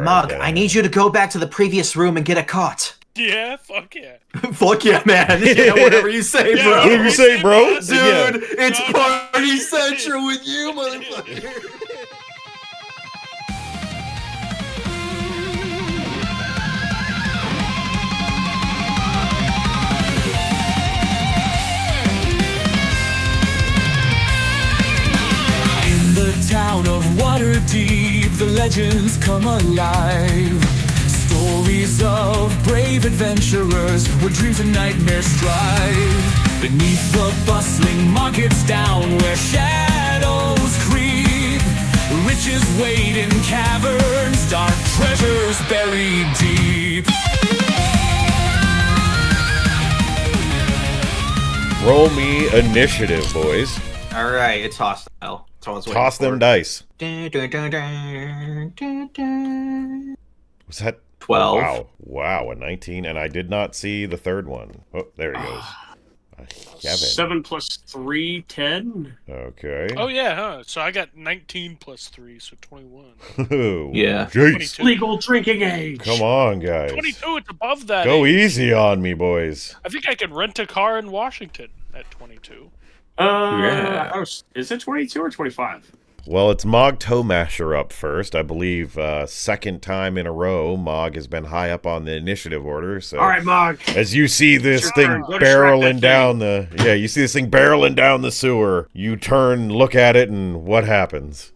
Mog, I need you to go back to the previous room and get a cot. Yeah, fuck yeah. Fuck yeah, man. Yeah, whatever you say, Yeah, bro. Whatever you say, bro. Dude, Yeah. it's party central with you, motherfucker. In the town of Waterdeep, the legends come alive. Stories of brave adventurers where dreams and nightmares strive. Beneath the bustling market's down where shadows creep, riches wait in caverns, dark treasures buried deep. Roll me initiative, boys. All right, it's hostile. That's all I was waiting Toss them for. dice. Dun, dun, dun, dun, dun, dun. Was that 12. Wow, a 19, and I did not see the third one. Oh, there he goes. Kevin. 7 plus 3, 10. Okay. Oh yeah, huh? So I got 19 plus 3, so 21. Yeah. Jeez. 22. Legal drinking age. Come on, guys. 22, it's above that. Go age. easy on me, boys. I think I could rent a car in Washington at 22. Yeah. Is it 22 or 25? Well, it's Mog Tomasher up first. I believe second time in a row, Mog has been high up on the initiative order. So All right, Mog. as you see this Your thing turn. Go barreling distract that down the you see this thing barreling down the sewer. You turn, look at it, and what happens?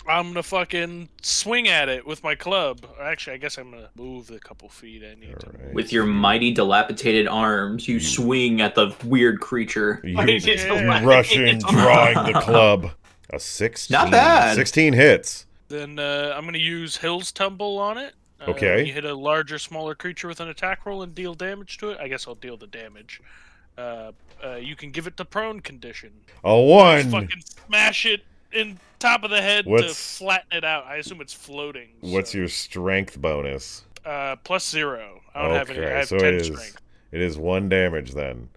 I'm gonna fucking swing at it with my club. Actually, I guess I'm gonna move the couple feet I need to. Right. With your mighty dilapidated arms, you swing at the weird creature. You, It's you a- rush in, it's a- drawing the club. A 16. Not bad. 16 hits. Then I'm gonna use Hill's Tumble on it. Okay. When you hit a larger, smaller creature with an attack roll and deal damage to it. I guess I'll deal the damage. You can give it the prone condition. A Just 1. fucking smash it in top of the head to What's- flatten it out. I assume it's floating. What's so, your strength bonus? +0. I don't have any. I have so 10 it is. strength. It is 1 damage then.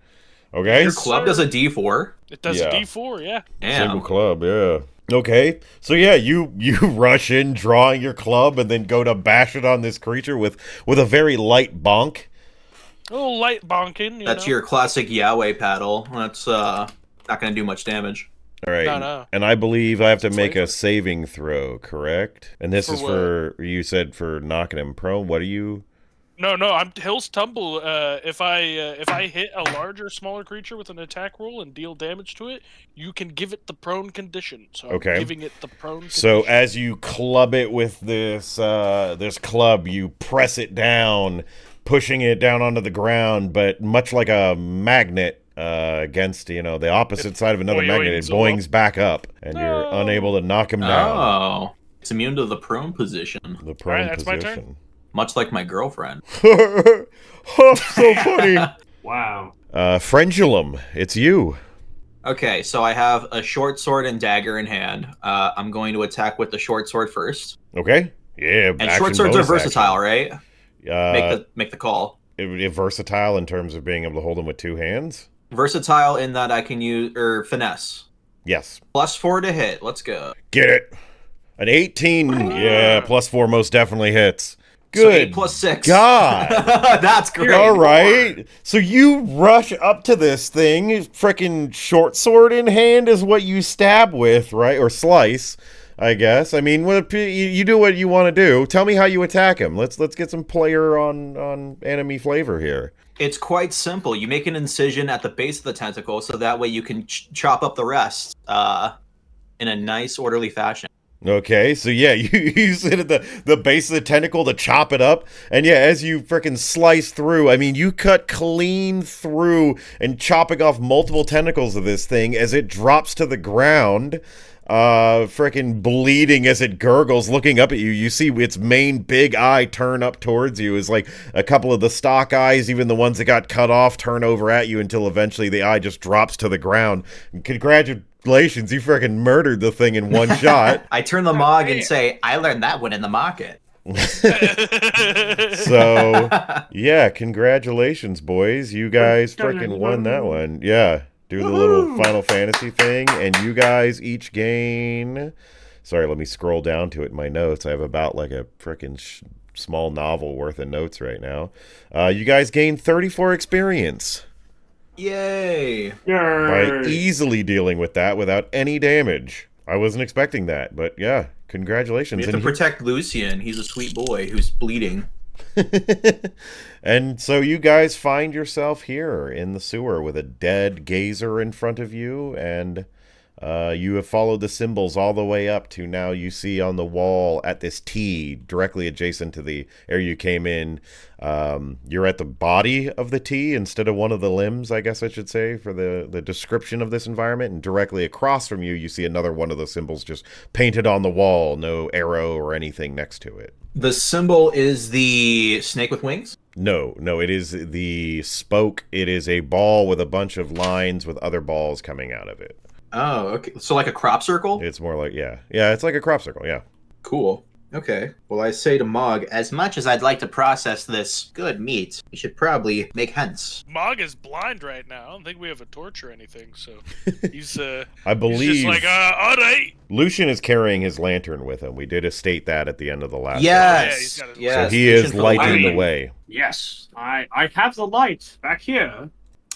Okay. Your club does a D4. It does Yeah. a D4, yeah. Single Damn. club, yeah. Okay, so yeah, you rush in, drawing your club, and then go to bash it on this creature with a very light bonk. A little light bonking. That's know? your classic Yahweh paddle. That's not gonna do much damage. All right, No. and I believe I have to It's make a flavor. saving throw, correct? And this For is what? for you said for knocking him prone. What are you? No, I'm Hill's Tumble. If I hit a larger, smaller creature with an attack roll and deal damage to it, you can give it the prone condition. So Okay. I'm giving it the prone So condition. as you club it with this this club, you press it down, pushing it down onto the ground, but much like a magnet against the opposite side of another magnet, it boings back up, and you're unable to knock him down. Oh. It's immune to the prone position. The prone Alright, that's my turn. position. Much like my girlfriend. Oh, so funny. Wow. Frendulum, it's you. Okay, so I have a short sword and dagger in hand. I'm going to attack with the short sword first. Okay. Yeah. And action short swords are bonus versatile, right? action. Make the call. Versatile in terms of being able to hold them with 2 hands. Versatile in that I can use finesse. Yes. +4 to hit. Let's go. Get it. An 18. Yeah. +4 most definitely hits. So Good. 8 plus 6. God. That's great. All right. So you rush up to this thing, frickin' short sword in hand is what you stab with, right? Or slice, I guess. I mean, you do what you want to do. Tell me how you attack him. Let's get some player on enemy flavor here. It's quite simple. You make an incision at the base of the tentacle, so that way you can chop up the rest in a nice, orderly fashion. Okay, so yeah, you sit at the base of the tentacle to chop it up, and yeah, as you frickin' slice through, I mean, you cut clean through and chopping off multiple tentacles of this thing as it drops to the ground, frickin' bleeding as it gurgles, looking up at you. You see its main big eye turn up towards you as like a couple of the stock eyes, even the ones that got cut off, turn over at you until eventually the eye just drops to the ground. Congratulations, you frickin' murdered the thing in one shot. I turn the mog and say, I learned that one in the market. So, yeah, congratulations, boys. You guys frickin' won that one. Yeah, do the little Final Fantasy thing, and you guys each gain Sorry, let me scroll down to it in my notes. I have about like a freaking small novel worth of notes right now. You guys gained 34 experience Yay! by Yay. easily dealing with that without any damage. I wasn't expecting that, but yeah, We congratulations. have to protect Lucian. He's a sweet boy who's bleeding. And so you guys find yourself here in the sewer with a dead gazer in front of you, and you have followed the symbols all the way up to now you see on the wall at this T directly adjacent to the area you came in. You're at the body of the T instead of one of the limbs, I guess I should say, for the description of this environment. And directly across from you, you see another one of the symbols just painted on the wall, no arrow or anything next to it. The symbol is the snake with wings? No, it is the spoke. It is a ball with a bunch of lines with other balls coming out of it. Oh, okay. So like a crop circle? It's more like, yeah, it's like a crop circle, yeah. Cool. Okay. Well, I say to Mog, as much as I'd like to process this good meat, we should probably make hence. Mog is blind right now. I don't think we have a torch or anything, so he's I believe he's just like, all right. Lucian is carrying his lantern with him. We did state that at the end of the last Yeah, he's Yes. got his- Yes. So he Lucian is for the lighting the lighting. way. Yes, I have the light back here.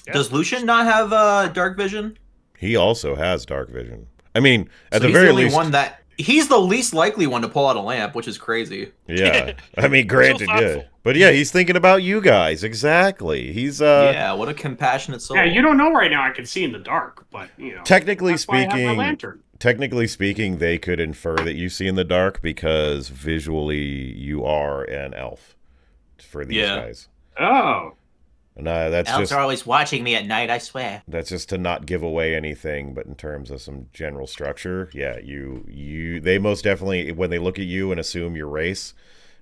Yeah. Does Lucian not have dark vision? He also has dark vision. I mean, at So the he's very the only least, one that he's the least likely one to pull out a lamp, which is crazy. yeah. I mean, granted, yeah. thoughtful. But yeah, he's thinking about you guys. Exactly. He's Yeah, what a compassionate soul. Yeah, you don't know right now. I can see in the dark, but technically that's why I have my speaking, lantern. they could infer that you see in the dark because visually you are an elf for these Yeah. guys. Oh, And that's Elves just are always watching me at night, I swear. That's just to not give away anything, but in terms of some general structure, yeah, they most definitely, when they look at you and assume your race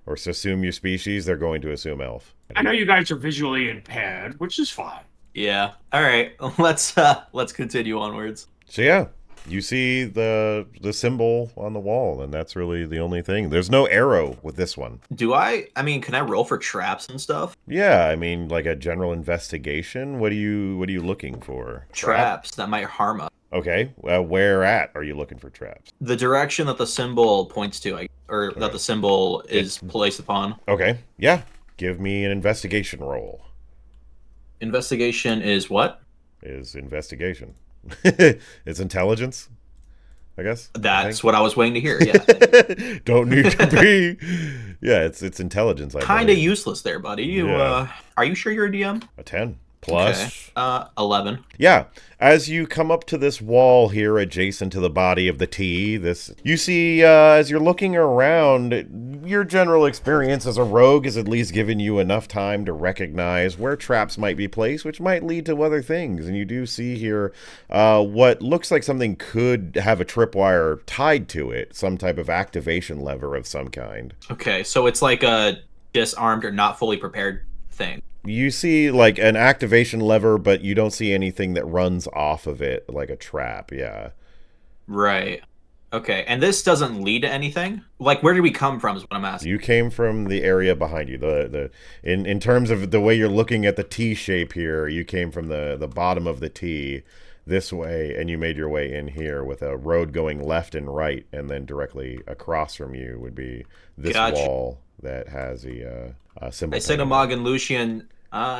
or assume your species, they're going to assume elf. I know you guys are visually impaired, which is fine. Yeah. All right. Let's continue onwards. So yeah, you see the symbol on the wall, and that's really the only thing. There's no arrow with this one. I mean, can I roll for traps and stuff? Yeah, I mean, like a general investigation. What are you looking for? Traps that might harm us. Okay, where at are you looking for traps? The direction that the symbol points to, or that the symbol is placed upon. Okay, yeah, give me an investigation roll. Investigation is what? Is investigation. It's intelligence, I guess. That's what I was waiting to hear. Yeah. Don't need to be. Yeah, it's intelligence. Kind of believe. useless there, buddy. Yeah. Are you sure you're a DM? A 10 plus. Okay. 11. Yeah, as you come up to this wall here adjacent to the body of the T, you see as you're looking around, your general experience as a rogue has at least given you enough time to recognize where traps might be placed, which might lead to other things. And you do see here what looks like something could have a tripwire tied to it, some type of activation lever of some kind. Okay, so it's like a disarmed or not fully prepared thing. You see like an activation lever, but you don't see anything that runs off of it like a trap. Yeah. Right. Okay, and this doesn't lead to anything? Like, where did we come from is what I'm asking. You came from the area behind you. In terms of the way you're looking at the T shape here, you came from the bottom of the T this way, and you made your way in here with a road going left and right, and then directly across from you would be this Gotcha. wall that has a symbol. I say to Mog and Lucian,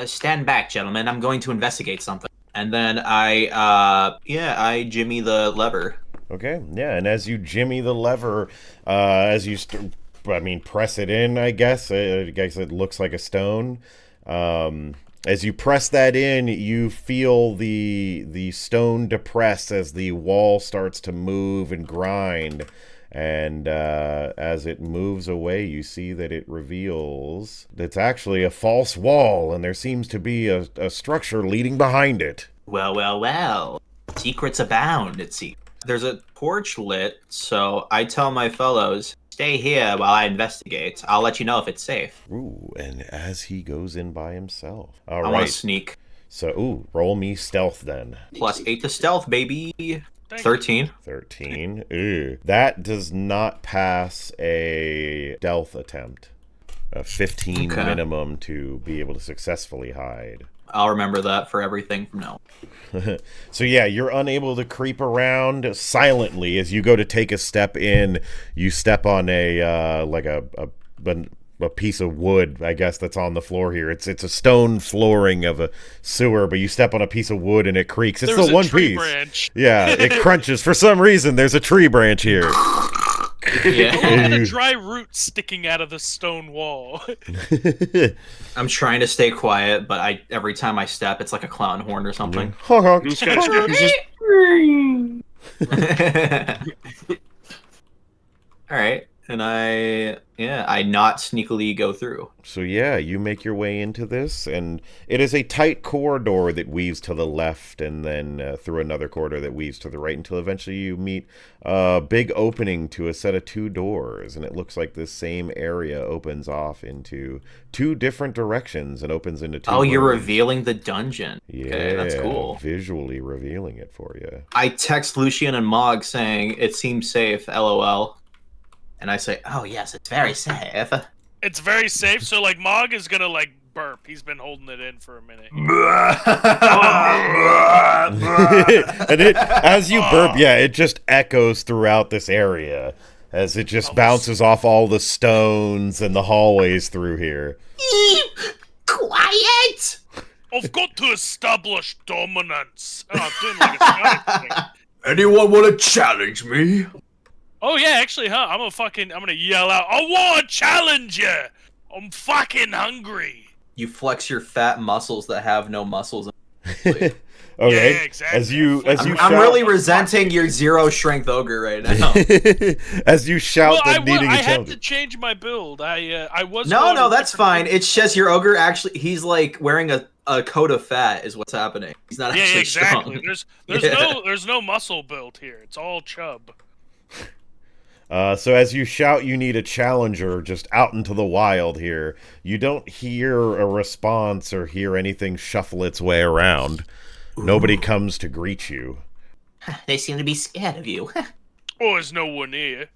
stand back, gentlemen. I'm going to investigate something. And then I jimmy the lever. Okay, yeah, and as you jimmy the lever, as you press it in, I guess it looks like a stone. As you press that in, you feel the stone depress as the wall starts to move and grind. And as it moves away, you see that it reveals it's actually a false wall, and there seems to be a structure leading behind it. Well. Secrets abound, it seems. There's a torch lit, so I tell my fellows, stay here while I investigate. I'll let you know if it's safe. Ooh, and as he goes in by himself. I All want right. to sneak. So, roll me stealth then. +8 to stealth, baby. Thank 13. 13. Ooh. That does not pass a stealth attempt. A 15 Okay. minimum to be able to successfully hide. I'll remember that for everything from now. So yeah, you're unable to creep around silently as you go to take a step in. You step on a piece of wood, I guess, that's on the floor here. It's a stone flooring of a sewer, but you step on a piece of wood and it creaks. It's There's the a one tree piece. branch. Yeah, it crunches. For some reason, there's a tree branch here. Yeah. And a dry root sticking out of the stone wall. I'm trying to stay quiet, but every time I step, it's like a clown horn or something. Honk, honk. He's just All right, and I not sneakily go through. So yeah, you make your way into this, and it is a tight corridor that weaves to the left, and then through another corridor that weaves to the right, until eventually you meet a big opening to a set of 2 doors, and it looks like this same area opens off into 2 different directions and opens into 2 Oh, you're rooms. revealing the dungeon. Yeah, Okay, that's cool. Visually revealing it for you. I text Lucian and Mog saying it seems safe, LOL. And I say, oh yes, it's very safe. It's very safe, so like Mog is gonna like burp. He's been holding it in for a minute. And as you burp, yeah, it just echoes throughout this area as it just bounces off all the stones and the hallways through here. Quiet! I've got to establish dominance. Oh, I'm doing like a Scottish thing. Anyone want to challenge me? Oh yeah, actually, huh? I'm gonna yell out, I want to challenge you! I'm fucking hungry! You flex your fat muscles that have no muscles. Okay. Yeah, exactly. As you I'm shout, really resenting your 0 strength ogre right now. as you shout Well, that needing I a had challenge. to change my build. I was No, going no, a that's different fine. build. It's just your ogre actually, he's like wearing a coat of fat is what's happening. He's not Yeah, actually exactly. strong. There's no muscle built here. It's all chub. So as you shout you need a challenger just out into the wild here, you don't hear a response or hear anything shuffle its way around. Nobody comes to greet you. They seem to be scared of you. Oh, there's no one here.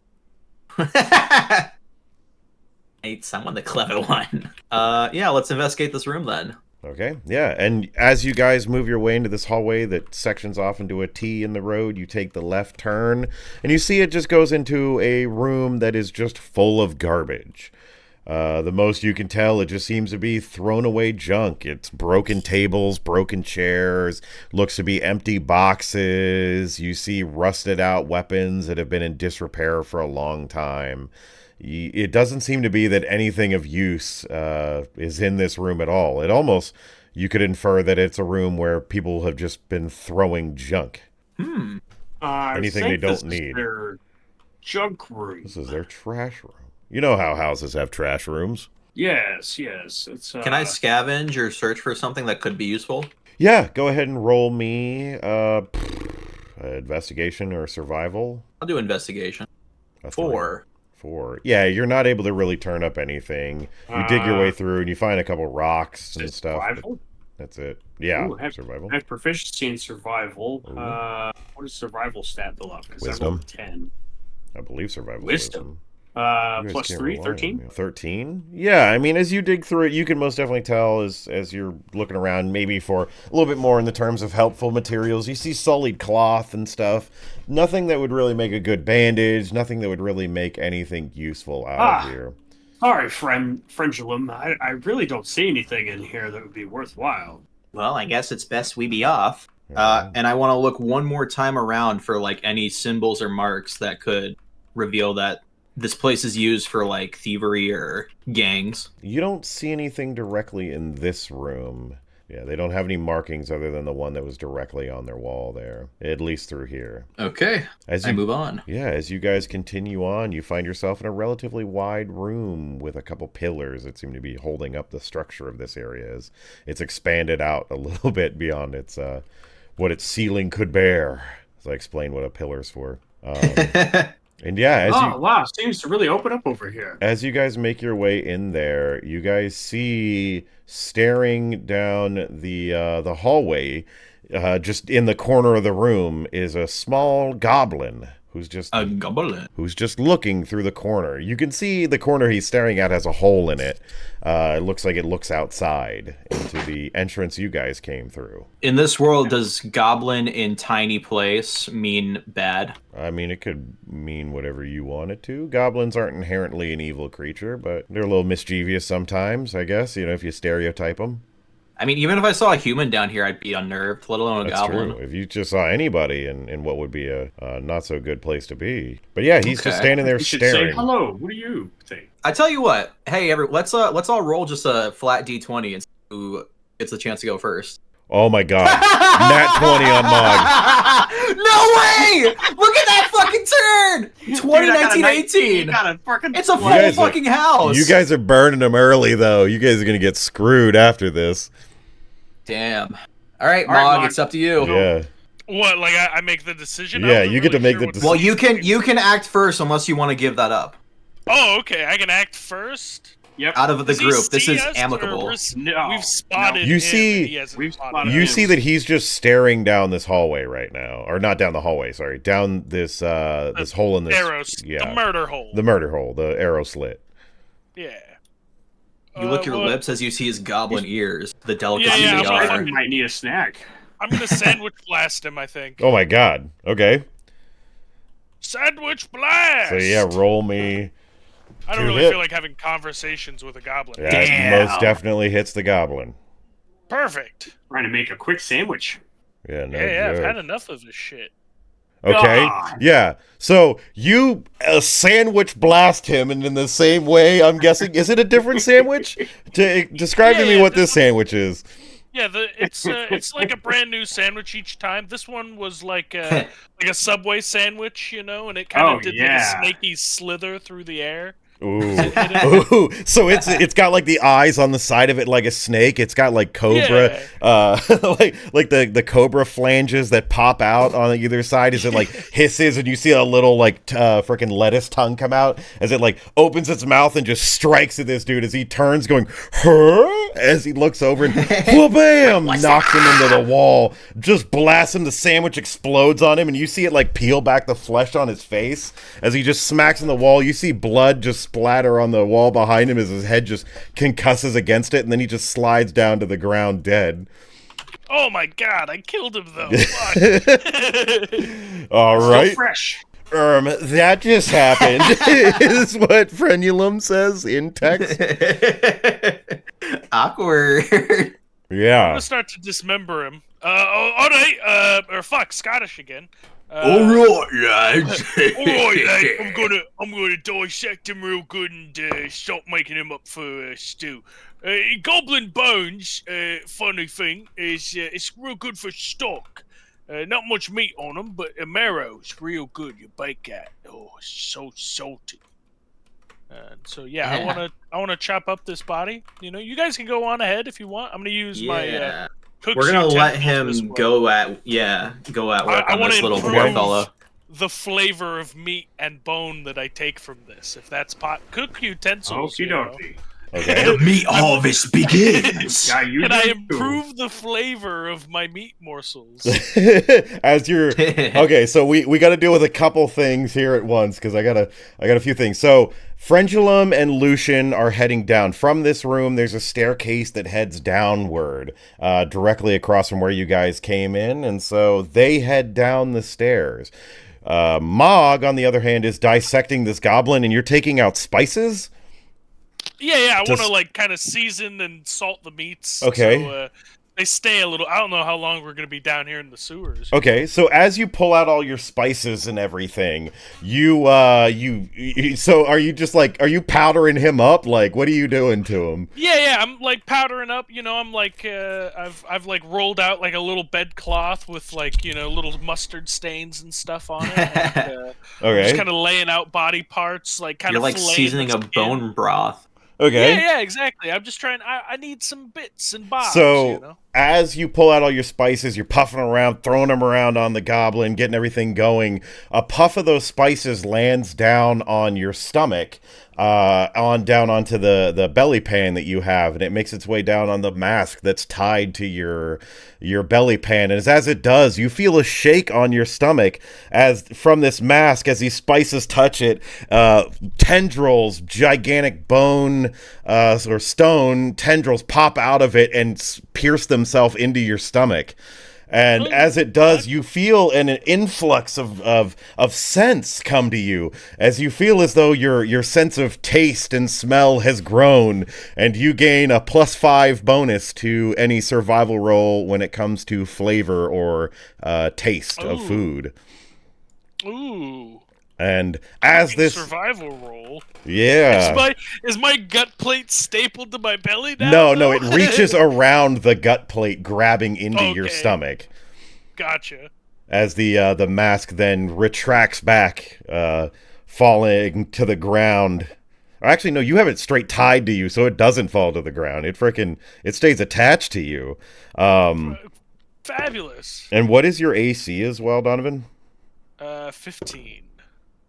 Ain't someone the clever one. Yeah, let's investigate this room then. Okay, yeah, and as you guys move your way into this hallway that sections off into a T in the road, you take the left turn, and you see it just goes into a room that is just full of garbage. The most you can tell, it just seems to be thrown away junk. It's broken tables, broken chairs, looks to be empty boxes. You see rusted out weapons that have been in disrepair for a long time. It doesn't seem to be that anything of use is in this room at all. It almost, you could infer that it's a room where people have just been throwing junk. Anything they don't need. Their junk room. This is their trash room. You know how houses have trash rooms. Yes. It's. Can I scavenge or search for something that could be useful? Yeah, go ahead and roll me investigation or survival. I'll do investigation. A 4. 4. Yeah, you're not able to really turn up anything. You dig your way through and you find a couple rocks and stuff. but Survival? That's it. Yeah, Ooh, I have- survival. I have proficiency in survival. Ooh. What does survival stat build up? Because I Wisdom. rolled 10. I believe survival. Wisdom. You guys Plus can't 3, rely on 13? me. 13? Yeah, I mean, as you dig through it, you can most definitely tell as you're looking around, maybe for a little bit more in the terms of helpful materials. You see sullied cloth and stuff. Nothing that would really make a good bandage. Nothing that would really make anything useful out of here. Sorry, Frangulum. I really don't see anything in here that would be worthwhile. Well, I guess it's best we be off. And I want to look one more time around for like any symbols or marks that could reveal that this place is used for like thievery or gangs. You don't see anything directly in this room. Yeah, they don't have any markings other than the one that was directly on their wall there, at least through here. Okay, As I you move on. Yeah, as you guys continue on, you find yourself in a relatively wide room with a couple pillars that seem to be holding up the structure of this area. As it's expanded out a little bit beyond its what its ceiling could bear. As I explain what a pillar's for. And yeah, Wow, seems to really open up over here. as you guys make your way in there, you guys see staring down the hallway, just in the corner of the room, is a small goblin who's just A goblin. who's just looking through the corner. You can see the corner he's staring at has a hole in it. It looks like it looks outside into the entrance you guys came through. In this world, does goblin in tiny place mean bad? I mean, it could mean whatever you want it to. Goblins aren't inherently an evil creature, but they're a little mischievous sometimes, I guess, if you stereotype them. I mean, even if I saw a human down here, I'd be unnerved, let alone a That's goblin. true. If you just saw anybody in what would be a not so good place to be. But yeah, he's just Okay. standing there You should staring. say hello. What do you think? I tell you what, hey, let's all roll just a flat d20 and see who gets the chance to go first. Oh my god. Nat 20 on Mog. No way! Look at that fucking turn! 2019-18. It's a full guys are- fucking house. You guys are burning them early, though. You guys are going to get screwed after this. Damn. All right, All right, Mog, Mog. it's up to you. Yeah. What? Like I make the decision? Yeah, I wasn't you get to really make sure the what decision. Well, you can act first unless you want to give that up. Oh, okay. I can act first. Yep. Out of the Does he group, this see is us, or amicable. No. We've spotted You him see- and he hasn't We've spotted spotted us. You him. see that he's just staring down this hallway right now. Or not down the hallway, sorry. Down this this hole in this... Arrows. Yeah. The murder hole. The murder hole. The arrow slit. Yeah. You lick your well, lips as you see his goblin ears, the delicacy Yeah, they I'm are. like- I might need a snack. I'm gonna sandwich blast him, I think. Oh my god. Okay. Sandwich blast! So yeah, roll me... I don't to really hit. feel like having conversations with a goblin. That Damn. most definitely hits the goblin. Perfect. Trying to make a quick sandwich. Yeah, no Yeah, I've joke. had enough of this shit. Okay. God. Yeah. So you sandwich blast him, and in the same way, I'm guessing, is it a different sandwich? Describe to me Yeah, what this this sandwich is. Yeah, it's like a brand new sandwich each time. This one was like a Subway sandwich, and it kind of Oh, did yeah. like a snaky slither through the air. Ooh. Ooh. So it's got like the eyes on the side of it like a snake. It's got like cobra, like the cobra flanges that pop out on either side as it like hisses, and you see a little like freaking lettuce tongue come out as it like opens its mouth and just strikes at this dude as he turns, going huh, as he looks over and bam, knocks him into the wall, just blasts him. The sandwich explodes on him, and you see it like peel back the flesh on his face as he just smacks in the wall. You see blood just splatter on the wall behind him as his head just concusses against it, and then he just slides down to the ground dead. Oh my god, I killed him though. Fuck. All Still right. fresh. That just happened, is what Frenulum says in text. Awkward. I'm Yeah. gonna start to dismember him. Alright, or fuck, Scottish again. Alright, lads. Alright, lad, I'm gonna dissect him real good and start making him up for stew. Goblin bones, funny thing, is it's real good for stock. Not much meat on them, but the marrow's real good. You bake that. Oh, it's so salty. So yeah, Yeah. I wanna chop up this body. You guys can go on ahead if you want. I'm gonna use my Yeah. cook's We're gonna let utensils as him well. go at work I on wanna this little improve- poor fella. The flavor of meat and bone that I take from this, if that's cook utensils. Okie dokie. Okay. meat harvest begins. Yeah, you Can I do. improve the flavor of my meat morsels? As you're okay, so we got to deal with a couple things here at once because I got a few things. So Frenulum and Lucian are heading down from this room. There's a staircase that heads downward, directly across from where you guys came in, and so they head down the stairs. Mog, on the other hand, is dissecting this goblin, and you're taking out spices. Yeah, I Just- want to kind of season and salt the meats. Okay. So, they stay a little. I don't know how long we're gonna be down here in the sewers. Okay, so as you pull out all your spices and everything, you so are you powdering him up? Like, what are you doing to him? Yeah, I'm like powdering up. I'm like I've like rolled out like a little bedcloth with like little mustard stains and stuff on it. And, Okay. just kind of laying out body parts, like kind You're of like seasoning a bone broth. Okay. Yeah, exactly. I'm just trying. I need some bits and bobs. So as you pull out all your spices, you're puffing around, throwing them around on the goblin, getting everything going. A puff of those spices lands down on your stomach, down onto the belly pan that you have, and it makes its way down on the mask that's tied to your belly pan. And as it does, you feel a shake on your stomach as from this mask, as these spices touch it, tendrils, gigantic bone or stone tendrils pop out of it and pierce themselves into your stomach. And as it does, you feel an influx of sense come to you, as you feel as though your sense of taste and smell has grown, and you gain a +5 bonus to any survival roll when it comes to flavor or taste of food. Ooh. And as this survival roll, yeah, is my gut plate stapled to my belly now? no, it reaches around the gut plate, grabbing into your stomach. Gotcha. As the mask then retracts back, falling to the ground. Actually, no, you have it straight tied to you, so it doesn't fall to the ground. It stays attached to you. Fabulous. And what is your AC as well, Donovan? 15.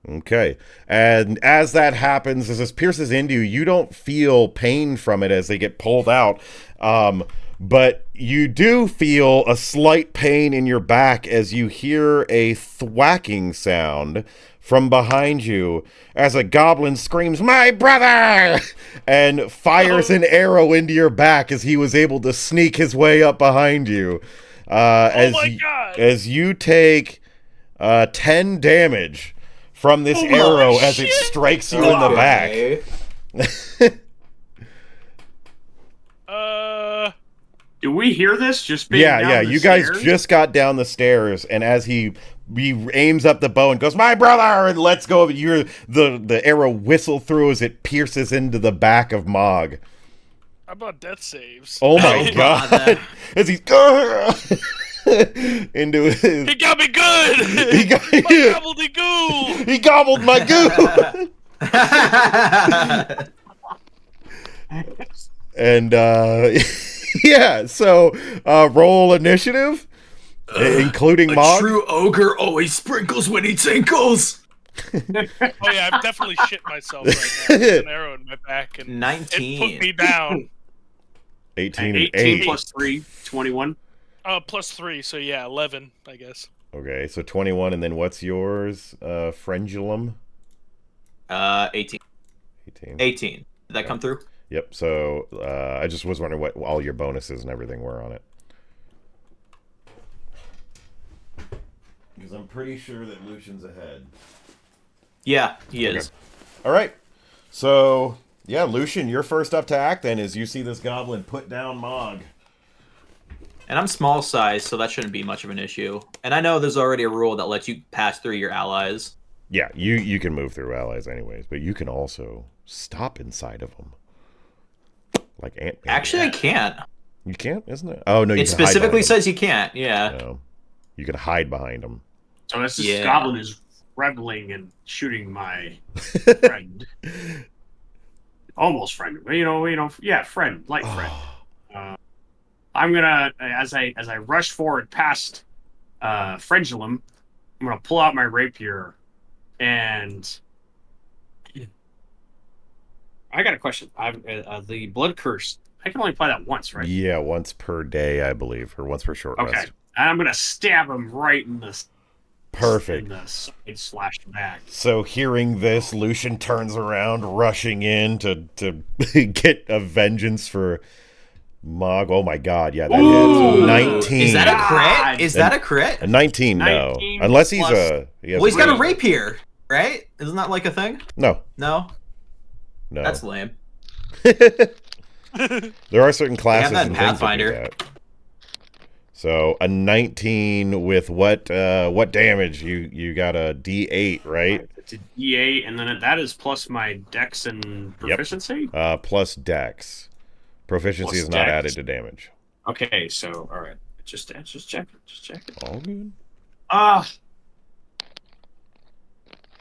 Okay. And as that happens, as this pierces into you, you don't feel pain from it as they get pulled out. But you do feel a slight pain in your back as you hear a thwacking sound from behind you as a goblin screams, "My brother!" and fires an arrow into your back as he was able to sneak his way up behind you. As you take 10 damage from this arrow as it strikes you in the back. Do we hear this? Just being yeah. You guys stairs? just got down the stairs, and as he aims up the bow and goes, "My brother!" and lets go of it, the arrow whistle through as it pierces into the back of Mog. How about death saves? Oh my god! As he's into his, he got me good. He got my gobbledygoo. He gobbled my goo. And yeah, so roll initiative, including Mog. A true ogre always sprinkles when he tinkles. Oh yeah, I've definitely shit myself right now. There's an arrow in my back and 19. It put me down. 18 and 18 8. plus 3, 21. Plus 3, so yeah, 11, I guess. Okay, so 21, and then what's yours, Frendulum? 18. 18. 18. Did that come through? Yep, so I just was wondering what all your bonuses and everything were on it. Because I'm pretty sure that Lucian's ahead. Yeah, he is. All right, so yeah, Lucian, you're first up to act then as you see this goblin put down Mog. And I'm small size, so that shouldn't be much of an issue. And I know there's already a rule that lets you pass through your allies. Yeah, you can move through allies anyways, but you can also stop inside of them. Like Ant-Man. Actually, I can't. You can't, isn't it? Oh, no, you it can hide specifically behind says you can't, yeah. them. No, you can hide behind them. So this goblin is reveling and shooting my friend. Almost friend. Yeah, friend, light friend. I'm gonna, as I rush forward past Frendulum, I'm gonna pull out my rapier, and I got a question. The blood curse. I can only apply that once, right? Yeah, once per day, I believe, or once per short Okay. rest. And I'm gonna stab him right in the Perfect. in the side slash back. So hearing this, Lucian turns around, rushing in to get a vengeance for Mog. Oh my god, yeah, that hits. 19. Is that a crit? Is that a crit? A 19, no. 19 Unless he's plus- Well, he's got a rapier, right? Isn't that like a thing? No. No? No. That's lame. There are certain classes that and in things that do Pathfinder. that. So a 19 with what damage? You got a D8, right? It's a D8, and then that is plus my dex and proficiency. Plus dex. Proficiency Plus is not dex. added to damage. Okay, so all right, just check it. All good. Ah,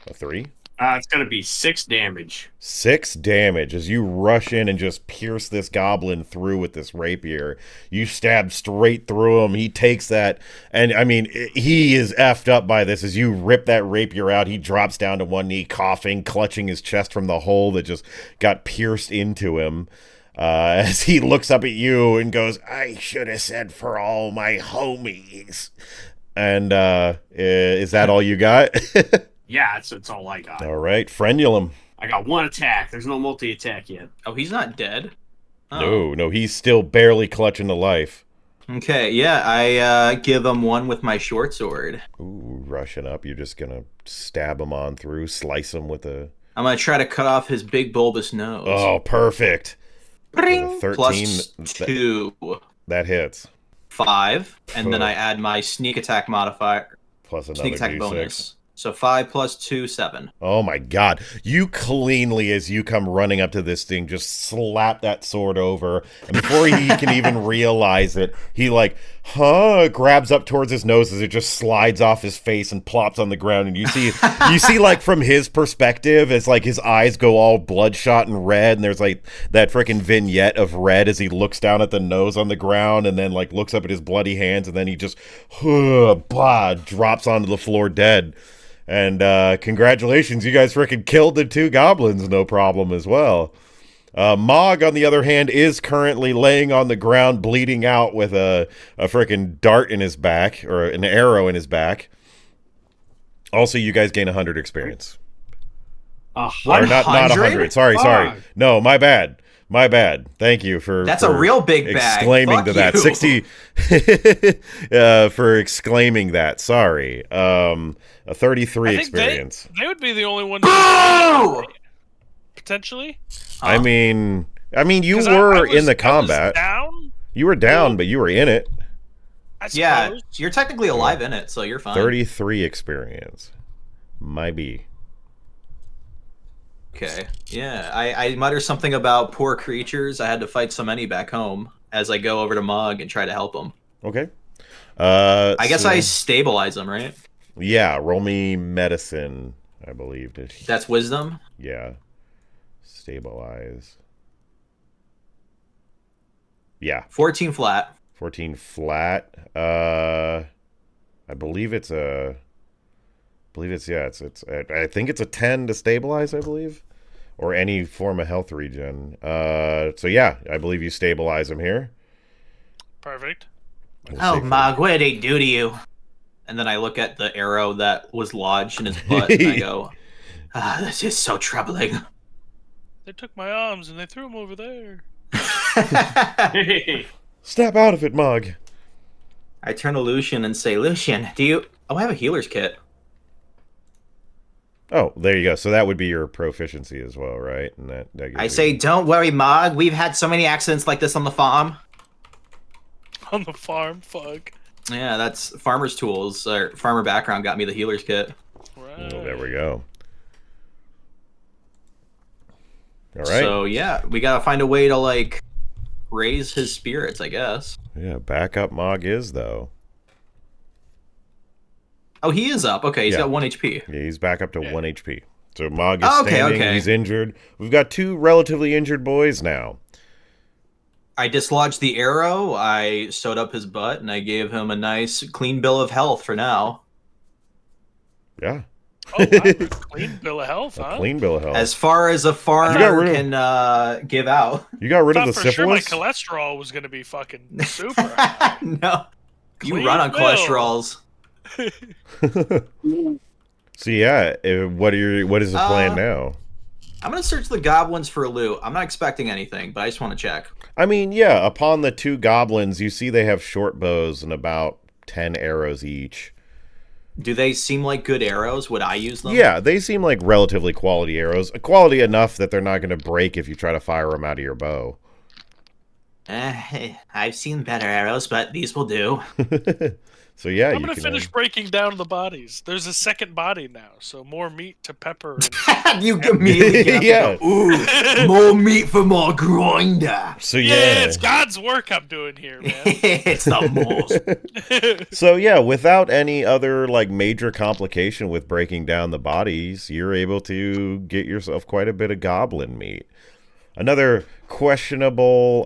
A 3. It's gonna be 6 damage. 6 damage as you rush in and just pierce this goblin through with this rapier. You stab straight through him. He takes that, and I mean, he is effed up by this. As you rip that rapier out, he drops down to one knee, coughing, clutching his chest from the hole that just got pierced into him. As he looks up at you and goes, "I should have said for all my homies." And is that all you got? Yeah, it's all I got. All right, Frenulum. I got 1 attack. There's no multi-attack yet. Oh, he's not dead. Oh. No, he's still barely clutching to life. Okay, yeah, I give him 1 with my short sword. Ooh, rushing up. You're just gonna stab him on through, slice him with a... I'm gonna try to cut off his big bulbous nose. Oh, perfect. Bring! 13. Plus 2. That hits. 5, and then I add my sneak attack modifier. Plus another Sneak attack D6. bonus. So 5 plus 2, 7. Oh my god. You cleanly, as you come running up to this thing, just slap that sword over. And before he can even realize it, he grabs up towards his nose as it just slides off his face and plops on the ground. And you see like from his perspective, it's like his eyes go all bloodshot and red. And there's like that freaking vignette of red as he looks down at the nose on the ground and then like looks up at his bloody hands. And then he just drops onto the floor dead. And congratulations, you guys freaking killed the 2 goblins, no problem as well. Mog, on the other hand, is currently laying on the ground, bleeding out with a freaking dart in his back, or an arrow in his back. Also, you guys gain 100 experience. 100? Or not 100. Sorry. No, my bad. Thank you for... That's a real big bag. Exclaiming Fuck to that. you. 60... for exclaiming that. Sorry. A 33 experience. They would be the only ones... Potentially? I mean, you 'Cause were I was- in the I was combat. down? You were down, but you were in it. I Yeah, suppose. you're technically alive in it, so you're fine. 33 experience. Might be. Okay. Yeah, I mutter something about poor creatures. I had to fight so many back home as I go over to Mog and try to help him. Okay. I guess I stabilize him, right? Yeah, roll me medicine, I believe. That's wisdom? Yeah. Stabilize. Yeah. 14 flat. 14 flat. I believe it's a... I think it's a 10 to stabilize, I believe. Or any form of health regen. So yeah, I believe you stabilize him here. Perfect. Oh, Mog, what did they do to you? And then I look at the arrow that was lodged in his butt, and I go, this is so troubling. They took my arms and they threw them over there. Snap out of it, Mog. I turn to Lucian and say, Lucian, do you... Oh, I have a healer's kit. Oh, there you go. So that would be your proficiency as well, right? And that gives I you... say, don't worry, Mog. We've had so many accidents like this on the farm. On the farm, fuck. Yeah, that's farmer's tools. Or farmer background got me the healer's kit. Right. Oh, there we go. All right. So, yeah, we gotta find a way to, like, raise his spirits, I guess. Yeah, backup Mog is, though. Oh, he is up. Okay, he's Yeah. got 1 HP. Yeah, he's back up to 1 HP. So Mog is Okay, standing. okay. He's injured. We've got 2 relatively injured boys now. I dislodged the arrow, I sewed up his butt, and I gave him a nice, clean bill of health for now. Yeah. Oh, wow. Clean bill of health, huh? Clean bill of health. As far as a farmer can give out. You got rid of Thought the for sure my syphilis? cholesterol was going to be fucking super high. No. You Clean run on bill. cholesterols. So yeah, what is the plan now? I'm going to search the goblins for loot. I'm not expecting anything, but I just want to check. I mean, yeah, upon the 2 goblins, you see they have short bows and about 10 arrows each. Do they seem like good arrows? Would I use them? Yeah, they seem like relatively quality arrows. Quality enough that they're not going to break if you try to fire them out of your bow. I've seen better arrows, but these will do. So yeah, I'm you gonna can. finish breaking down the bodies. There's a second body now, so more meat to pepper. And... You immediately get up Yeah. and go, ooh, more meat for more grinder. So yeah, it's God's work I'm doing here, man. It's the most. So yeah, without any other like major complication with breaking down the bodies, you're able to get yourself quite a bit of goblin meat. Another questionable,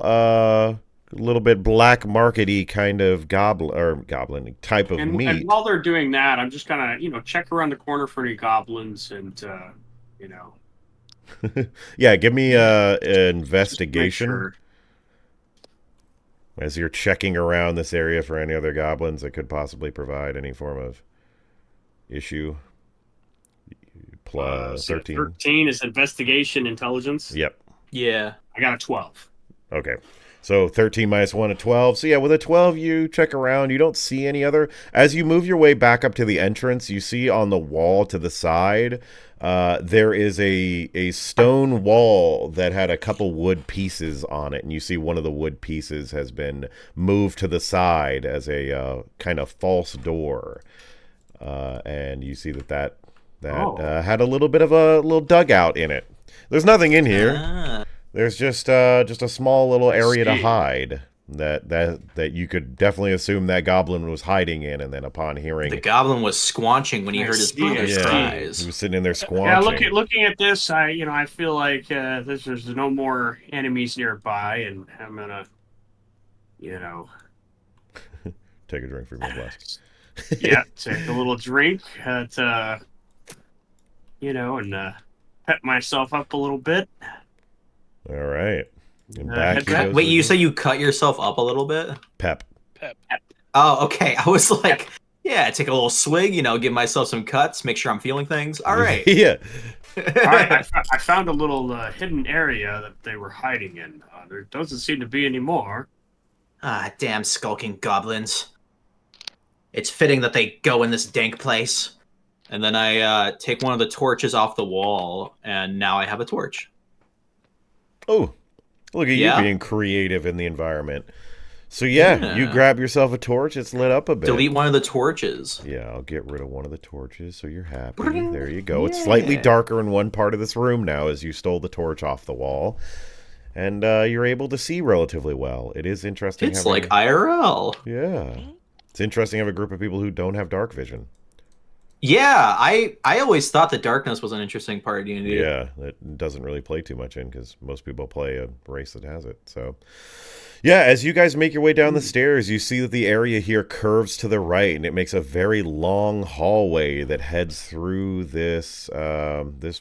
little bit black markety kind of goblin type of meat. And while they're doing that, I'm just gonna, check around the corner for any goblins and, Yeah, give me an just make investigation sure. as you're checking around this area for any other goblins that could possibly provide any form of issue. Plus So 13. 13 is investigation intelligence. Yep. Yeah. I got a 12. Okay. So 13 minus 1 to 12. So yeah, with a 12, you check around. You don't see any other. As you move your way back up to the entrance, you see on the wall to the side, there is a stone wall that had a couple wood pieces on it. And you see one of the wood pieces has been moved to the side as a kind of false door. And you see that had a little bit of a little dugout in it. There's nothing in here. Ah. There's just a small little area to hide that you could definitely assume that goblin was hiding in, and then upon hearing The goblin was squanching when he I heard his see, I brother's see. he cries. was sitting in there squanching. Yeah, looking at this, I feel like there's no more enemies nearby, and I'm gonna, Take a drink from your glass. take a little drink, and pep myself up a little bit. All right. And head back he back. goes Wait, you again. say you cut yourself up a little bit? Pep. Oh, okay. I was like, yeah, take a little swig, give myself some cuts, make sure I'm feeling things. All right. Yeah. All right, I found a little hidden area that they were hiding in. There doesn't seem to be any more. Ah, damn skulking goblins. It's fitting that they go in this dank place. And then I take one of the torches off the wall, and now I have a torch. Oh, look at Yeah. you being creative in the environment. So yeah, you Yeah. grab yourself a torch. It's lit up a bit. Delete one of the torches. Yeah, I'll get rid of one of the torches so you're happy. Bring- There you go. It's yeah. slightly darker in one part of this room now as you stole the torch off the wall. And you're able to see relatively well. It is interesting. It's having- like IRL. Yeah. It's interesting to have a group of people who don't have dark vision. Yeah, I always thought that darkness was an interesting part of D&D. Yeah, it doesn't really play too much in because most people play a race that has it. So, yeah, as you guys make your way down the stairs, you see that the area here curves to the right, and it makes a very long hallway that heads through this this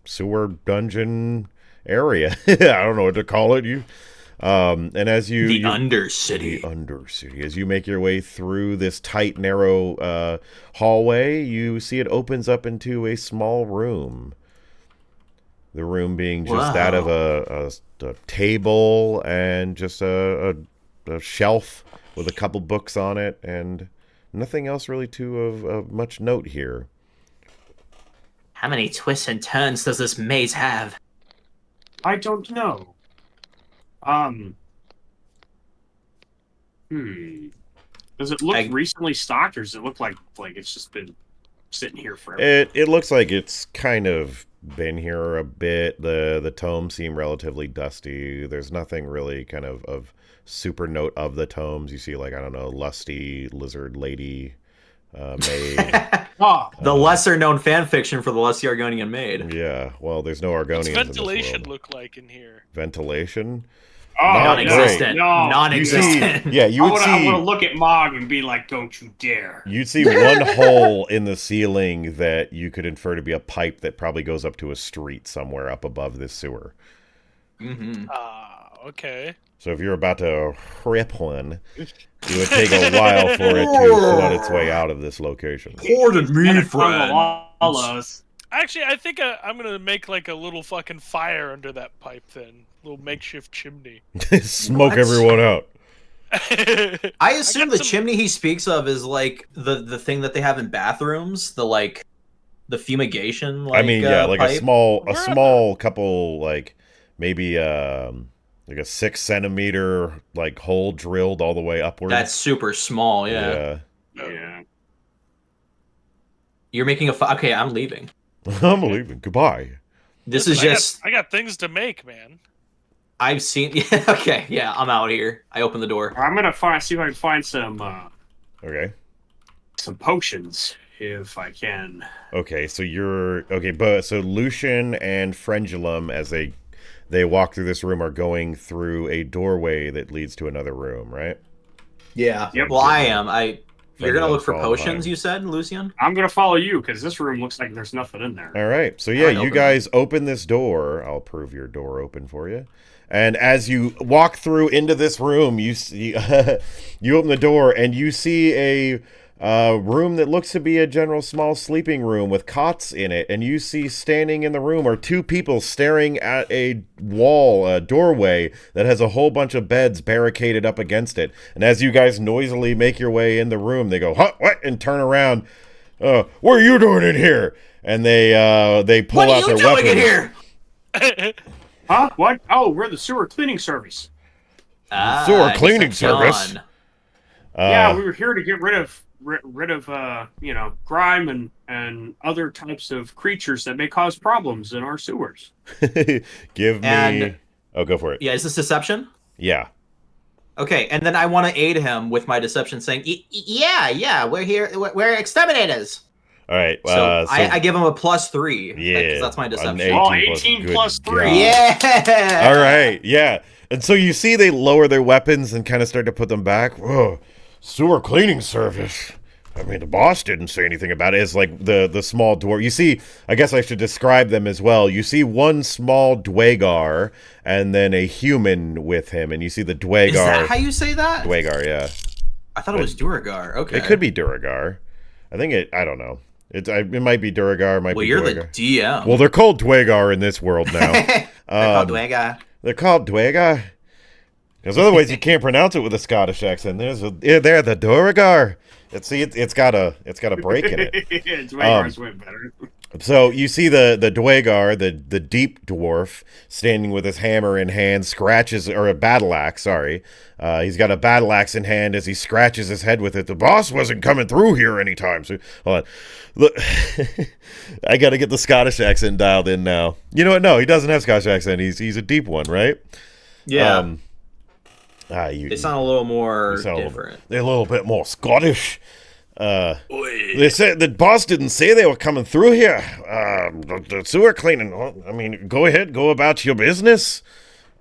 sewer dungeon area. I don't know what to call it. And as you The Undercity. The Undercity. As you make your way through this tight, narrow hallway, you see it opens up into a small room. The room being just that of a table and just a shelf with a couple books on it, and nothing else really of much note here. How many twists and turns does this maze have? I don't know. Does it look recently stocked, or does it look like it's just been sitting here forever? It looks like it's kind of been here a bit. The tomes seem relatively dusty. There's nothing really kind of super note of the tomes. You see, like, I don't know, lusty lizard lady maid. The lesser known fan fiction for the Lusty Argonian Maid. Yeah, well, there's no Argonians What's in this ventilation world. look like in here? Ventilation? Non-existent. No. Non-existent. Yeah, you would I see. want to look at Mog and be like, "Don't you dare!" You'd see one hole in the ceiling that you could infer to be a pipe that probably goes up to a street somewhere up above this sewer. Mm-hmm. Okay. So if you're about to rip one, it would take a while for it to flood its way out of this location. Pardon me, And friend. us. Actually, I think I'm gonna make like a little fucking fire under that pipe then. Little makeshift chimney. Smoke What? everyone out. I assume got the some- chimney he speaks of is like the thing that they have in bathrooms, the fumigation. I mean, yeah, like pipe. a small couple, like maybe like a 6 centimeter like hole drilled all the way upward. That's super small. Yeah. Yeah. You're making a. Okay, I'm leaving. I'm leaving. Goodbye. This Listen, is just. I got things to make, man. I've seen. Yeah, okay, yeah, I'm out here. I open the door. I'm gonna see if I can find some Okay. some potions if I can. Okay, so you're okay, but so Lucian and Frengulum, as they walk through this room, are going through a doorway that leads to another room, right? Yeah. Yep. Well, I am. You're gonna look for Follow potions. behind. You said, Lucian. I'm gonna follow you because this room looks like there's nothing in there. All right. So yeah, Alright, you open guys open this door. I'll prove your door open for you. And as you walk through into this room, you see you open the door and you see a room that looks to be a general small sleeping room with cots in it. And you see standing in the room are 2 people staring at a wall, a doorway that has a whole bunch of beds barricaded up against it. And as you guys noisily make your way in the room, they go, "Huh, what?" and turn around. What are you doing in here? And they pull What out are you their doing weapons. in here? Huh? What? Oh, we're the sewer cleaning service. Sewer cleaning Deception. service. Yeah, we were here to get rid of grime and other types of creatures that may cause problems in our sewers. Give me. And- Oh, go for it. Yeah, is this deception? Yeah. Okay, and then I want to aid him with my deception, saying, "Yeah, we're here. We're exterminators." All right. So I give him a +3. Yeah, because that's my an deception. 18 plus good 3. God. Yeah. All right. Yeah. And so you see they lower their weapons and kind of start to put them back. Whoa. Sewer cleaning service. I mean, the boss didn't say anything about it. It's like the small dwarf. You see, I guess I should describe them as well. You see one small Dwagar and then a human with him. And you see the Dwagar. Is that how you say that? Dwagar, yeah. I thought it was Duragar. Okay. It could be Duragar. I don't know. It might be Duragar, it might Well, be you're Dwagar. the DM. Well, they're called Dwagar in this world now. They're called Dwagar. They're called Dwagar. Because otherwise you can't pronounce it with a Scottish accent. They're the Duragar. It's got a break in it. Dwagar's way better. So you see the Dwagar, the deep dwarf, standing with his hammer in hand, or a battle axe, sorry. He's got a battle axe in hand as he scratches his head with it. The boss wasn't coming through here anytime soon. Hold on. Look, I got to get the Scottish accent dialed in now. You know what? No, he doesn't have Scottish accent. He's a deep one, right? Yeah. They sound a little more different. They're a little bit more Scottish. They said the boss didn't say they were coming through here. The sewer cleaning. Well, I mean, go ahead, go about your business.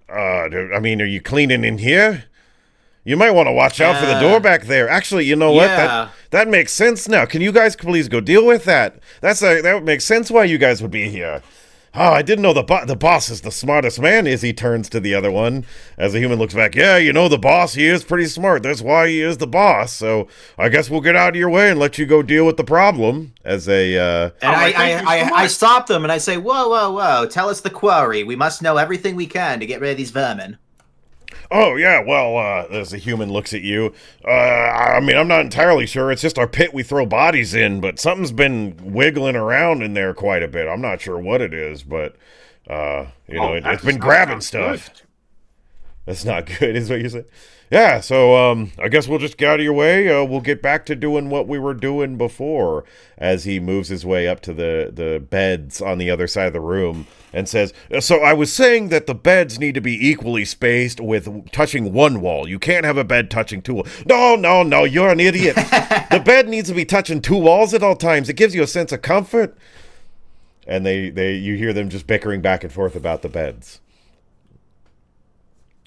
Are you cleaning in here? You might want to watch out for the door back there. Actually, you know what? That makes sense now. Can you guys please go deal with that? That makes sense why you guys would be here. Oh, I didn't know the boss is the smartest man. Izzy turns to the other one as the human looks back. Yeah, the boss, he is pretty smart. That's why he is the boss. So I guess we'll get out of your way and let you go deal with the problem. As I stop them and I say, whoa, tell us the quarry. We must know everything we can to get rid of these vermin. Oh, yeah, well, as the human looks at you, I'm not entirely sure. It's just our pit we throw bodies in, but something's been wiggling around in there quite a bit. I'm not sure what it is, but, it's been grabbing stuff. Good. That's not good, is what you said? Yeah, so, I guess we'll just get out of your way. We'll get back to doing what we were doing before, as he moves his way up to the beds on the other side of the room and says, so I was saying that the beds need to be equally spaced with touching one wall. You can't have a bed touching 2 walls. No, you're an idiot. The bed needs to be touching 2 walls at all times. It gives you a sense of comfort. And you hear them just bickering back and forth about the beds.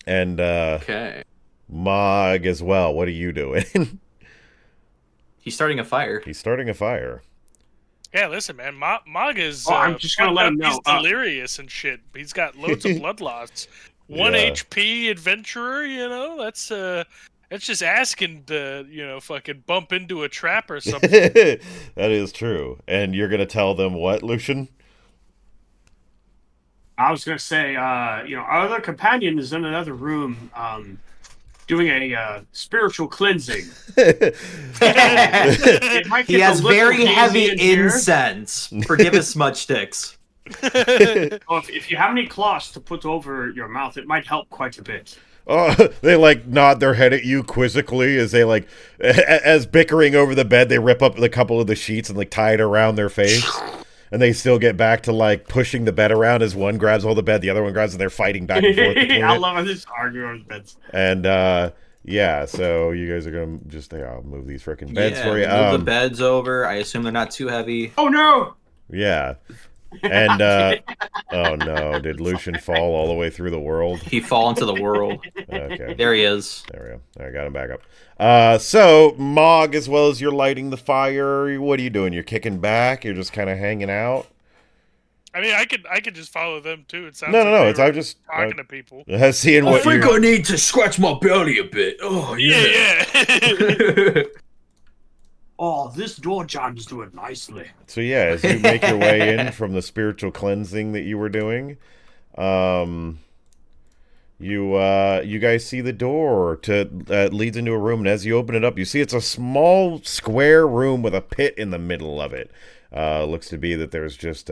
And, Okay. Mog as well. What are you doing? He's starting a fire. He's starting a fire. Yeah, listen, man. Mog is. I'm just gonna let him know. He's delirious and shit. He's got loads of blood loss. 1 Yeah. HP adventurer. That's just asking to fucking bump into a trap or something. That is true. And you're gonna tell them what, Lucian? I was gonna say, our other companion is in another room, doing a spiritual cleansing. It might He get has a little very hazy heavy in here. incense. Forgive his smudge sticks. Well, if you have any cloths to put over your mouth, it might help quite a bit. Oh, they like nod their head at you quizzically as they like, as bickering over the bed, they rip up a couple of the sheets and like tie it around their face. And they still get back to like pushing the bed around as one grabs hold of the bed, the other one grabs, and they're fighting back and forth between I it. love this arguing with beds. And yeah, so you guys are gonna just I'll move these freaking beds for you. Move the beds over. I assume they're not too heavy. Oh no! Yeah. And oh no, did Lucian fall all the way through the world? He fall into the world. Okay. There he is. There we go. I got him back up. So Mog, as well as you're lighting the fire, what are you doing? You're kicking back? You're just kind of hanging out? I mean, I could just follow them too. It sounds No. like I'm just talking to people. seeing what you. I need to scratch my belly a bit. Oh Yeah. Oh, this door jam's doing nicely. So yeah, as you make your way in from the spiritual cleansing that you were doing, you guys see the door leads into a room, and as you open it up, you see it's a small square room with a pit in the middle of it. Looks to be that there's just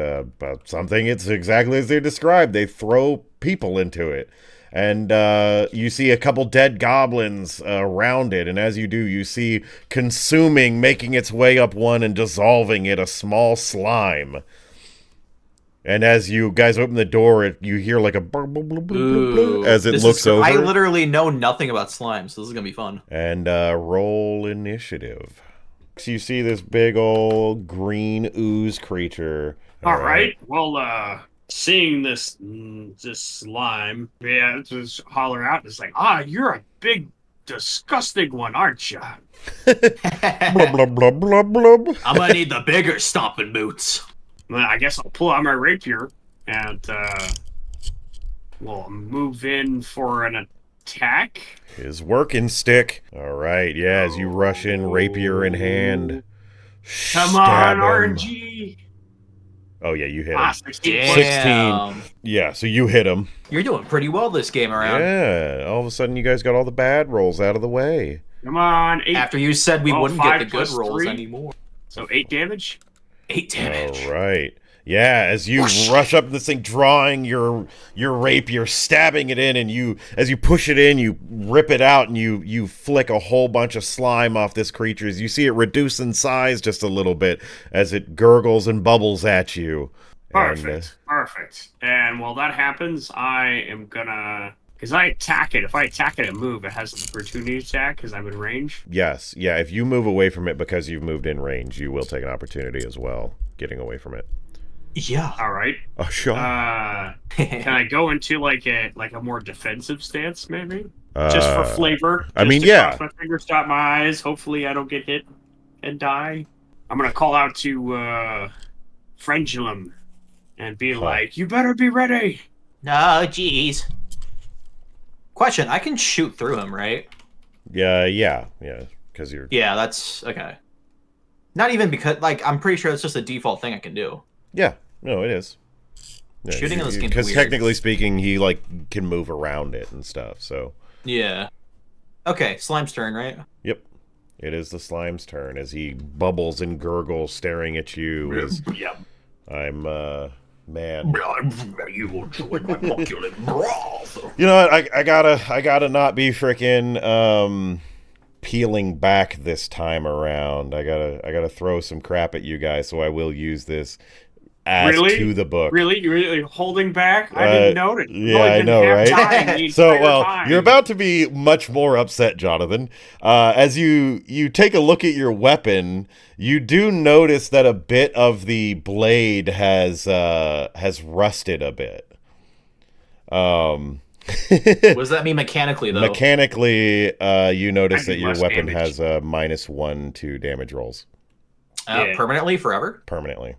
something. It's exactly as they described. They throw people into it. And you see a couple dead goblins around it, and as you do, you see consuming, making its way up one and dissolving it, a small slime. And as you guys open the door, you hear like a as it looks over. I literally know nothing about slime, so this is gonna be fun. And roll initiative. So you see this big old green ooze creature. All right. Well, seeing this slime, yeah, just holler out. It's like, you're a big, disgusting one, aren't you? Blub, blub, blub, blub, blub. I'm gonna need the bigger stomping boots. Well, I guess I'll pull out my rapier and we'll move in for an attack. His working stick. All right, yeah, as you rush in, rapier in hand. Come stab on, him. RNG. Oh, yeah, you hit him. 16. Damn. 16. Yeah, so you hit him. You're doing pretty well this game around. Yeah, all of a sudden you guys got all the bad rolls out of the way. Come on, 8. After you said we wouldn't get the good plus rolls 3. anymore. So 8 damage. 8 damage. All right. Yeah, as you rush up this thing, drawing your rapier, stabbing it in, and as you push it in, you rip it out, and you flick a whole bunch of slime off this creature. As you see it reduce in size just a little bit as it gurgles and bubbles at you. Perfect. Perfect. And while that happens, I am gonna... Because I attack it. If I attack it and move, it has an opportunity attack because I'm in range. Yes. Yeah, if you move away from it because you've moved in range, you will take an opportunity as well, getting away from it. Yeah. All right. Oh, sure. Can I go into like a more defensive stance, maybe? Just for flavor. I mean, to yeah. cross my fingers, dot my eyes. Hopefully, I don't get hit and die. I'm gonna call out to Frendulum and be like, "You better be ready." No, jeez. Question: I can shoot through him, right? Yeah. Because you're. Yeah, that's okay. Not even because, like, I'm pretty sure it's just a default thing I can do. Yeah. No, it is. Yeah, Shooting in this game because weird. technically speaking, he like can move around it and stuff. So. Yeah. Okay, Slime's turn, right? Yep. It is the slime's turn as he bubbles and gurgles, staring at you. As I'm man. You will join my moculate broth. You know what? I gotta not be freaking peeling back this time around. I gotta throw some crap at you guys, so I will use this as to the book. Really? You're really holding back? I didn't notice. Yeah, I know, right? So, well, you're about to be much more upset, Jonathan. As you take a look at your weapon, you do notice that a bit of the blade has rusted a bit. What does that mean mechanically, though? Mechanically, you notice that your weapon damage. has a -1 to damage rolls. Yeah. Permanently, forever? Permanently.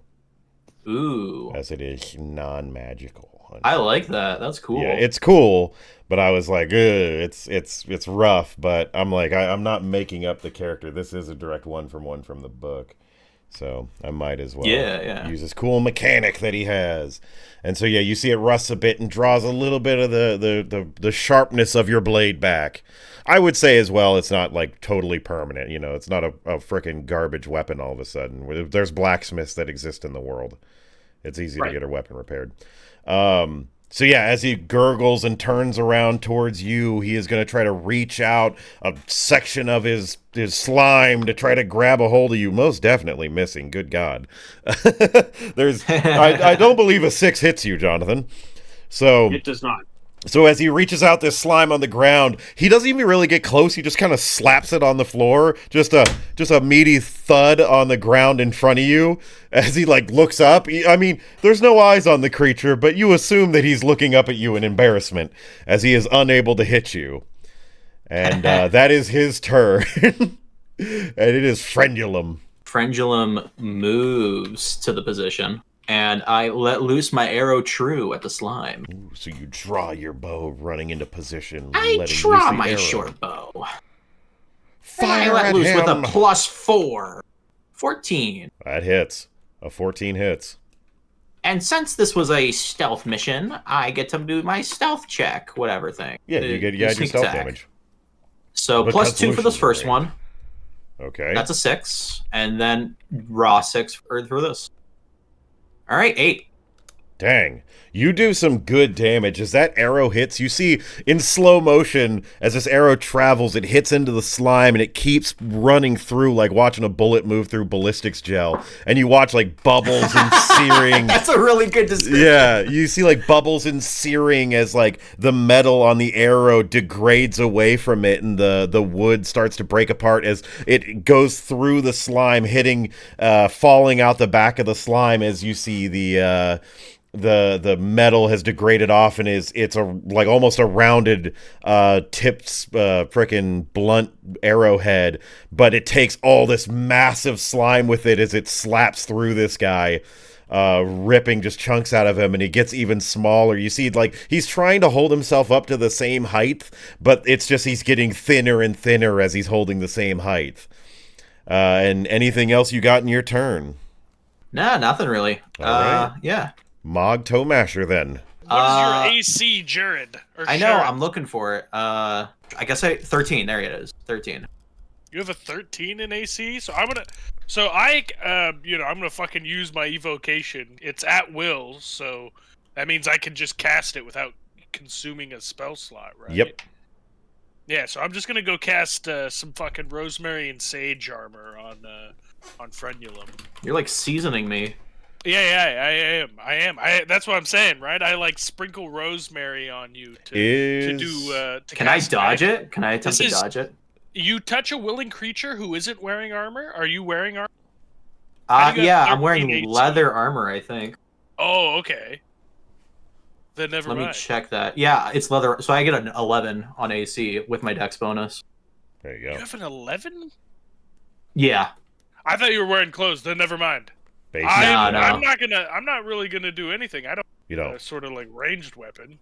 Ooh. As it is non-magical. I like that. That's cool. Yeah, it's cool, but I was like, it's rough, but I'm like, I'm not making up the character. This is a direct one from the book. So I might as well use this cool mechanic that he has. And so, yeah, you see it rusts a bit and draws a little bit of the sharpness of your blade back. I would say as well, it's not like totally permanent. You know, it's not a freaking garbage weapon all of a sudden. There's blacksmiths that exist in the world. It's easy to Right. get her weapon repaired. So yeah, as he gurgles and turns around towards you, he is going to try to reach out a section of his slime to try to grab a hold of you. Most definitely missing. Good God. I don't believe a 6 hits you, Jonathan. So It does not. So as he reaches out this slime on the ground, he doesn't even really get close. He just kind of slaps it on the floor. Just a meaty thud on the ground in front of you. As he like looks up. I mean, there's no eyes on the creature, but you assume that he's looking up at you in embarrassment as he is unable to hit you. And that is his turn. And it is Frenulum. Frenulum moves to the position, and I let loose my arrow true at the slime. Ooh, so you draw your bow, running into position. I letting draw loose the my arrow. short bow. Fire I let at loose with a him. +4. 14. That hits. A 14 hits. And since this was a stealth mission, I get to do my stealth check, whatever thing. Yeah, you get your your stealth damage. So But +2 for this Constitution's first range. one. Okay. That's a 6. And then raw 6 for this. All right, 8. Dang. You do some good damage. As that arrow hits, you see in slow motion, as this arrow travels, it hits into the slime and it keeps running through like watching a bullet move through ballistics gel. And you watch like bubbles and searing. That's a really good description. Yeah, you see like bubbles and searing as like the metal on the arrow degrades away from it and the wood starts to break apart as it goes through the slime, hitting, falling out the back of the slime as you see the metal has degraded off and it's like almost a rounded tipped frickin' blunt arrowhead, but it takes all this massive slime with it as it slaps through this guy, ripping just chunks out of him, and he gets even smaller. You see like he's trying to hold himself up to the same height, but it's just he's getting thinner and thinner as he's holding the same height. And anything else you got in your turn? Nah, nothing really. All right. Yeah. Mog Toe Masher then. What is your AC, Jared? Or I know, Sharon? I'm looking for it. I guess 13. There it is. 13. You have a 13 in AC, so I'm gonna fucking use my evocation. It's at will, so that means I can just cast it without consuming a spell slot, right? Yep. Yeah, so I'm just gonna go cast some fucking rosemary and sage armor on Frenulum. You're like seasoning me. Yeah, I am. That's what I'm saying, right? I like sprinkle rosemary on you to do. Can I dodge it? Can I attempt to This is- dodge it? You touch a willing creature who isn't wearing armor. Are you wearing armor? How do you Yeah, have I'm wearing 13 AC? leather armor, I think. Oh, okay. Then never Let mind. me check that. Yeah, it's leather. So I get an 11 on AC with my dex bonus. There you You go. have an 11? Yeah. I thought you were wearing clothes. Then never mind. Basically, I'm no. I'm not really gonna do anything. I don't. you don't. Sort of like ranged weapon.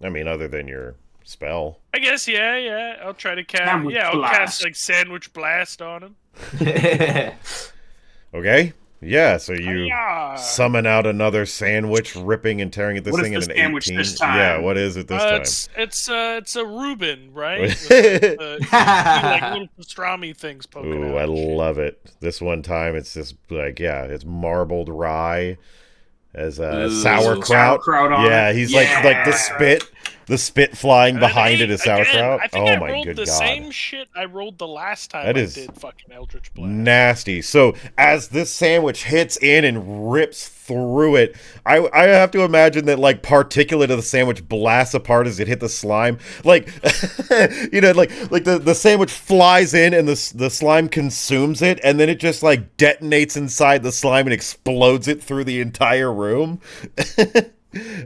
I mean, other than your spell. I guess. Yeah. I'll try to cast. Sandwich I'll blast. cast like sandwich blast on him. Okay. Yeah. So you Hi-ya! summon out another sandwich, ripping and tearing at this What is thing in the an sandwich 18. this time? Yeah. What is it this time? It's a Reuben, right? With, like little pastrami things poking Ooh, out. I and shit. love it. This one time, it's just like, yeah, it's marbled rye as Ooh. sauerkraut. Sauerkraut on Yeah, it. he's like the spit flying And then behind it is again, sauerkraut. I think Oh I my rolled good the god. same shit I rolled the last time That I is did fucking Eldritch Blast. Nasty. So as this sandwich hits in and rips through it, I have to imagine that like particulate of the sandwich blasts apart as it hit the slime. Like like the sandwich flies in and the slime consumes it, and then it just like detonates inside the slime and explodes it through the entire room.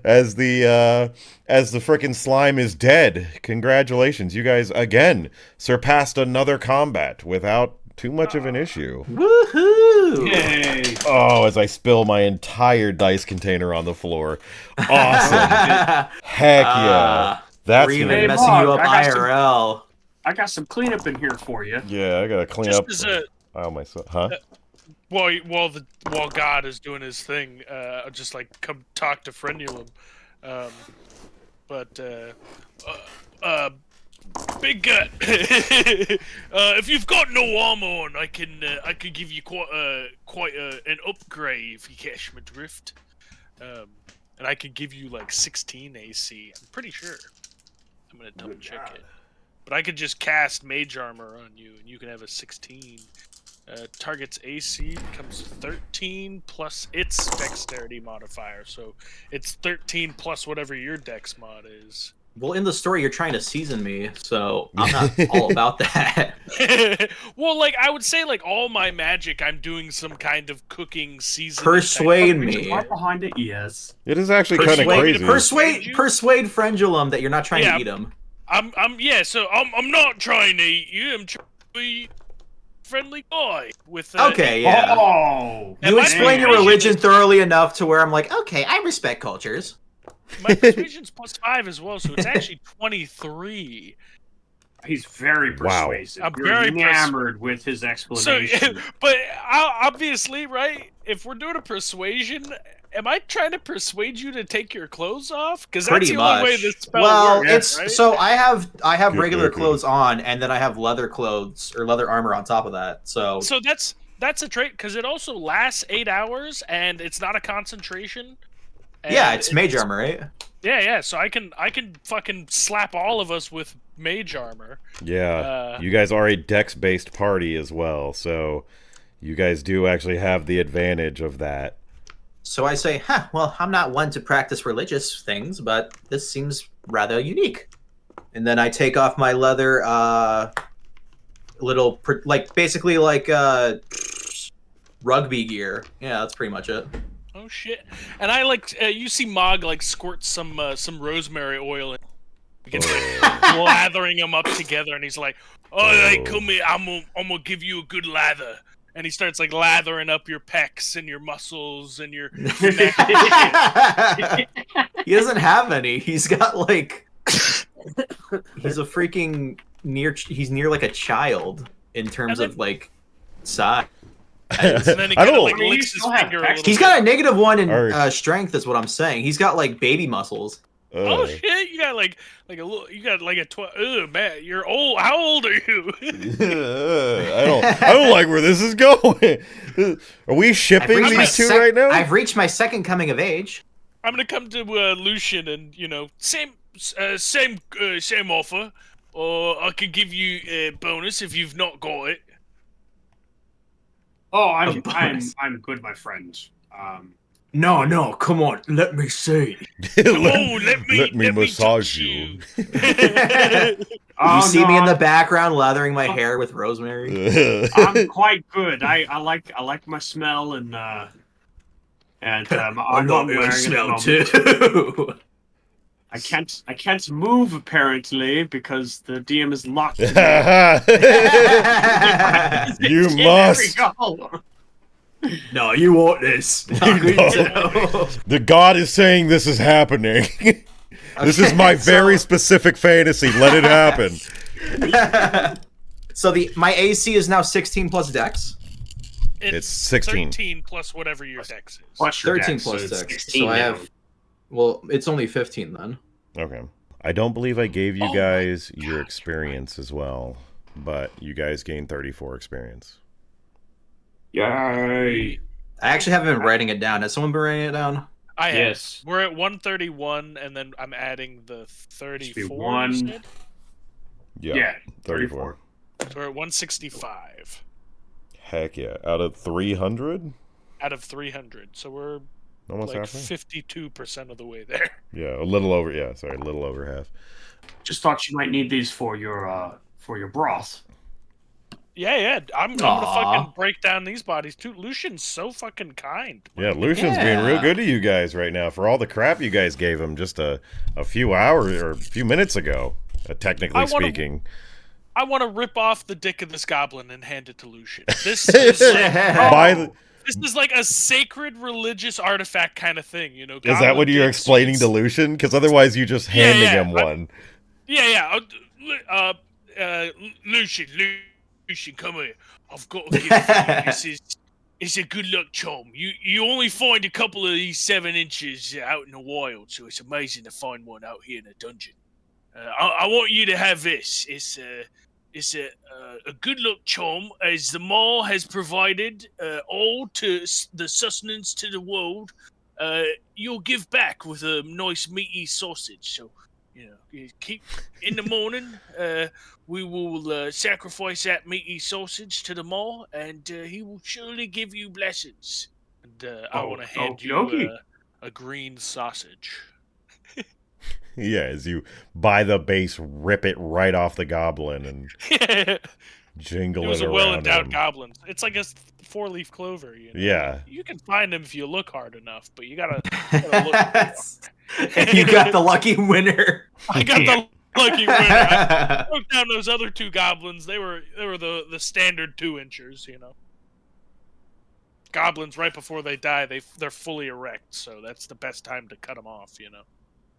As the frickin' slime is dead. Congratulations, you guys again surpassed another combat without too much of an issue. Woohoo! Yay! Oh, as I spill my entire dice container on the floor. Awesome. Heck yeah. That's We're even gonna- Hey, messing you Mog, up I got some- IRL. I got some cleanup in here for you. yeah, I gotta clean Just up. as a Oh myself, huh? while God is doing his thing, just like come talk to Frenulum. Big gut. If you've got no armor on, I can give you quite an upgrade if you catch my drift. and I can give you like 16 AC. I'm pretty sure. I'm gonna double check it. But I could just cast Mage Armor on you, and you can have a 16. Target's AC becomes 13 plus its Dexterity modifier, so it's 13 plus whatever your Dex mod is. Well, in the story, you're trying to season me, so I'm not all about that. Well, like I would say, like all my magic, I'm doing some kind of cooking seasoning. Persuade me. Right behind it, yes. It is actually kind of crazy. Persuade Frendulum that you're not trying to eat him. So I'm not trying to eat you. I'm trying to be a friendly guy with. Okay, yeah. Oh, You explain your religion thoroughly enough to where I'm like, okay, I respect cultures. My persuasion's +5 as well, so it's actually 23. He's very persuasive. I'm You're very enamored with his explanation. So, but obviously, right? If we're doing a persuasion, am I trying to persuade you to take your clothes off? Because that's the only way this spell works. Right? So I have regular clothes on, and then I have leather clothes or leather armor on top of that. So that's a trait because it also lasts 8 hours, and it's not a concentration. Yeah, it's mage armor, right? Yeah. So I can fucking slap all of us with mage armor. Yeah, you guys are a dex-based party as well, so you guys do actually have the advantage of that. So I say, well, I'm not one to practice religious things, but this seems rather unique. And then I take off my leather, basically rugby gear. Yeah, that's pretty much it. Oh shit! And I you see Mog squirt some rosemary oil and begins lathering them up together, and he's like, come here, I'm gonna give you a good lather. And he starts lathering up your pecs and your muscles and your neck. He doesn't have any. He's got he's a freaking he's near a child in terms of size. And then he licks his finger a little He's got a -1 in strength, is what I'm saying. He's got baby muscles. Oh shit! You got a little. You got a 12. Oh man, you're old. How old are you? I don't like where this is going. Are we shipping these two right now? I've reached my second coming of age. I'm gonna come to Lucian and same offer, or I could give you a bonus if you've not got it. Oh, I'm good, my friend. No, come on, let me see. Let me massage you. You see me in the background lathering my hair with rosemary. I'm quite good. I like my smell and I I'm love wearing your smell at the too. I can't move apparently because the DM is locked. You must. There we go. No, you want this. The god is saying this is happening. This is my very specific fantasy. Let it happen. So my AC is now 16 plus Dex. It's 16. 13 plus whatever your Dex is. Plus your 13 dex, plus so it's Dex. 16 So I now. have. Well, it's only 15 then. Okay. I don't believe I gave you guys your experience as well, but you guys gained 34 experience. Yay! I actually haven't been writing it down. Has someone been writing it down? I have. Yes. We're at 131, and then I'm adding the 34. One. You said? Yeah, 34. So we're at 165 Heck yeah. Out of 300? out of 300. So we're Almost like halfway? 52% of the way there. Yeah, a little over. Yeah, sorry, a little over half. Just thought you might need these for your broth. Yeah. I'm gonna fucking break down these bodies too. Lucian's so fucking kind. Yeah, Lucian's being real good to you guys right now for all the crap you guys gave him just a few hours or a few minutes ago, technically speaking. I want to rip off the dick of this goblin and hand it to Lucian. This is this is like a sacred religious artifact kind of thing, you know. Is that what you're explaining to Lucian? Because otherwise you just handing him one. Lucian, come here. I've got to give you it's a good luck charm. You only find a couple of these 7 inches out in the wild, so it's amazing to find one out here in a dungeon. I want you to have this. It's a good luck charm, as the Maw has provided all to the sustenance to the world you'll give back with a nice meaty sausage. So, you keep in the morning. We will sacrifice that meaty sausage to the mall, and he will surely give you blessings. And I want to hand you a green sausage. Yeah, as you buy the base, rip it right off the goblin and jingle It was it a around well-endowed him. goblin. It's like a 4-leaf clover. Yeah. You can find them if you look hard enough, but you gotta look hard. And you got the lucky winner. I got the lucky winner. I broke down those other 2 goblins. They were the standard 2-inchers. Goblins right before they die, they're fully erect, so that's the best time to cut them off.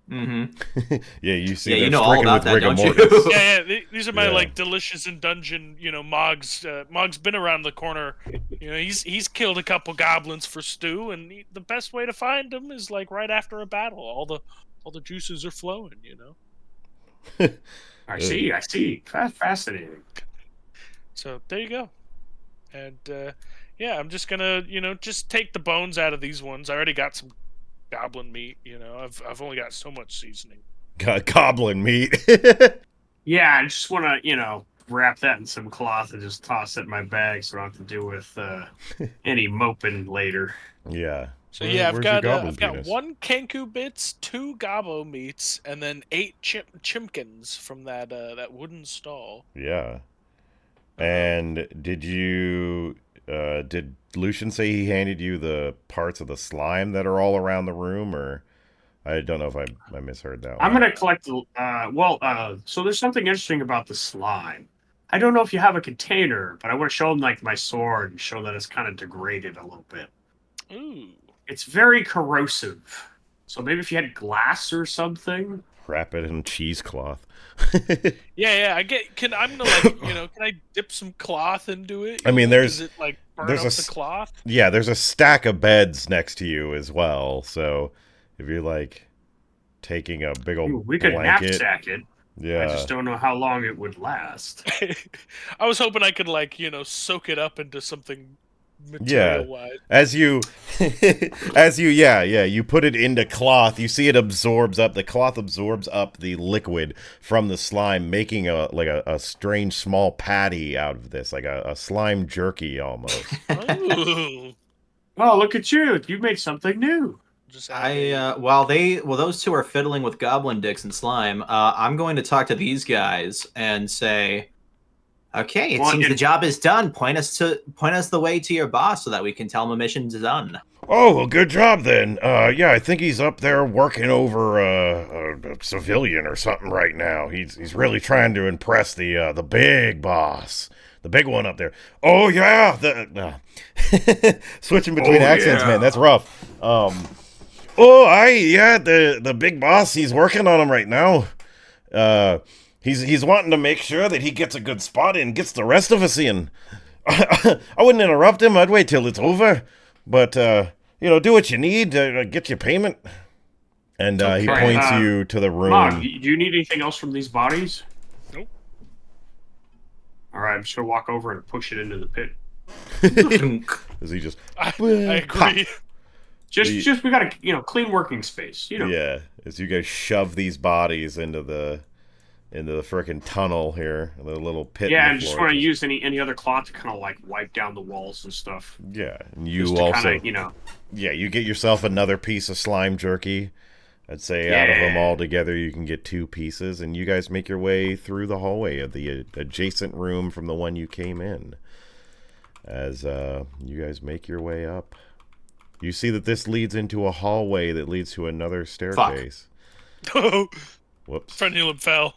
Mm-hmm. Yeah, you see Yeah, them you know all stricken about with that, rigor don't you? mortis. Yeah, these are my Yeah. delicious in dungeon. Mog's Mog's been around the corner. He's killed a couple goblins for stew, and the best way to find him is like right after a battle. All the juices are flowing. I see. Fascinating. So there you go. And yeah, I'm just gonna just take the bones out of these ones. I already got some goblin meat. I've only got so much seasoning. Goblin meat. Yeah, I just want to, wrap that in some cloth and just toss it in my bag so I don't have to deal with any moping later. Yeah. So yeah, I've Where's your got goblin penis? 1 kenku bits, 2 gobbo meats, and then 8 chimkins from that wooden stall. Yeah. And did Lucian say he handed you the parts of the slime that are all around the room, or I don't know if I misheard that one. I'm gonna collect the so there's something interesting about the slime. I don't know if you have a container, but I want to show them like my sword and show that it's kind of degraded a little bit. Ooh. It's very corrosive. So maybe if you had glass or something. Wrap it in cheesecloth. Yeah. Can I dip some cloth into it? I mean, does it like burn there's up a the cloth? Yeah, there's a stack of beds next to you as well. So if you're like taking a big old We could blanket, knapsack it. yeah, I just don't know how long it would last. I was hoping I could soak it up into something material-wise. As you you put it into cloth, you see it absorbs up. The cloth absorbs up the liquid from the slime, making a strange small patty out of this, like a slime jerky almost. Ooh. Oh, look at you! You made something new. While those 2 are fiddling with goblin dicks and slime, I'm going to talk to these guys and say, okay, it seems the job is done. Point us the way to your boss so that we can tell him the mission's done. Oh, well, good job then. Yeah, I think he's up there working over a civilian or something right now. He's really trying to impress the big boss, the big one up there. Oh yeah, switching between accents, man, that's rough. The big boss. He's working on him right now. He's wanting to make sure that he gets a good spot in, gets the rest of us in. I wouldn't interrupt him. I'd wait till it's over. But, do what you need to get your payment. And he points you to the room. Mog, do you need anything else from these bodies? Nope. All right, I'm just going to walk over and push it into the pit. As he just... I agree. Just we got a clean working space. Yeah, as you guys shove these bodies into the frickin' tunnel here, the little pit. Yeah, and just want to use any other cloth to kind of like wipe down the walls and stuff. Yeah, and you also kinda, Yeah, you get yourself another piece of slime jerky. I'd say out of them all together, you can get 2 pieces, and you guys make your way through the hallway of the adjacent room from the one you came in. As you guys make your way up, you see that this leads into a hallway that leads to another staircase. Whoops. Frenulum fell.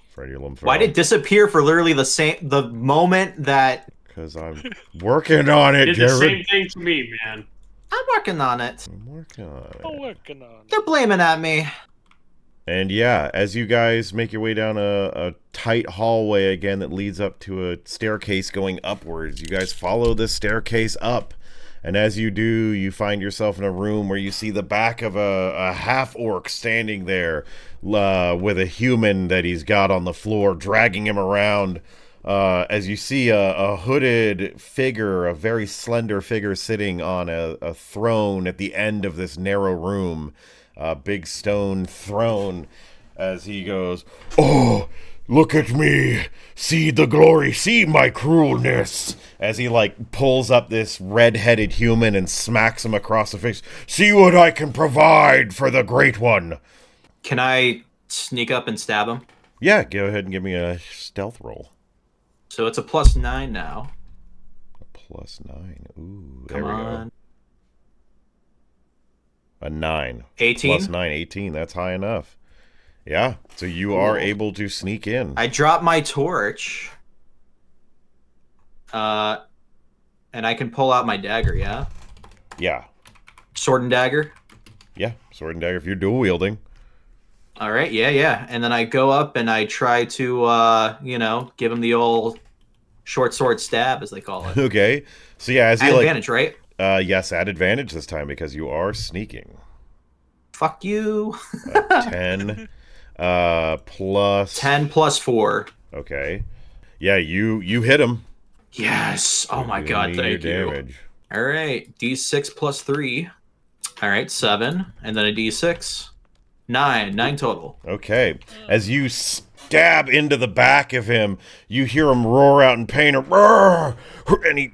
Why did it disappear for literally the moment that... Because I'm working on it, Did Jared. the same thing to me, man. I'm working on it. I'm working on it. They're blaming at me. And yeah, as you guys make your way down a tight hallway again that leads up to a staircase going upwards, you guys follow this staircase up. And as you do, you find yourself in a room where you see the back of a half-orc standing there with a human that he's got on the floor, dragging him around. as you see a hooded figure, a very slender figure sitting on a throne at the end of this narrow room, a big stone throne, as he goes, "Oh, look at me, see the glory, see my cruelness," as he, like, pulls up this red-headed human and smacks him across the face. "See what I can provide for the Great One." Can I sneak up and stab him? Yeah, go ahead and give me a stealth roll. So it's a +9 now. +9. Ooh, there Come we on. go. A 9. 18? +9, 18. That's high enough. Yeah, so you are able to sneak in. I drop my torch. And I can pull out my dagger, yeah? Yeah. Sword and dagger? Yeah, sword and dagger if you're dual wielding. All right, yeah. And then I go up and I try to, give him the old short sword stab, as they call it. Okay. So yeah, as At you advantage, right? yes, at advantage this time because you are sneaking. Fuck you. 10 plus 10 plus 4. Okay. Yeah, you hit him. Yes. Oh my Give god, me thank your you. damage. All right, D6 plus 3. All right, 7, and then a D6. 9 total. Okay. As you stab into the back of him, you hear him roar out in pain, and he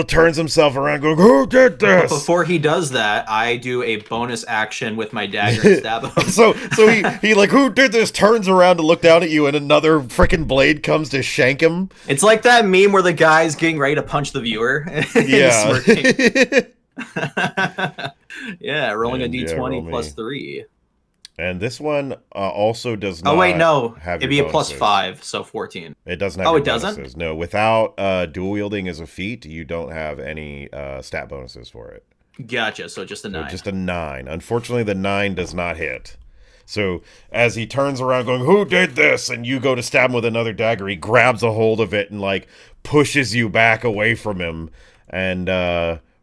turns himself around going, "Who did But this?" before he does that, I do a bonus action with my dagger and stab him. So he like, "Who did this?" turns around to look down at you, and another freaking blade comes to shank him. It's like that meme where the guy's getting ready to punch the viewer. Yeah. Yeah, rolling And, a yeah, d20 roll plus me. 3. And this one also does not. Oh wait, no. have It'd your be a plus bonuses. 5, so 14. It doesn't have Oh, your it doesn't? bonuses. No, without dual wielding as a feat, you don't have any stat bonuses for it. Gotcha, so just a 9. So just a 9. Unfortunately, the 9 does not hit. So as he turns around going, "Who did this?" and you go to stab him with another dagger, he grabs a hold of it and like pushes you back away from him. And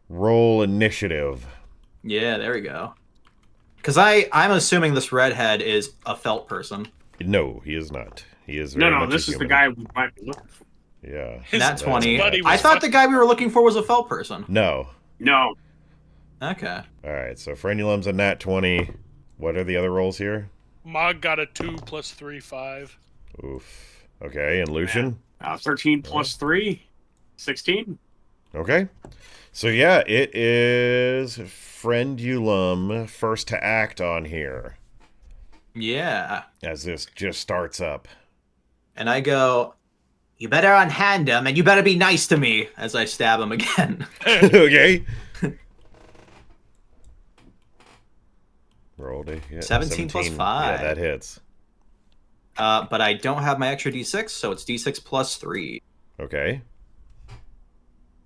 roll initiative. Yeah, there we go. Because I'm assuming this redhead is a felt person. No, he is not. He is No, very no, much this a is the human. guy we might be looking for. Yeah. Nat 20. buddy was I thought the guy we were looking for was a felt person. No. No, Okay. All right, so Frenulum's a nat 20. What are the other rolls here? Mog got a 2 plus 3, 5. Oof. Okay, and Lucian? 13 plus 3, 16. Okay. So yeah, it is Friendulum first to act on here Yeah. as this just starts up. And I go, "You better unhand him, and you better be nice to me," as I stab him again. Okay. Roll to hit. 17 plus 5. Yeah, that hits. But I don't have my extra d6, so it's d6 plus 3. Okay.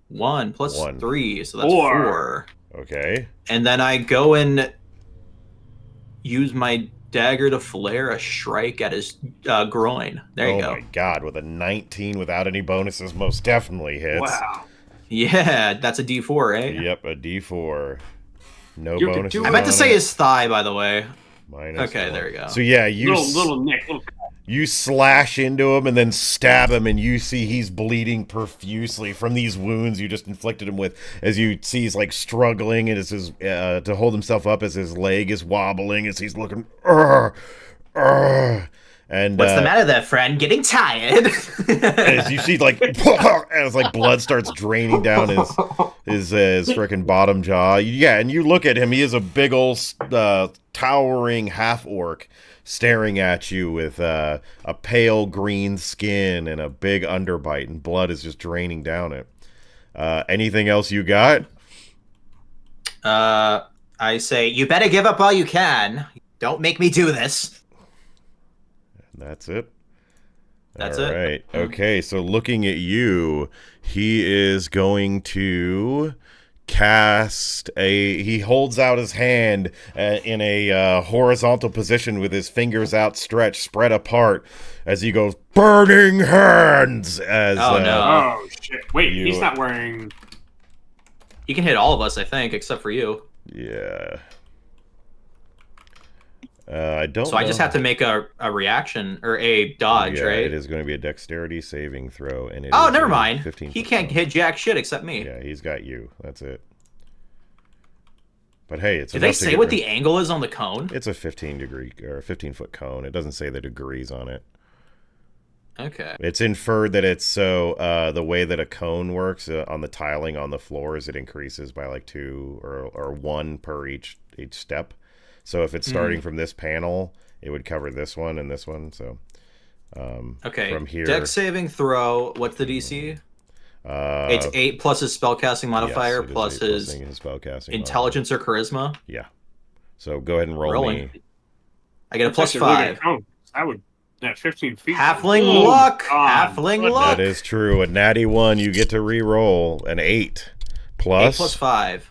1 plus 1. 3, so that's 4. 4. Okay. And then I go and use my dagger to flare a strike at his groin. There you Oh go. my god, with a 19 without any bonuses, most definitely hits. Wow. Yeah, that's a d4, right? Yep, a D4. No You could bonuses. do I meant to on say it. his thigh, by the way. Minus Okay, 1. there we go. So yeah, you Little Nick. you slash into him and then stab him, and you see he's bleeding profusely from these wounds you just inflicted him with. As you see, he's like struggling and as his to hold himself up as his leg is wobbling as he's looking. And What's the matter there, friend? Getting tired? as you see, like as like blood starts draining down his freaking bottom jaw. Yeah, and you look at him. He is a big old towering half orc staring at you with a pale green skin and a big underbite, and blood is just draining down it. Anything else you got? I say, "You better give up while you can. Don't make me do this." That's it. That's All it. right. Okay, so looking at you, he is going to cast he holds out his hand in a horizontal position with his fingers outstretched, spread apart, as he goes, "Burning hands!" As Oh, no. Oh, shit. Wait, you- he's not wearing... He can hit all of us, I think, except for you. Yeah. I don't. So I just have to make a reaction or a dodge, yeah, right? It is going to be a dexterity saving throw, and Oh, is never a mind. 15 He foot can't cone. hit jack shit except me. Yeah, he's got you. That's it. But hey, it's Did they enough to say get what rid- the angle is on the cone? It's a 15 degree or 15-foot cone. It doesn't say the degrees on it. Okay. It's inferred that it's so the way that a cone works on the tiling on the floors, it increases by like 2 or 1 per each step. So if it's starting from this panel, it would cover this one and this one. So Okay. from here, Dex saving throw. What's the DC? It's 8 plus his spellcasting modifier yes, plus his spellcasting intelligence or charisma. Yeah. So go ahead and roll Rolling. me. I get a plus That's a really 5. good count. I would. At 15 feet. Halfling Oh, luck. God. Halfling What- luck. That is true. A natty 1, you get to re-roll an 8 8 plus 5.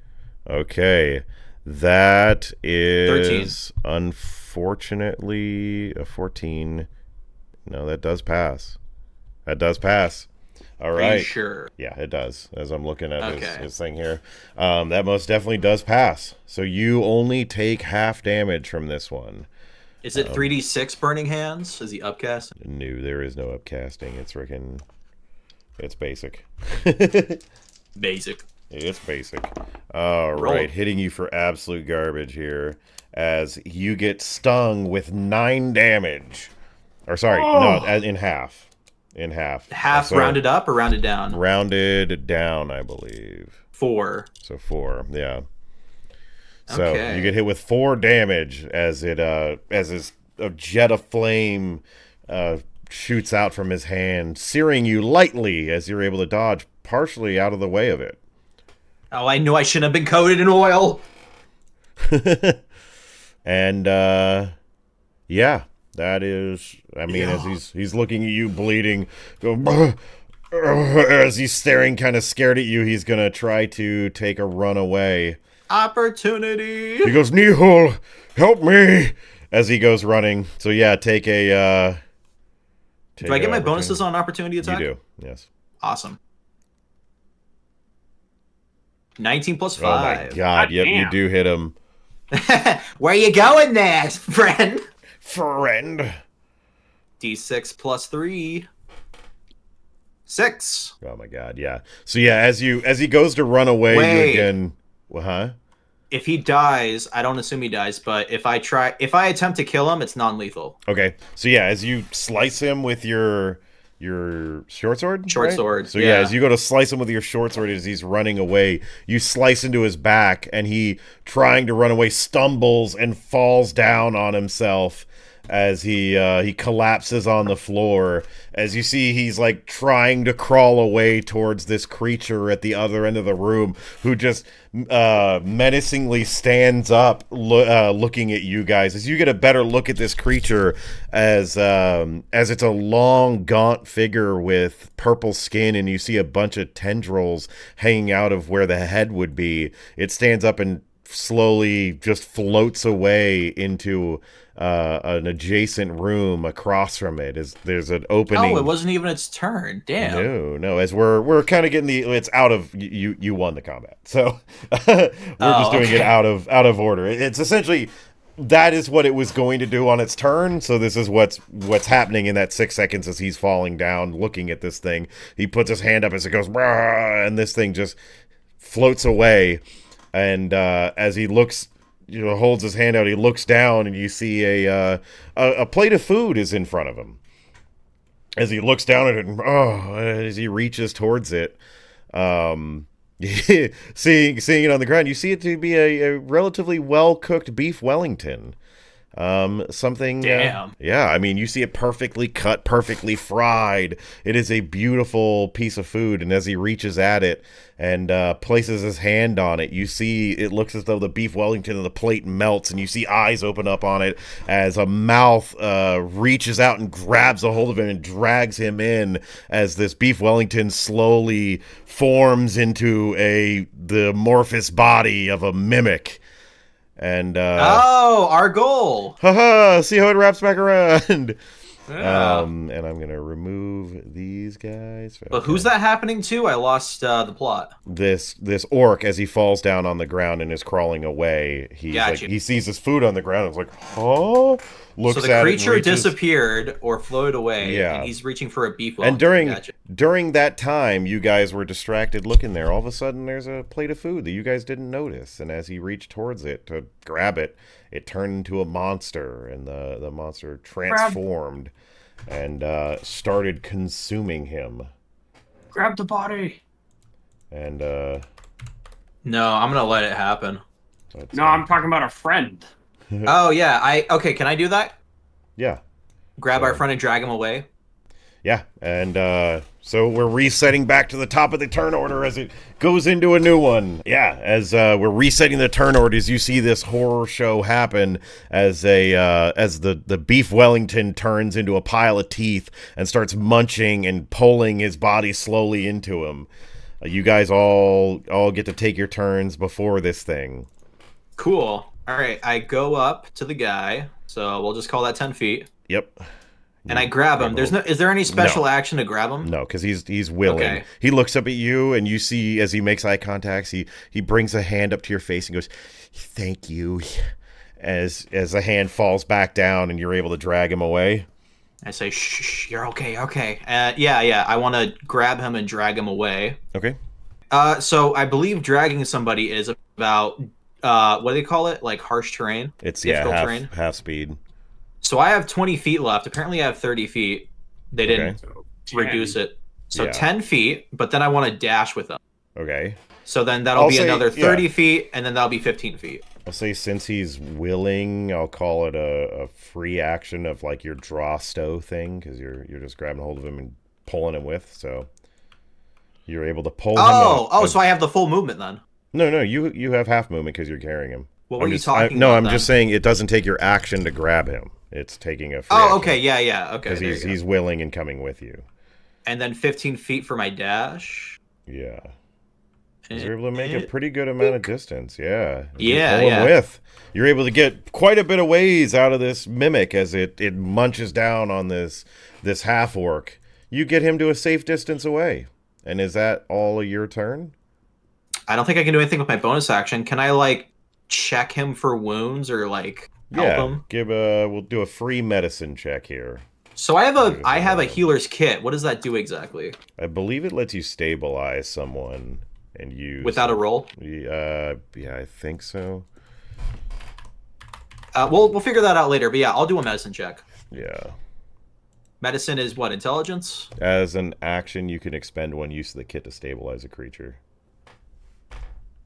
Okay, that is unfortunately a 14. No, that does pass. That does pass. All Are right. you sure? Yeah, it does. As I'm looking at Okay. his thing here, that most definitely does pass. So you only take half damage from this one. Is it 3d6 burning hands? Is he upcast? No, there is no upcasting. It's freaking. It's basic. Basic. It's basic. All Roll. right, hitting you for absolute garbage here, as you get stung with 9 damage. Or sorry, no, in half. In half. Half So, rounded up or rounded down? rounded down, I believe. 4. So 4, yeah. So Okay. you get hit with 4 damage as a jet of flame shoots out from his hand, searing you lightly as you're able to dodge partially out of the way of it. Oh, I knew I shouldn't have been coated in oil. And yeah, that is. I mean, as he's looking at you bleeding, as he's staring, kind of scared at you, he's gonna try to take a run away. Opportunity. He goes, Nihul, help me! As he goes running. So yeah, take a. Do I get my bonuses on opportunity attack? You do, yes. Awesome. 19 plus Oh my 5. god, yep, you damn. do hit him. Where you going there, friend? Friend. D6 plus 3. 6. Oh my god, yeah. So yeah, as he goes to run away, you Wait. again. Well, huh? If he dies, I don't assume he dies, but if I attempt to kill him, it's non-lethal. Okay. So yeah, as you slice him with your short sword? Short right? sword, So yeah, yeah. as you go to slice him with your short sword as he's running away, you slice into his back, and he, trying to run away, stumbles and falls down on himself as he collapses on the floor. As you see, he's like trying to crawl away towards this creature at the other end of the room, who just menacingly stands up, looking at you guys. As you get a better look at this creature, as it's a long, gaunt figure with purple skin, and you see a bunch of tendrils hanging out of where the head would be. It stands up and slowly just floats away into an adjacent room across from it. There's an opening. Oh, it wasn't even its turn. Damn. No. As we're kind of getting it's out of you won the combat, so we're just doing it out of order. It's essentially that is what it was going to do on its turn. So this is what's happening in that 6 seconds as he's falling down, looking at this thing. He puts his hand up as it goes, "Brah," and this thing just floats away. And as he looks, holds his hand out, he looks down, and you see a plate of food is in front of him. As he looks down at it, and as he reaches towards it, seeing it on the ground, you see it to be a relatively well-cooked beef Wellington. Something. Damn. Yeah, I mean, you see it perfectly cut, perfectly fried. It is a beautiful piece of food, and as he reaches at it and places his hand on it, you see it looks as though the beef Wellington and the plate melts, and you see eyes open up on it as a mouth reaches out and grabs a hold of him and drags him in, as this beef Wellington slowly forms into the amorphous body of a mimic. And Oh, our goal. haha, see how it wraps back around. Yeah. And I'm gonna remove these guys. But who's that happening to? I lost the plot. This orc, as he falls down on the ground and is crawling away, he's Gotcha. like, he sees his food on the ground and is like, huh? Looks So the at creature it and reaches. disappeared or floated away, Yeah. and he's reaching for a beef And Wellington. during that time, you guys were distracted looking there. All of a sudden, there's a plate of food that you guys didn't notice. And as he reached towards it to grab it, it turned into a monster, and the monster transformed and started consuming him. Grab the body. And No, I'm gonna let it happen. No, I'm talking about a friend. Oh yeah, okay. Can I do that? yeah. Grab So- our friend and drag him away. Yeah, and so we're resetting back to the top of the turn order as it goes into a new one. Yeah, as we're resetting the turn orders, you see this horror show happen as the beef Wellington turns into a pile of teeth and starts munching and pulling his body slowly into him. You guys all get to take your turns before this thing. Cool. All right, I go up to the guy. So we'll just call that 10 feet. Yep. And I grab him. Is there any special No. action to grab him? No, because he's willing. Okay. He looks up at you, and you see as he makes eye contact, he brings a hand up to your face and goes, "Thank you." As the hand falls back down, and you're able to drag him away. I say, "Shh, you're okay, okay." Yeah. I want to grab him and drag him away. Okay. So I believe dragging somebody is about what do they call it? Like harsh terrain. It's Difficult terrain. half speed. So I have 20 feet left. Apparently, I have 30 feet. They didn't So, reduce it. So Yeah. 10 feet, but then I want to dash with them. Okay. So then that'll I'll be say- another yeah. 30 feet, and then that'll be 15 feet. I'll say since he's willing, I'll call it a free action of like your draw stow thing, because you're just grabbing hold of him and pulling him with. So you're able to pull him. So I have the full movement then. No, you have half movement because you're carrying him. What were I'm you just, talking No, about I'm then? just saying it doesn't take your action to grab him. It's taking a free Oh, action. okay, yeah, okay. Because there you go. he's willing and coming with you. And then 15 feet for my dash. Yeah. Eh, You're able to make a eh. pretty good amount of distance, yeah. Yeah, Pull him yeah. with. You're able to get quite a bit of ways out of this mimic as it munches down on this half orc. You get him to a safe distance away. And is that all of your turn? I don't think I can do anything with my bonus action. Can I like check him for wounds or like help him? We'll do a free medicine check here. So I have a healer's kit. What does that do exactly? I believe it lets you stabilize someone and use Without a roll? Yeah, I think so. We'll figure that out later. But yeah, I'll do a medicine check. Yeah. Medicine is what, intelligence? As an action, you can expend one use of the kit to stabilize a creature.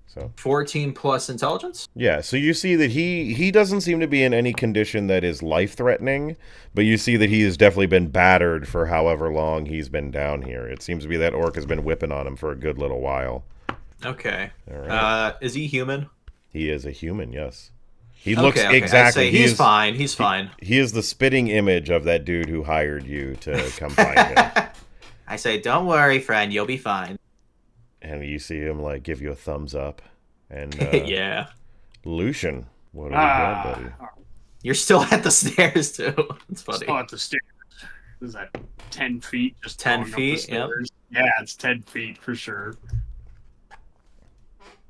So 14 plus intelligence? yeah, so you see that he doesn't seem to be in any condition that is life-threatening, but you see that he has definitely been battered for however long he's been down here. It seems to be that orc has been whipping on him for a good little while. Okay. All right. Is he human? He is a human, yes. He looks Okay. exactly. I say he's fine. He's fine. He is the spitting image of that dude who hired you to come find him. I say, don't worry, friend. You'll be fine. And you see him like give you a thumbs up. And Yeah. Lucian, what do we got, buddy? You're still at the stairs too. It's funny. Still at the stairs. Is that 10 feet? Just 10 going up the feet, yep. stairs? Yeah, it's 10 feet for sure.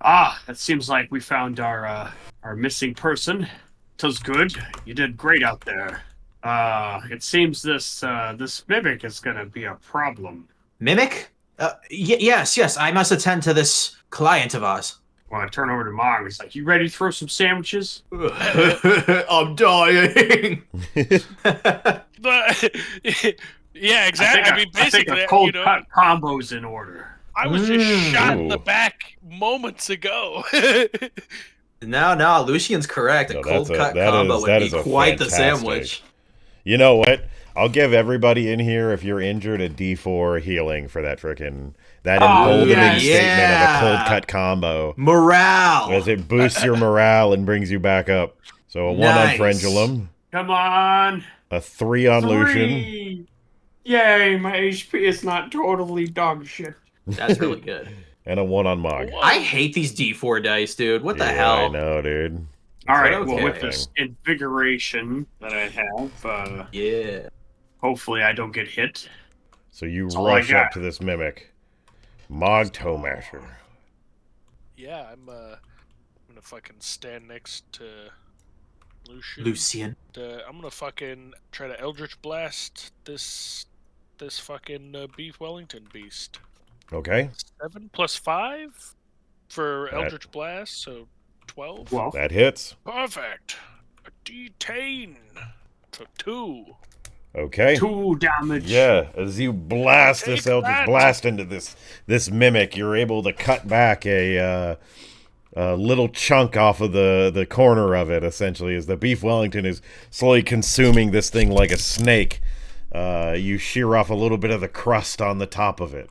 Ah, it seems like we found our missing person. Twas good. You did great out there. It seems this mimic is gonna be a problem. Mimic? Yes. I must attend to this client of ours. Well, I turn over to Mog. He's like, "You ready to throw some sandwiches?" I'm dying. But yeah, exactly. I mean, I think basically, a cold cut combo's in order. I was just shot in the Ooh. back moments ago. No, Lucian's correct. A No, cold that cut is- combo that would is be a quite the fantastic- sandwich. You know what? I'll give everybody in here, if you're injured, a D4 healing for that frickin' that emboldening yes. statement of a cold Yeah. cut combo. Morale. As it boosts your morale and brings you back up. So a 1 on Nice. Frengulum, Come on, a 3 on Lucian, 3. Yay, my HP is not totally dog shit. That's really good. and a 1 on Mog. I hate these D4 dice, dude. What the Yeah, hell? I know, dude. All right, okay. well, with this invigoration that I have, Yeah. Hopefully I don't get hit. So you That's all I rush up got. to this mimic. Mog Toe Masher. Yeah, I'm gonna fucking stand next to Lucian. Lucian. I'm gonna fucking try to Eldritch Blast this fucking Beef Wellington beast. Okay. 7 plus 5 for That- Eldritch Blast, so 12. Well, That hits. Perfect. A D10 for 2. Okay. 2 damage. Yeah, as you blast this Take Eldritch that. Blast into this mimic, you're able to cut back a little chunk off of the corner of it, essentially, as the Beef Wellington is slowly consuming this thing like a snake. You shear off a little bit of the crust on the top of it.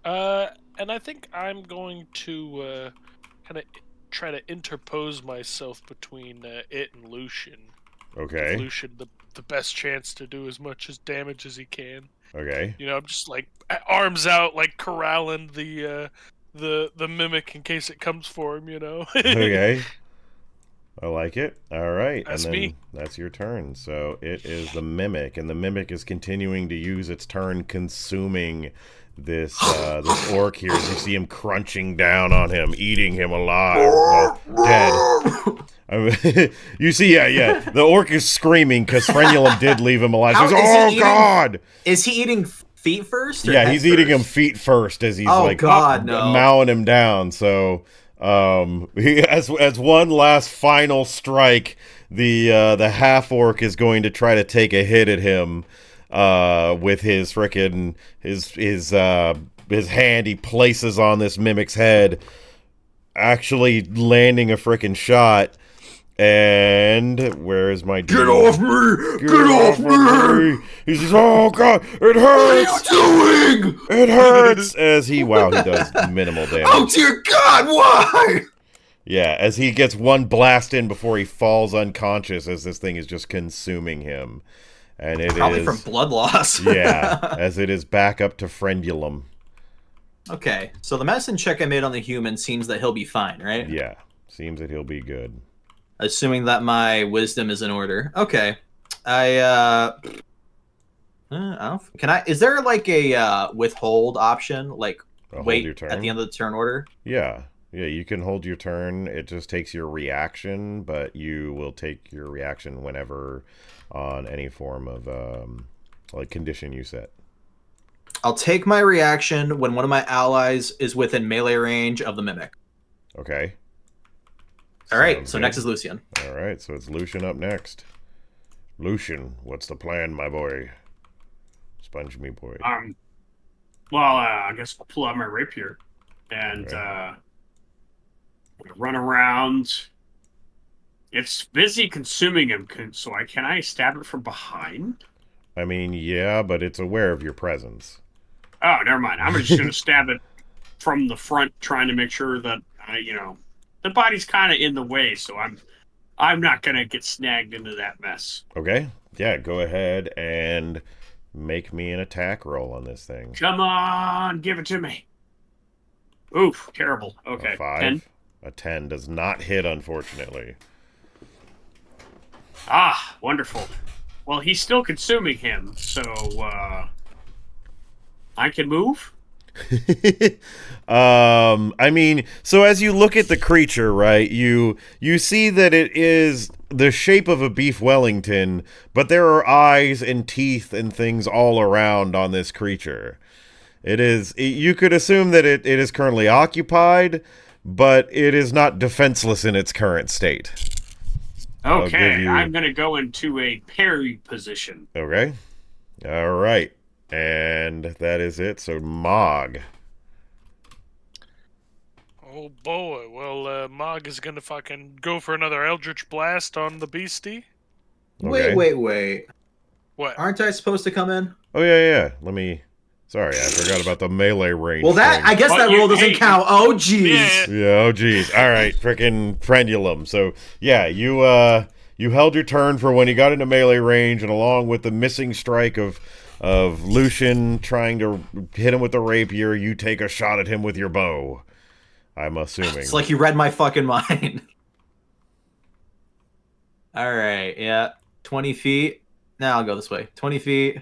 And I think I'm going to kind of try to interpose myself between it and Lucian. Okay. Give Lucian the best chance to do as much as damage as he can. Okay. You know, I'm just like arms out, like corralling the mimic in case it comes for him. You know. Okay. I like it. All right. That's and then me. that's your turn. So it is the mimic, and the mimic is continuing to use its turn, consuming this this orc here. As you see him crunching down on him, eating him alive, dead. You see, yeah. The orc is screaming because Frenulum did leave him alive. How He goes, is he oh eating- God! Is he eating feet first? Or Yeah, head he's eating him first? feet first as he's Oh, like God, no. mowing him down. So he as one last final strike, the half orc is going to try to take a hit at him with his frickin' his hand he places on this mimic's head, actually landing a frickin' shot. And where is my Get off me! Get off me! He says, "Oh God, it hurts! What are you doing? It hurts!" As he does minimal damage. Oh dear God! Why? Yeah, as he gets one blast in before he falls unconscious, as this thing is just consuming him, and it Probably is from blood loss. yeah, as it is back up to Frendulum. Okay, so the medicine check I made on the human seems that he'll be fine, right? Yeah, seems that he'll be good. Assuming that my wisdom is in order. Okay. I don't, can I? Is there like a withhold option? Like Hold wait your turn. at the end of the turn order? Yeah, you can hold your turn. It just takes your reaction, but you will take your reaction whenever on any form of like condition you set. I'll take my reaction when one of my allies is within melee range of the mimic. Okay. All right, Sounds so good. next is Lucian. All right, so it's Lucian up next. Lucian, what's the plan, my boy? Sponge me boy. I guess I'll pull out my rapier and run around. It's busy consuming him, so can I stab it from behind? I mean, yeah, but it's aware of your presence. Oh, never mind. I'm just gonna stab it from the front, trying to make sure that the body's kind of in the way, so I'm not gonna get snagged into that mess. Okay, yeah, go ahead and make me an attack roll on this thing. Come on, give it to me. Oof, terrible. Okay, A 5. 10. A 10 does not hit, unfortunately. Ah, wonderful. Well, he's still consuming him, so I can move. I mean, so as you look at the creature, right, you see that it is the shape of a beef Wellington, but there are eyes and teeth and things all around on this creature. You could assume that it is currently occupied, but it is not defenseless in its current state. Okay, I'm going to go into a parry position. Okay. All right. And that is it. So, Mog. Oh boy, well, Mog is gonna fucking go for another Eldritch Blast on the beastie. Okay. Wait. What? Aren't I supposed to come in? Oh, yeah. Sorry, I forgot about the melee range. Well, thing. I guess But that you- roll doesn't hey, count. Oh, jeez. Yeah. Yeah, oh geez. All right, frickin' Frendulum. So yeah, you held your turn for when he got into melee range, and along with the missing strike of Lucian trying to hit him with the rapier, you take a shot at him with your bow. I'm assuming. It's like you read my fucking mind. All right, yeah, 20 feet. Now I'll go this way. 20 feet.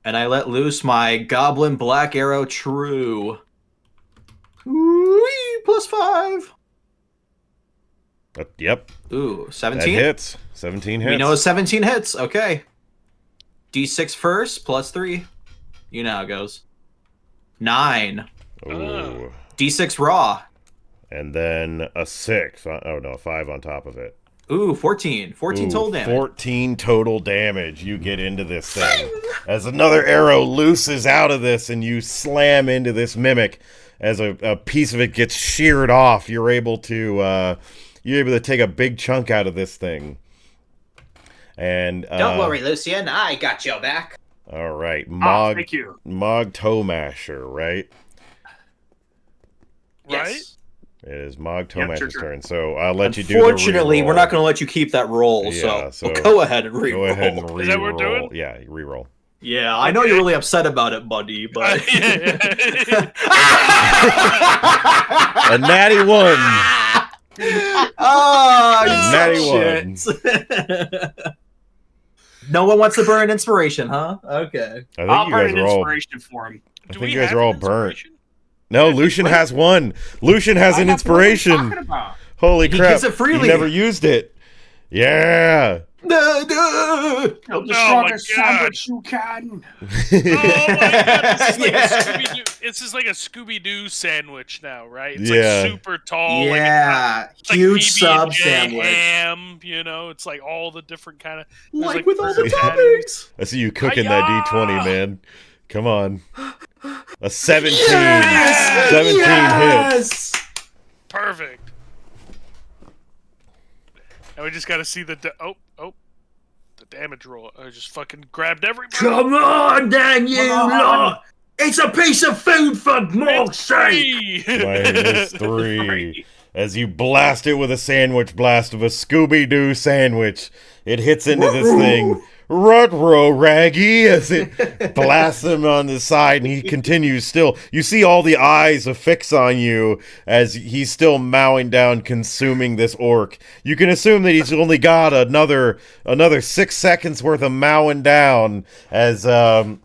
And I let loose my Goblin Black Arrow True. Whee! +5. Yep. Ooh, That 17? hits. 17 hits. We know 17 hits. Okay. D6 first, +3. You know how it goes. 9. Ooh. D6 raw. And then a 6. Oh, no, 5 on top of it. Ooh, 14. 14 Ooh, total damage. 14 total damage you get into this thing. As another arrow looses out of this and you slam into this mimic, as a piece of it gets sheared off, you're able to take a big chunk out of this thing. And Don't worry, Lucian. I got your back. All right, Thank you. Mog Toe Masher, right? Right? Yes. It is Mog Toe Yep, Masher's sure. turn, so I'll let you do the Unfortunately, we're reroll. not going to let you keep that roll, Yeah, so so go ahead and reroll. Go ahead and re-roll. Is that what we're doing? Yeah, reroll. Yeah, I know you're really upset about it, buddy, but... A natty 1. Oh, Natty shit. No one wants to burn inspiration, huh? Okay. I I'll think you burn guys an are all. inspiration for him. I Do think we you guys have are all an burnt. inspiration? No, Lucian has one. Lucian has an That's what we're inspiration. talking about. Holy He crap! gets it freely. You never used it. Yeah. Build the Oh my strongest God. sandwich you can. Oh my god, this is like Yeah. a Scooby-Doo. This is like a Scooby-Doo sandwich now, right? It's Yeah. like super tall. Yeah, It's like huge PB&J sub sandwich. ham, you know, it's like all the different kind of Like with all the burger toppings. I see you cooking that Hi-ya! D20, man. Come on. A 17. Yes! 17 hits. Yes! perfect. And we just got to see the the damage roll. I just fucking grabbed everybody. Come on, then, you lot! It's a piece of food for Morg's sake! Minus 3. As you blast it with a sandwich blast of a Scooby-Doo sandwich, it hits into this thing. Rut-row, Raggy, as it blasts him on the side, and he continues still. You see all the eyes affix on you as he's still mowing down, consuming this orc. You can assume that he's only got another 6 seconds worth of mowing down. As do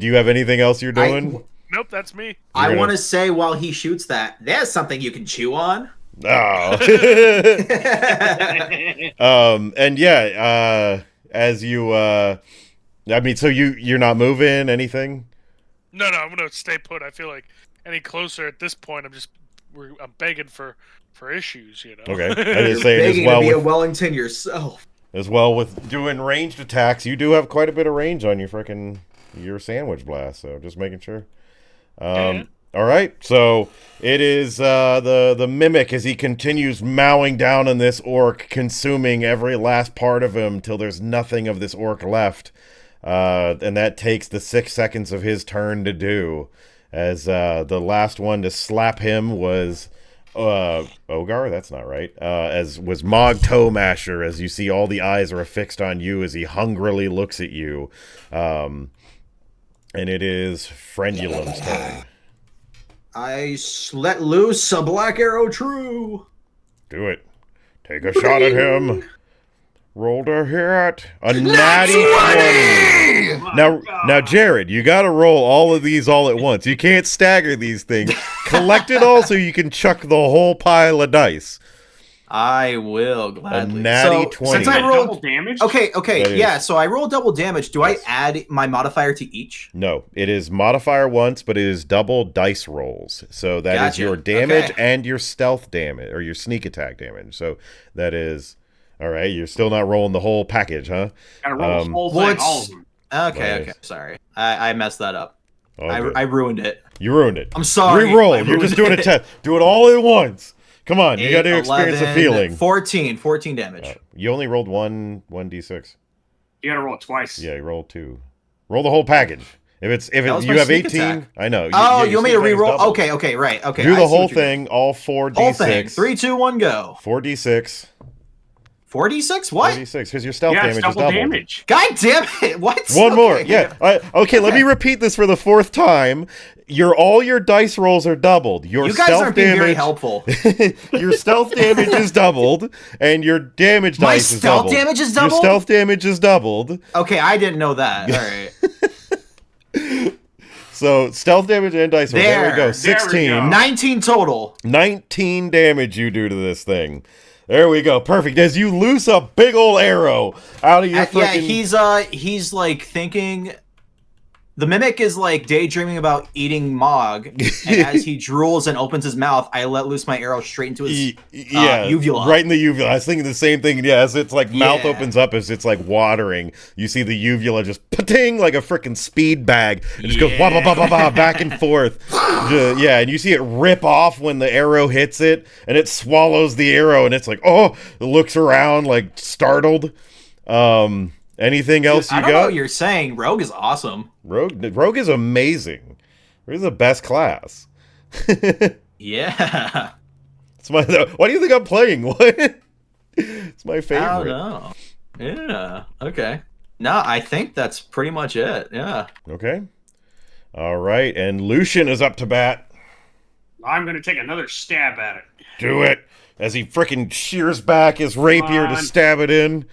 you have anything else you're doing? Nope, that's me. I gonna- want to say while he shoots that, there's something you can chew on. Oh. And yeah, as you, I mean, so you're not moving anything? No, I'm gonna stay put. I feel like any closer at this point, I'm begging for issues, you know. Okay. I You're just saying begging as well to be a with Wellington yourself. doing ranged attacks, you do have quite a bit of range on your sandwich blast, so just making sure. Yeah. All right, so it is the mimic as he continues mowing down on this orc, consuming every last part of him till there's nothing of this orc left, and that takes the 6 seconds of his turn to do. As the last one to slap him was Ogar. That's not right. As was Mog Toe Masher. As you see, all the eyes are affixed on you as he hungrily looks at you, and it is Frenulum's turn. I let loose a black arrow true. Do it. Take a shot at him. Roll to hit. A natty 20. Now, Jared, you got to roll all of these all at once. You can't stagger these things. Collect it all so you can chuck the whole pile of dice. I will gladly. A natty so, 20. Since I Double rolled, damage. okay, That yeah. is- So I rolled double damage. Do Yes. I add my modifier to each? No, it is modifier once, but it is double dice rolls. So that is Gotcha. your damage Okay. and your stealth damage, or your sneak attack damage. So that is... All right, you're still not rolling the whole package, huh? Gotta roll Um, the whole Well, thing, it's- all of them. Okay, Nice. okay. Sorry, I messed that up. Okay. I ruined it. You ruined it. I'm sorry. Re-roll. I You're just ruined doing a it. test. Do it all at once. Come on, you got to 8, experience the 11, feeling. 14 damage. You only rolled one d6. You gotta roll it twice. Yeah, you rolled 2. Roll the whole package. If That was you my have sneak 18, attack. I know. Oh, yeah, you want me to sneak attack is re-roll? double. Okay, right. Okay. Do I the see whole what you're thing, all 4d6. doing. Whole thing. 3, 2, 1, go. 4d6. 4d6? What? 46, because your stealth Yeah, damage it's is double doubled. damage. God damn it! What? One more. Okay. Yeah. Okay, let me repeat this for the 4th time. All your dice rolls are doubled. Your You guys stealth aren't being damage, very helpful. your stealth damage is doubled, and your damage My dice is stealth doubled. damage is Your doubled? stealth damage is doubled. Okay, I didn't know that. All right. So stealth damage and dice roll. There we go. There we 16. go. 19 total. 19 damage you do to this thing. There we go. Perfect. As you loose a big old arrow out of your freaking... Yeah, he's like thinking. The mimic is like daydreaming about eating Mog, and as he drools and opens his mouth, I let loose my arrow straight into his uvula. Right in the uvula. I was thinking the same thing. Yeah, as it's like mouth Yeah. opens up, as it's like watering, you see the uvula just pating like a freaking speed bag. It just goes bah, bah, bah, bah, bah, back and forth. Yeah, and you see it rip off when the arrow hits it, and it swallows the arrow, and it's like, oh, it looks around like startled. Anything else you I don't know got? what you're saying. Rogue is awesome. Rogue is amazing. Rogue is the best class. Yeah. It's my. Why do you think I'm playing? What? It's my I favorite. don't know. Yeah. Okay. No, I think that's pretty much it. Yeah. Okay. All right, and Lucian is up to bat. I'm going to take another stab at it. Do it as he frickin' shears back his rapier to on. stab it in.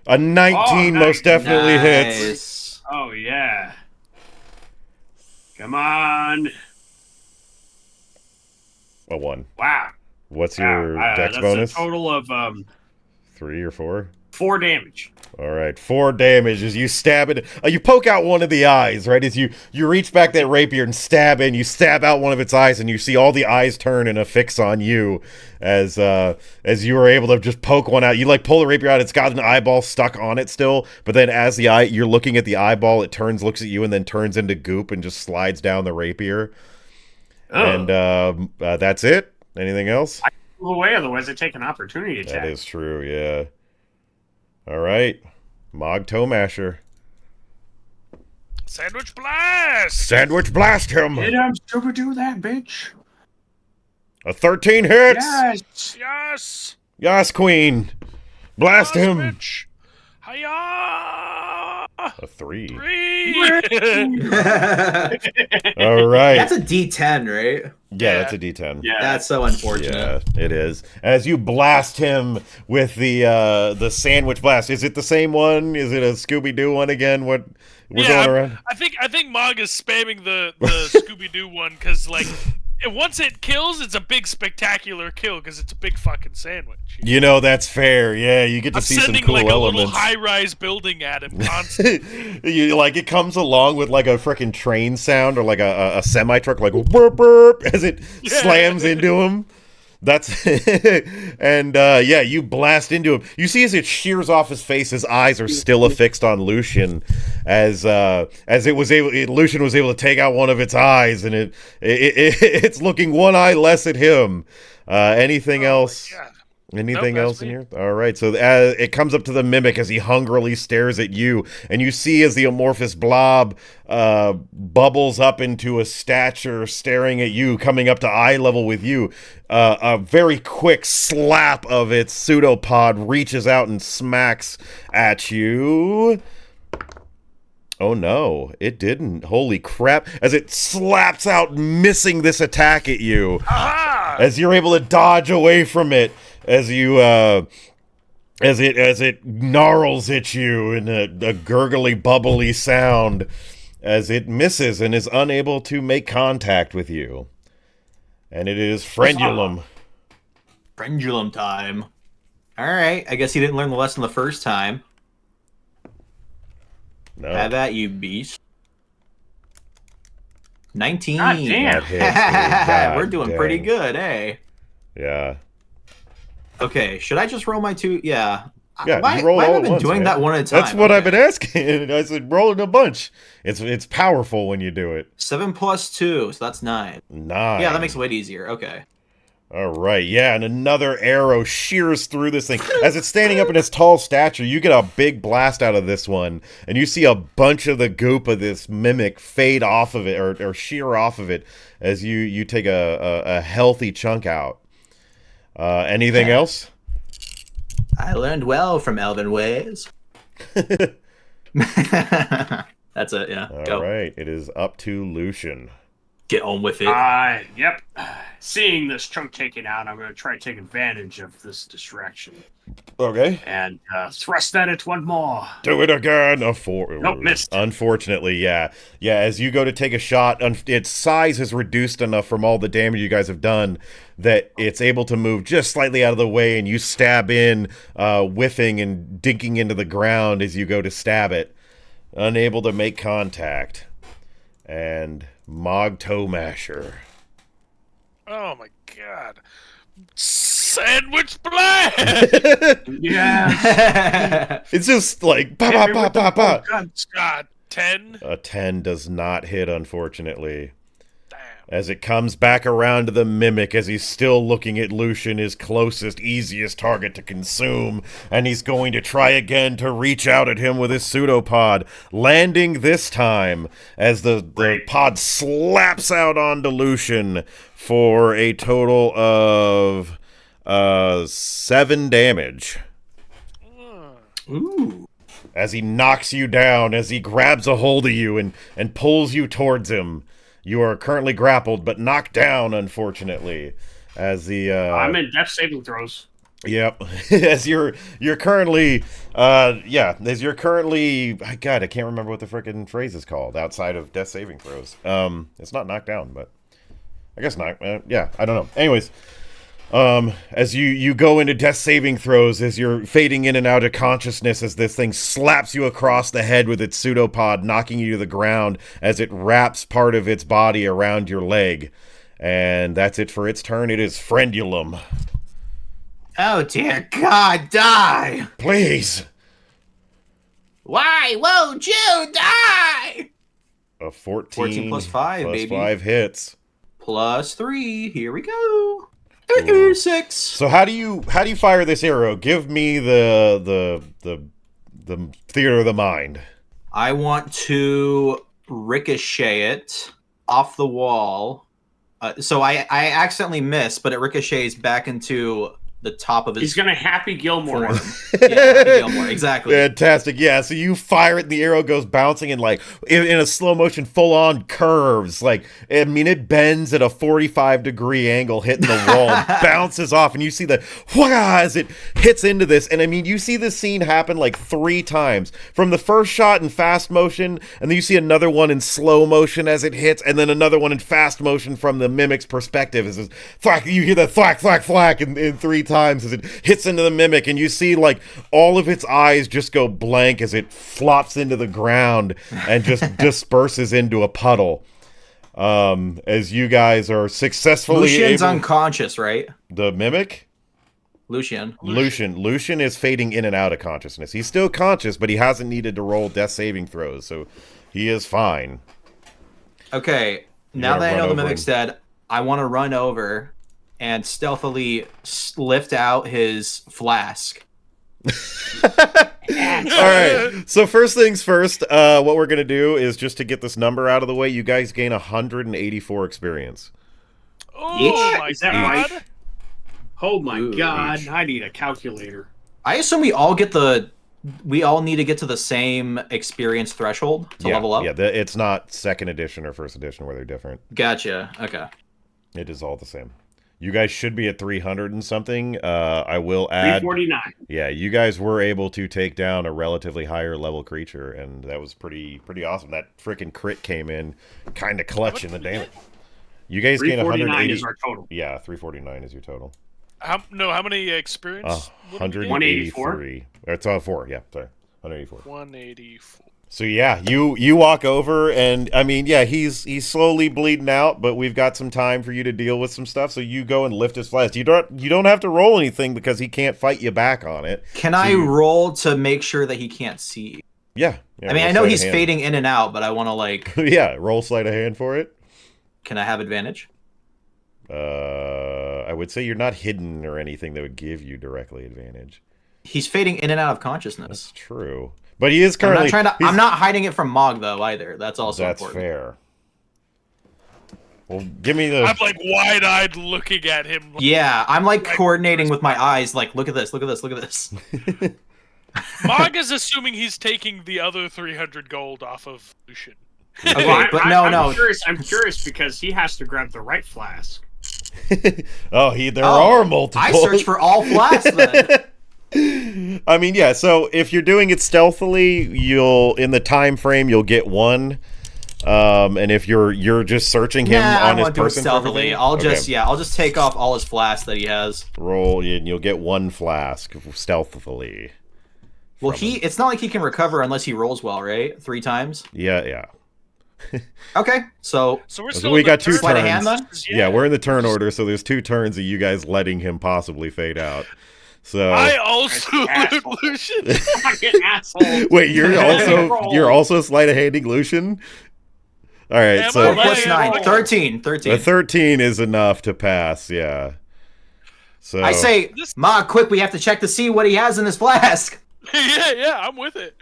A 19 nice. most definitely hits. Nice. Oh, yeah. Come on. A 1. Wow. What's your dex that's bonus? a total of 3 or 4? 4 damage. All right, 4 damage as you stab it. You poke out one of the eyes, right? As you reach back that rapier and stab in, you stab out one of its eyes, and you see all the eyes turn and affix on you as you were able to just poke one out. You like pull the rapier out, it's got an eyeball stuck on it still, but then as you're looking at the eyeball, it turns, looks at you, and then turns into goop and just slides down the rapier. Oh. And that's it. Anything else? I move away, otherwise I take an opportunity attack. That is true, yeah. All right. Mog Toe Masher. Sandwich blast! Sandwich blast him! Did I'm super do that, bitch? A 13 hits! Yes! Yes! Yes, Queen! Blast Yes, him! bitch! Hiya! A 3. 3! All right. That's a D10, right? Yeah, that's a D10. Yeah. That's so unfortunate. Yeah, it is. As you blast him with the sandwich blast, is it the same one? Is it a Scooby-Doo one again? What we're going around? I think Mog is spamming the Scooby Doo one because like once it kills, it's a big spectacular kill because it's a big fucking sandwich. You know, that's fair. Yeah, you get to I'm see some sending cool like elements. a little high-rise building at him constantly. It comes along with like a freaking train sound or like a semi truck, like burp burp as it slams into him. That's and you blast into him. You see as it shears off his face, his eyes are still affixed on Lucian, as Lucian was able to take out one of its eyes, and it's looking one eye less at him. Anything else? Yeah. Anything Nope, else that's in me. here? All right, so it comes up to the mimic as he hungrily stares at you, and you see as the amorphous blob bubbles up into a stature staring at you, coming up to eye level with you. A very quick slap of its pseudopod reaches out and smacks at you. Oh no, it didn't. Holy crap. As it slaps out, missing this attack at you. Aha! As you're able to dodge away from it. As you, as it gnarls at you in a gurgly, bubbly sound, as it misses and is unable to make contact with you. And it is Frenulum. Frenulum time. All right. I guess he didn't learn the lesson the first time. No. Have at you, beast. 19. God damn. That hits, dude. God We're doing dang. pretty good, eh? Yeah. Okay, should I just roll my 2? Yeah. Yeah, Why, you roll why all have I at been once, doing man. that one at a time? That's what I've Okay. been asking. I said roll it a bunch. It's powerful when you do it. 7 plus 2, so that's 9. 9. Yeah, that makes it way easier. Okay. All right, yeah, and another arrow shears through this thing. As it's standing up in its tall stature, you get a big blast out of this one, and you see a bunch of the goop of this mimic fade off of it, or shear off of it, as you take a healthy chunk out. Anything else? I learned well from elven ways. That's it, yeah. All right, it is up to Lucian. Get on with it. Yep. Seeing this chunk taken out, I'm going to try to take advantage of this distraction. Okay. And thrust at it one more. Do it again. Nope, missed. Unfortunately, yeah. Yeah, as you go to take a shot, its size is reduced enough from all the damage you guys have done that it's able to move just slightly out of the way, and you stab in, whiffing and dinking into the ground as you go to stab it. Unable to make contact. And Mog Toe Masher. Oh my god. Sandwich blast! Yeah. It's just like ba ba ba ba ba. God, 10? A 10 does not hit, unfortunately. Damn. As it comes back around to the Mimic, as he's still looking at Lucian, his closest, easiest target to consume, and he's going to try again to reach out at him with his pseudopod, landing this time as the pod slaps out onto Lucian for a total of 7 damage. Ooh. As he knocks you down, as he grabs a hold of you and pulls you towards him. You are currently grappled, but knocked down, unfortunately. As the I'm in death saving throws. Yep. As you're currently God, I can't remember what the frickin' phrase is called outside of death saving throws. It's not knocked down, but I guess not. Yeah, I don't know. Anyways, as you go into death saving throws, as you're fading in and out of consciousness, as this thing slaps you across the head with its pseudopod, knocking you to the ground as it wraps part of its body around your leg. And that's it for its turn. It is Friendulum. Oh dear God, die! Please. Why won't you die? A 14 14 plus 5, plus baby. 5 hits. Plus 3. Here we go. 36. So how do you fire this arrow? Give me the theater of the mind. I want to ricochet it off the wall. So I accidentally missed, but it ricochets back into the top of his. He's gonna Happy Gilmore. Yeah, Happy Gilmore, exactly. Fantastic. Yeah, so you fire it and the arrow goes bouncing and like in a slow motion full on curves. Like, I mean, it bends at a 45-degree angle hitting the wall, bounces off, and you see the whoosh as it hits into this. And I mean, you see this scene happen like 3 times. From the first shot in fast motion, and then you see another one in slow motion as it hits, and then another one in fast motion from the Mimic's perspective. As this thwack, you hear that thwack, thwack, thwack in 3 times as it hits into the Mimic, and you see like all of its eyes just go blank as it flops into the ground and just disperses into a puddle. As you guys are successfully Lucian's unconscious, right? The Mimic? Lucian Lucian is fading in and out of consciousness. He's still conscious, but he hasn't needed to roll death saving throws, so he is fine. Okay, now that I know the Mimic's dead, I want to run over and stealthily lift out his flask. Alright, so first things first, what we're going to do is just to get this number out of the way, you guys gain 184 experience. Oh my Is that god. right? Oh my Ooh, god, each. I need a calculator. I assume we all need to get to the same experience threshold to level up? Yeah, it's not second edition or first edition where they're different. Gotcha, okay. It is all the same. You guys should be at 300 and something. I will add 349. Yeah, you guys were able to take down a relatively higher level creature, and that was pretty awesome. That freaking crit came in kind of clutch in the damage. You guys gain 180. Is our total. Yeah, 349 is your total. How many experience? 183. It's on 4. Yeah, sorry, 184. 184. So yeah, you walk over, and I mean, yeah, he's slowly bleeding out, but we've got some time for you to deal with some stuff. So you go and lift his flask. You don't have to roll anything because he can't fight you back on it. Can I roll to make sure that he can't see? Yeah. I mean, I know he's fading in and out, but I want to like. Yeah, roll sleight of hand for it. Can I have advantage? I would say you're not hidden or anything that would give you directly advantage. He's fading in and out of consciousness. That's true. But he is currently. I'm not hiding it from Mog though either. That's also that's important. fair. Well, give me the. I'm like wide-eyed looking at him. Yeah, I'm like coordinating with my eyes. Like, look at this. Look at this. Look at this. Mog is assuming he's taking the other 300 gold off of Lucian. Okay, Well, but no. I'm curious because he has to grab the right flask. There are multiple. I searched for all flasks then. I mean, yeah. So if you're doing it stealthily, you'll in the time frame you'll get one. And if you're just searching him on his person stealthily, I'll just take off all his flasks that he has. Roll, and you'll get one flask stealthily. Well, it's not like he can recover unless he rolls well, right? 3 times. Yeah. Okay, so we're still we in the got 2 turn. Sleight of hand, turns. then? Yeah, we're in the turn order, so there's 2 turns of you guys letting him possibly fade out. So I also loot Lucian. Fucking asshole. wait, you're also sleight of handing Lucian. All right, Am so I? plus 9, 13. a 13 is enough to pass. Yeah. So I say, Ma, quick, we have to check to see what he has in his flask. yeah, I'm with it.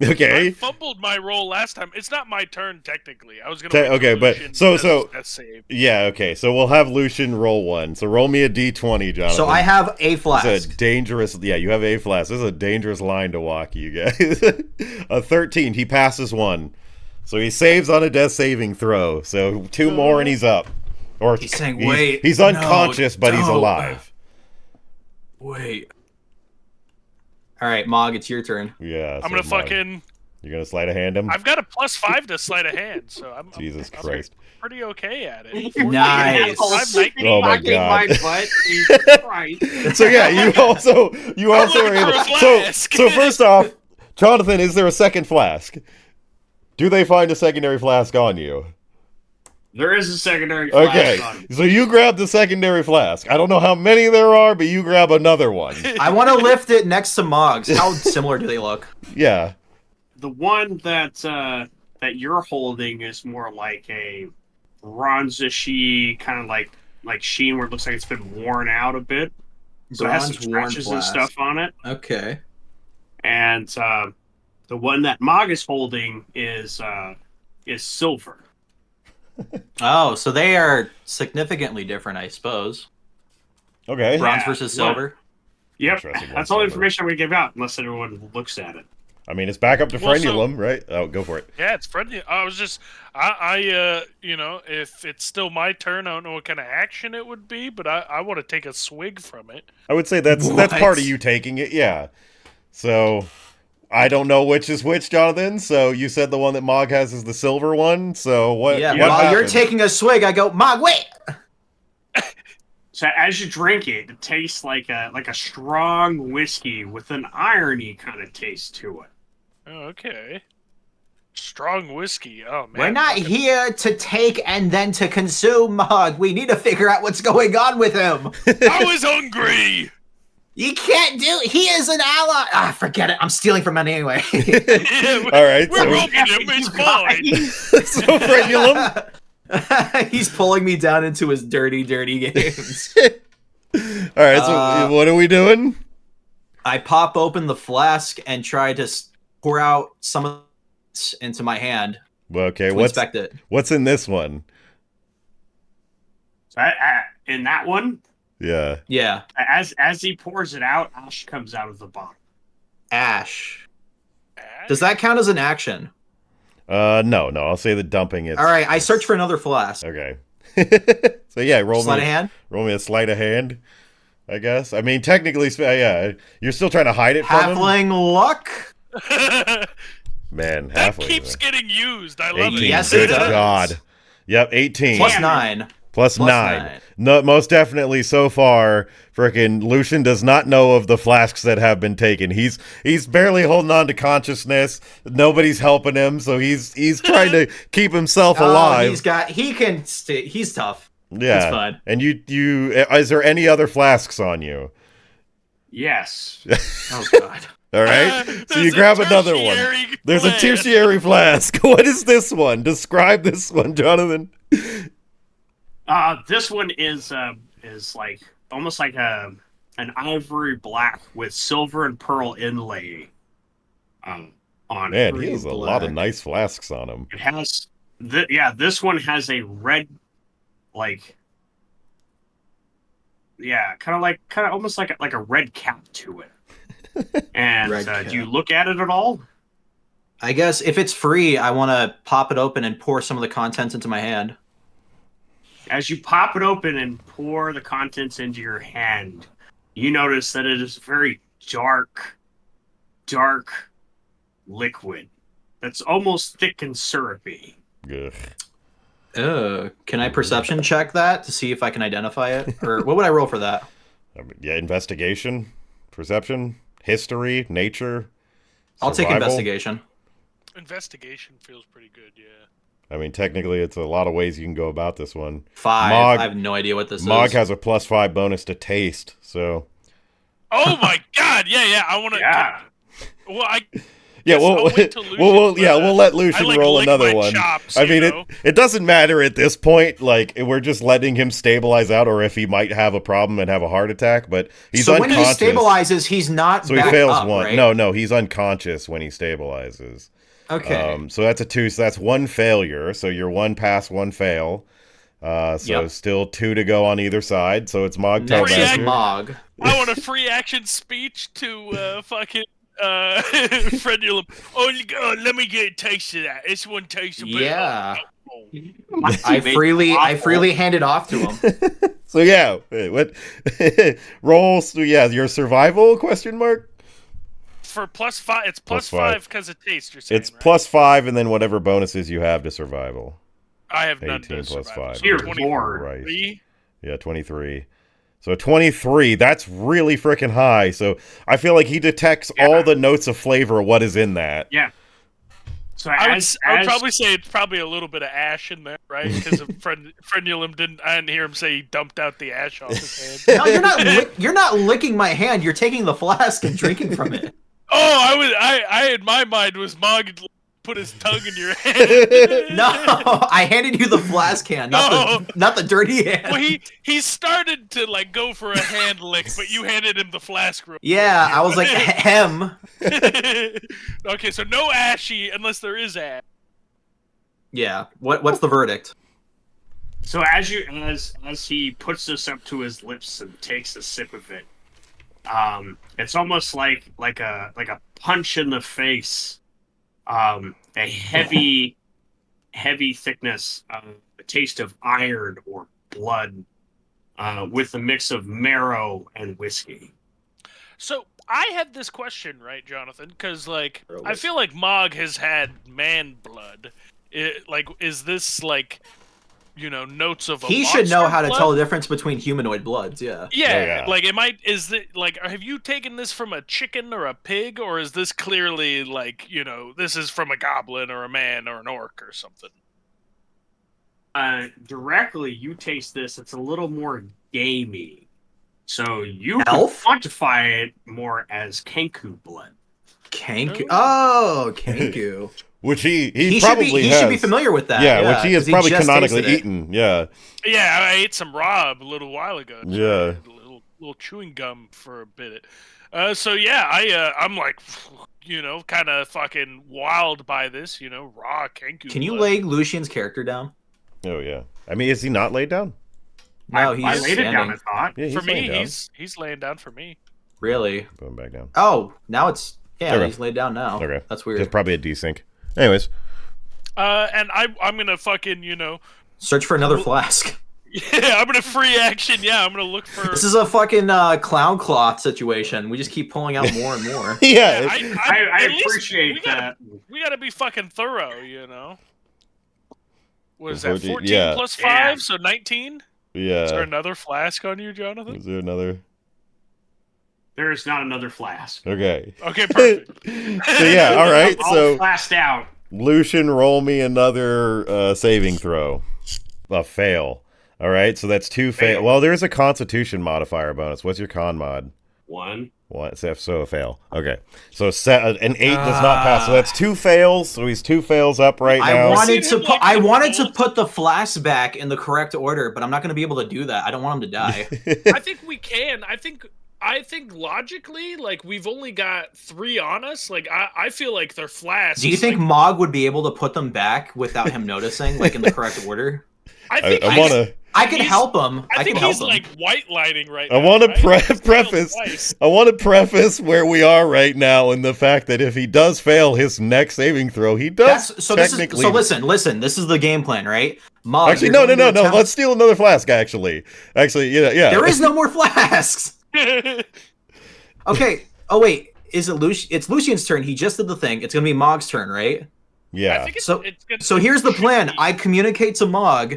okay. I fumbled my roll last time. It's not my turn technically. I was gonna. Okay, but that's saved. yeah, okay. So we'll have Lucian roll one. So roll me a d20, Jonathan. So I have a It's a flask. dangerous. Yeah, you have a flask. This is a dangerous line to walk, you guys. A 13. He passes one, so he saves on a death saving throw. So 2 more and he's up. Or He's saying, "Wait, he's no, unconscious, but he's don't." alive. Wait. All right, Mog, it's your turn. Yeah. I'm gonna Mog, fucking. You're gonna sleight of hand him. I've got a +5 to sleight of hand, so I'm Jesus I'm Christ. pretty okay at it. Nice. Oh my God. My butt. Jesus Christ. So yeah, you also are able. for a flask. So first off, Jonathan, is there a second flask? Do they find a secondary flask on you? There is a secondary flask Okay, on him. so you grab the secondary flask. I don't know how many there are, but you grab another one. I want to lift it next to Mog's. How similar do they look? Yeah. The one that you're holding is more like a bronzishy kind of like sheen where it looks like it's been worn out a bit. So it has some Bronze worn scratches and flask. stuff on it. Okay. And the one that Mog is holding is silver. Oh, so they are significantly different, I suppose. Okay. Bronze Yeah, versus well- silver. Yep, Interesting. that's all the information we give out unless everyone looks at it. I mean, it's back up to Well, so- frenulum, right? Oh, go for it. Yeah, it's friendly. I was just, you know, if it's still my turn, I don't know what kind of action it would be, but I want to take a swig from it. I would say that's What? part of you taking it, yeah. So I don't know which is which, Jonathan. So you said the one that Mog has is the silver one. So what? Yeah, what while you're happened? taking a swig, I go, Mog, wait! So as you drink it, it tastes like a strong whiskey with an irony kind of taste to it. Oh, okay. Strong whiskey. Oh man. We're not here to take and then to consume, Mog. We need to figure out what's going on with him. I was hungry. You can't do it. He is an ally. Ah, forget it. I'm stealing from him anyway. Yeah, All right, we're so- robbing him. It's fine. So frenulum. He's pulling me down into his dirty, dirty games. All right, so what are we doing? I pop open the flask and try to pour out some of it into my hand Well, okay, to inspect it. what's in this one? So in that one, Yeah. Yeah, as he pours it out, ash comes out of the bottle. ash. Does that count as an action? No. I'll say the dumping it. All right, I search for another flask. Okay. So yeah, roll Sleight me of hand. roll me a sleight of hand. I guess. I mean, technically, yeah. You're still trying to hide it from him. Halfling luck. Man, That halfway. keeps getting used. I love 18. it. Yes, Good it does. God. Yep, 18. Plus Damn it. 9. Plus Plus 9. 9. No, most definitely so far, frickin' Lucian does not know of the flasks that have been taken. He's barely holding on to consciousness. Nobody's helping him, so he's trying to keep himself alive. He's tough. Yeah. It's fine. And you is there any other flasks on you? Yes. Oh god. All right. So you There's a grab another one. tertiary There's a flask. tertiary flask. What is this one? Describe this one, Jonathan. This one is like almost like an ivory black with silver and pearl inlay on Man, it. he has a lot of nice flasks on him. It has this one has a red like, yeah, kind of almost like a red cap to it. And Red cap. do you look at it at all? I guess if it's free, I want to pop it open and pour some of the contents into my hand. As you pop it open and pour the contents into your hand, you notice that it is very dark liquid that's almost thick and syrupy. Ugh. Can I perception check that to see if I can identify it? Or what would I roll for that? I mean, yeah, investigation, perception, history, nature. I'll take survival. investigation. Investigation feels pretty good, yeah. I mean, technically, it's a lot of ways you can go about this one. 5. Mog- I have no idea what this Mog is. has a +5 bonus to taste, so. Oh my god, yeah, I want to... Yeah. Well, I... Yeah, Yes, we'll I'll wait till Lucian, we'll let Lucian I, roll lick another my one. chops, I mean, you know? it doesn't matter at this point. Like, we're just letting him stabilize out, or if he might have a problem and have a heart attack. But he's so when unconscious. he stabilizes, he's not so he back fails up, one. right? No, he's unconscious when he stabilizes. Okay. So that's a 2. So that's 1 failure. So you're 1 pass, 1 fail. Yep. Still 2 to go on either side. So it's Mog Next is Telmaster. Mog. I want a free action speech to fucking Frenulum. Oh, let me get a taste of that. This one tastes a bit. Yeah. Oh. I freely hand it off to him. So yeah, what roll? So yeah, your survival question mark. For +5, it's Plus +5 because of taste. You're saying, It's right? +5, and then whatever bonuses you have to survival. I have none 18 to plus survival. 5. So Dear 23. Lord. Yeah, 23. So 23. That's really freaking high. So I feel like he detects all the notes of flavor. What is in that? Yeah. So I would probably say it's probably a little bit of ash in there, right? Because Frenulum I didn't hear him say he dumped out the ash off his hand. No, you're not licking my hand. You're taking the flask and drinking from it. Oh, I in my mind was Mog put his tongue in your hand. No, I handed you the flask hand, not the dirty hand. Well, he started to like go for a hand lick, but you handed him the flask. Yeah, I was like, hem. Okay, so no ashy unless there is ash. Yeah. What's the verdict? So as he puts this up to his lips and takes a sip of it, it's almost like a punch in the face. A heavy thickness, a taste of iron or blood, with a mix of marrow and whiskey. So I had this question, right, Jonathan? Because like I feel like Mog has had man blood. Is this like, you know, notes of a He should know monster how to blood? tell the difference between humanoid bloods. Yeah. Yeah, like have you taken this from a chicken or a pig, or is this clearly like, you know, this is from a goblin or a man or an orc or something? Directly, you taste this. It's a little more gamey, so you Elf? can quantify it more as Kenku blood. Kenku. Oh, Kenku. Which he should probably be, he has. should be familiar with that. Yeah, which he has 'cause probably just canonically tasted it. eaten. Yeah. Yeah, I ate some raw a little while ago. So Yeah. I had a little chewing gum for a bit. So yeah, I'm like, you know, kind of fucking wild by this, you know, raw Kenku. Can you blood. lay Lucian's character down? Oh yeah. I mean, is he not laid down? No, I he's laid it down. standing. I thought. Yeah, he's For me, laying down. he's laying down for me. Really? Going back down. Oh, now it's Okay. he's laid down now. Okay. That's weird. Just probably a desync. Anyways. And I'm gonna fucking, you know, Search for another flask. yeah, I'm gonna free action. Yeah, I'm gonna look for. This is a fucking clown cloth situation. We just keep pulling out more and more. Yeah. I at least appreciate that. We gotta be fucking thorough, you know. What is that? 14, 14 yeah. plus 5, Yeah. so 19. Yeah. Is there another flask on you, Jonathan? Is there another? There is not another flask. Okay. Okay, perfect. So yeah, all right. All So flashed out. Lucian, roll me another saving throw. A fail. All right. So that's 2 fail. Fail. Well, there's a Constitution modifier bonus. What's your con mod? 1. One. So a fail. Okay. So an 8 does not pass. So that's 2 fails. So he's 2 fails up right now. I wanted to put the flask back in the correct order, but I'm not going to be able to do that. I don't want him to die. I think we can. I think logically, like, we've only got 3 on us. Like, I feel like they're flasks. Do you think like, Mog would be able to put them back without him noticing, like in the correct order? I think I he's- want to. I can help him. I can think help he's him. like white lighting right I now. want to right? He's failed preface. twice. I want to preface where we are right now in the fact that if he does fail his next saving throw, he does. Listen. This is the game plan, right? Mog, Actually, you're no. going to attempt- Let's steal another flask. Actually, yeah. There is no more flasks. Okay. Oh wait, is it Lucian? It's Lucian's turn. He just did the thing. It's gonna be Mog's turn, right? I Yeah. think So it's here's the plan. I communicate to Mog.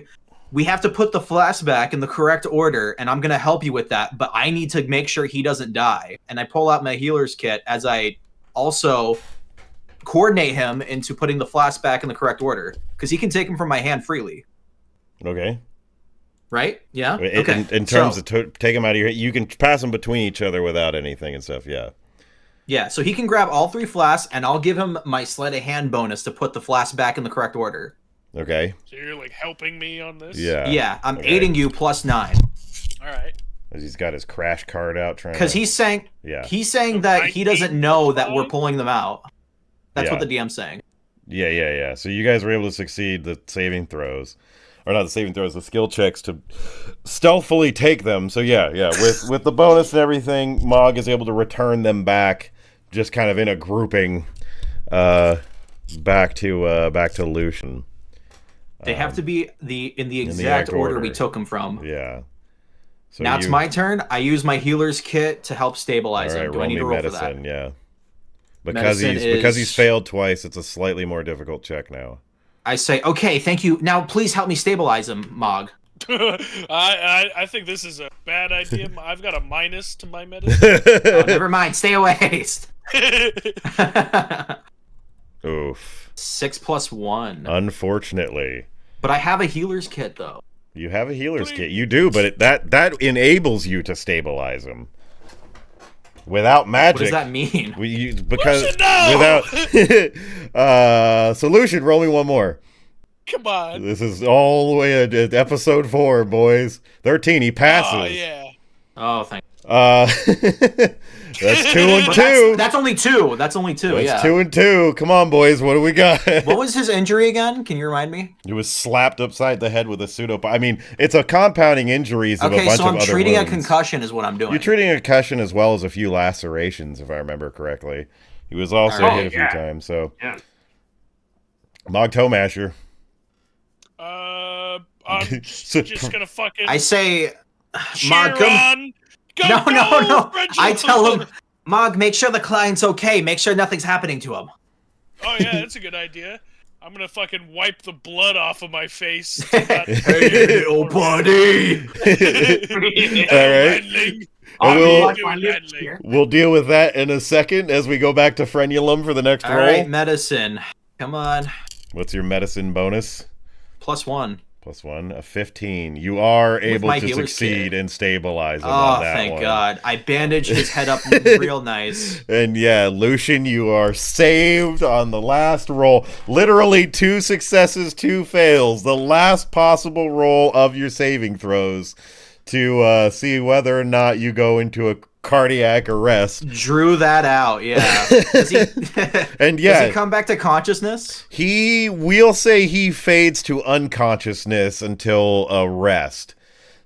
We have to put the flask back in the correct order, and I'm gonna help you with that. But I need to make sure he doesn't die. And I pull out my healer's kit as I also coordinate him into putting the flask back in the correct order, because he can take them from my hand freely. Okay. Right? Yeah. In terms of take them out of your, you can pass them between each other without anything and stuff. Yeah. Yeah, so he can grab all 3 flasks, and I'll give him my sleight of hand bonus to put the flask back in the correct order. Okay. So you're like helping me on this? Yeah. Yeah, I'm aiding you +9. All right. As he's got his crash card out trying. Because he's saying that he doesn't know that we're pulling them out. That's what the DM's saying. Yeah. So you guys were able to succeed the saving throws. Or not the saving throws, the skill checks to stealthily take them. So yeah. With the bonus and everything, Mog is able to return them back, just kind of in a grouping, back to Lucian. They have to be in the exact order we took them from. Yeah. So now it's my turn. I use my healer's kit to help stabilize him. Do I need to roll medicine, for that? Yeah. Because he's failed twice, it's a slightly more difficult check now. I say, okay, thank you. Now please help me stabilize him, Mog. I think this is a bad idea. I've got a minus to my medicine. Oh, never mind. Stay away. Oof. 6 + 1. Unfortunately. But I have a healer's kit, though. You have a healer's kit. You do, but that enables you to stabilize him. Without magic. What does that mean? Solution, roll me one more. Come on. This is all the way at episode 4, boys. 13, he passes. Oh, yeah. Oh, thank you. That's 2 and 2. That's only 2. That's 2 and 2. Come on, boys. What do we got? What was his injury again? Can you remind me? He was slapped upside the head with a pseudo. I mean, it's a compounding injuries of a bunch of other wounds. Okay, so I'm treating a concussion is what I'm doing. You're treating a concussion as well as a few lacerations, if I remember correctly. He was also hit a few times, so. Yeah. Mog Toe Masher. I'm just gonna fucking... I say... Mog, No. I tell him, Mog, make sure the client's okay. Make sure nothing's happening to him. Oh, yeah, that's a good idea. I'm gonna fucking wipe the blood off of my face. Hey, little buddy! All right. We'll deal with that in a second as we go back to Frenulum for the next roll. All right, medicine. Come on. What's your medicine bonus? +1. +1, a 15. You are able to succeed and stabilize him on that thank one. God. I bandaged his head up real nice. And yeah, Lucian, you are saved on the last roll. Literally 2 successes, 2 fails. The last possible roll of your saving throws to see whether or not you go into a cardiac arrest. Drew that out, yeah. Does he come back to consciousness? We'll say he fades to unconsciousness until arrest.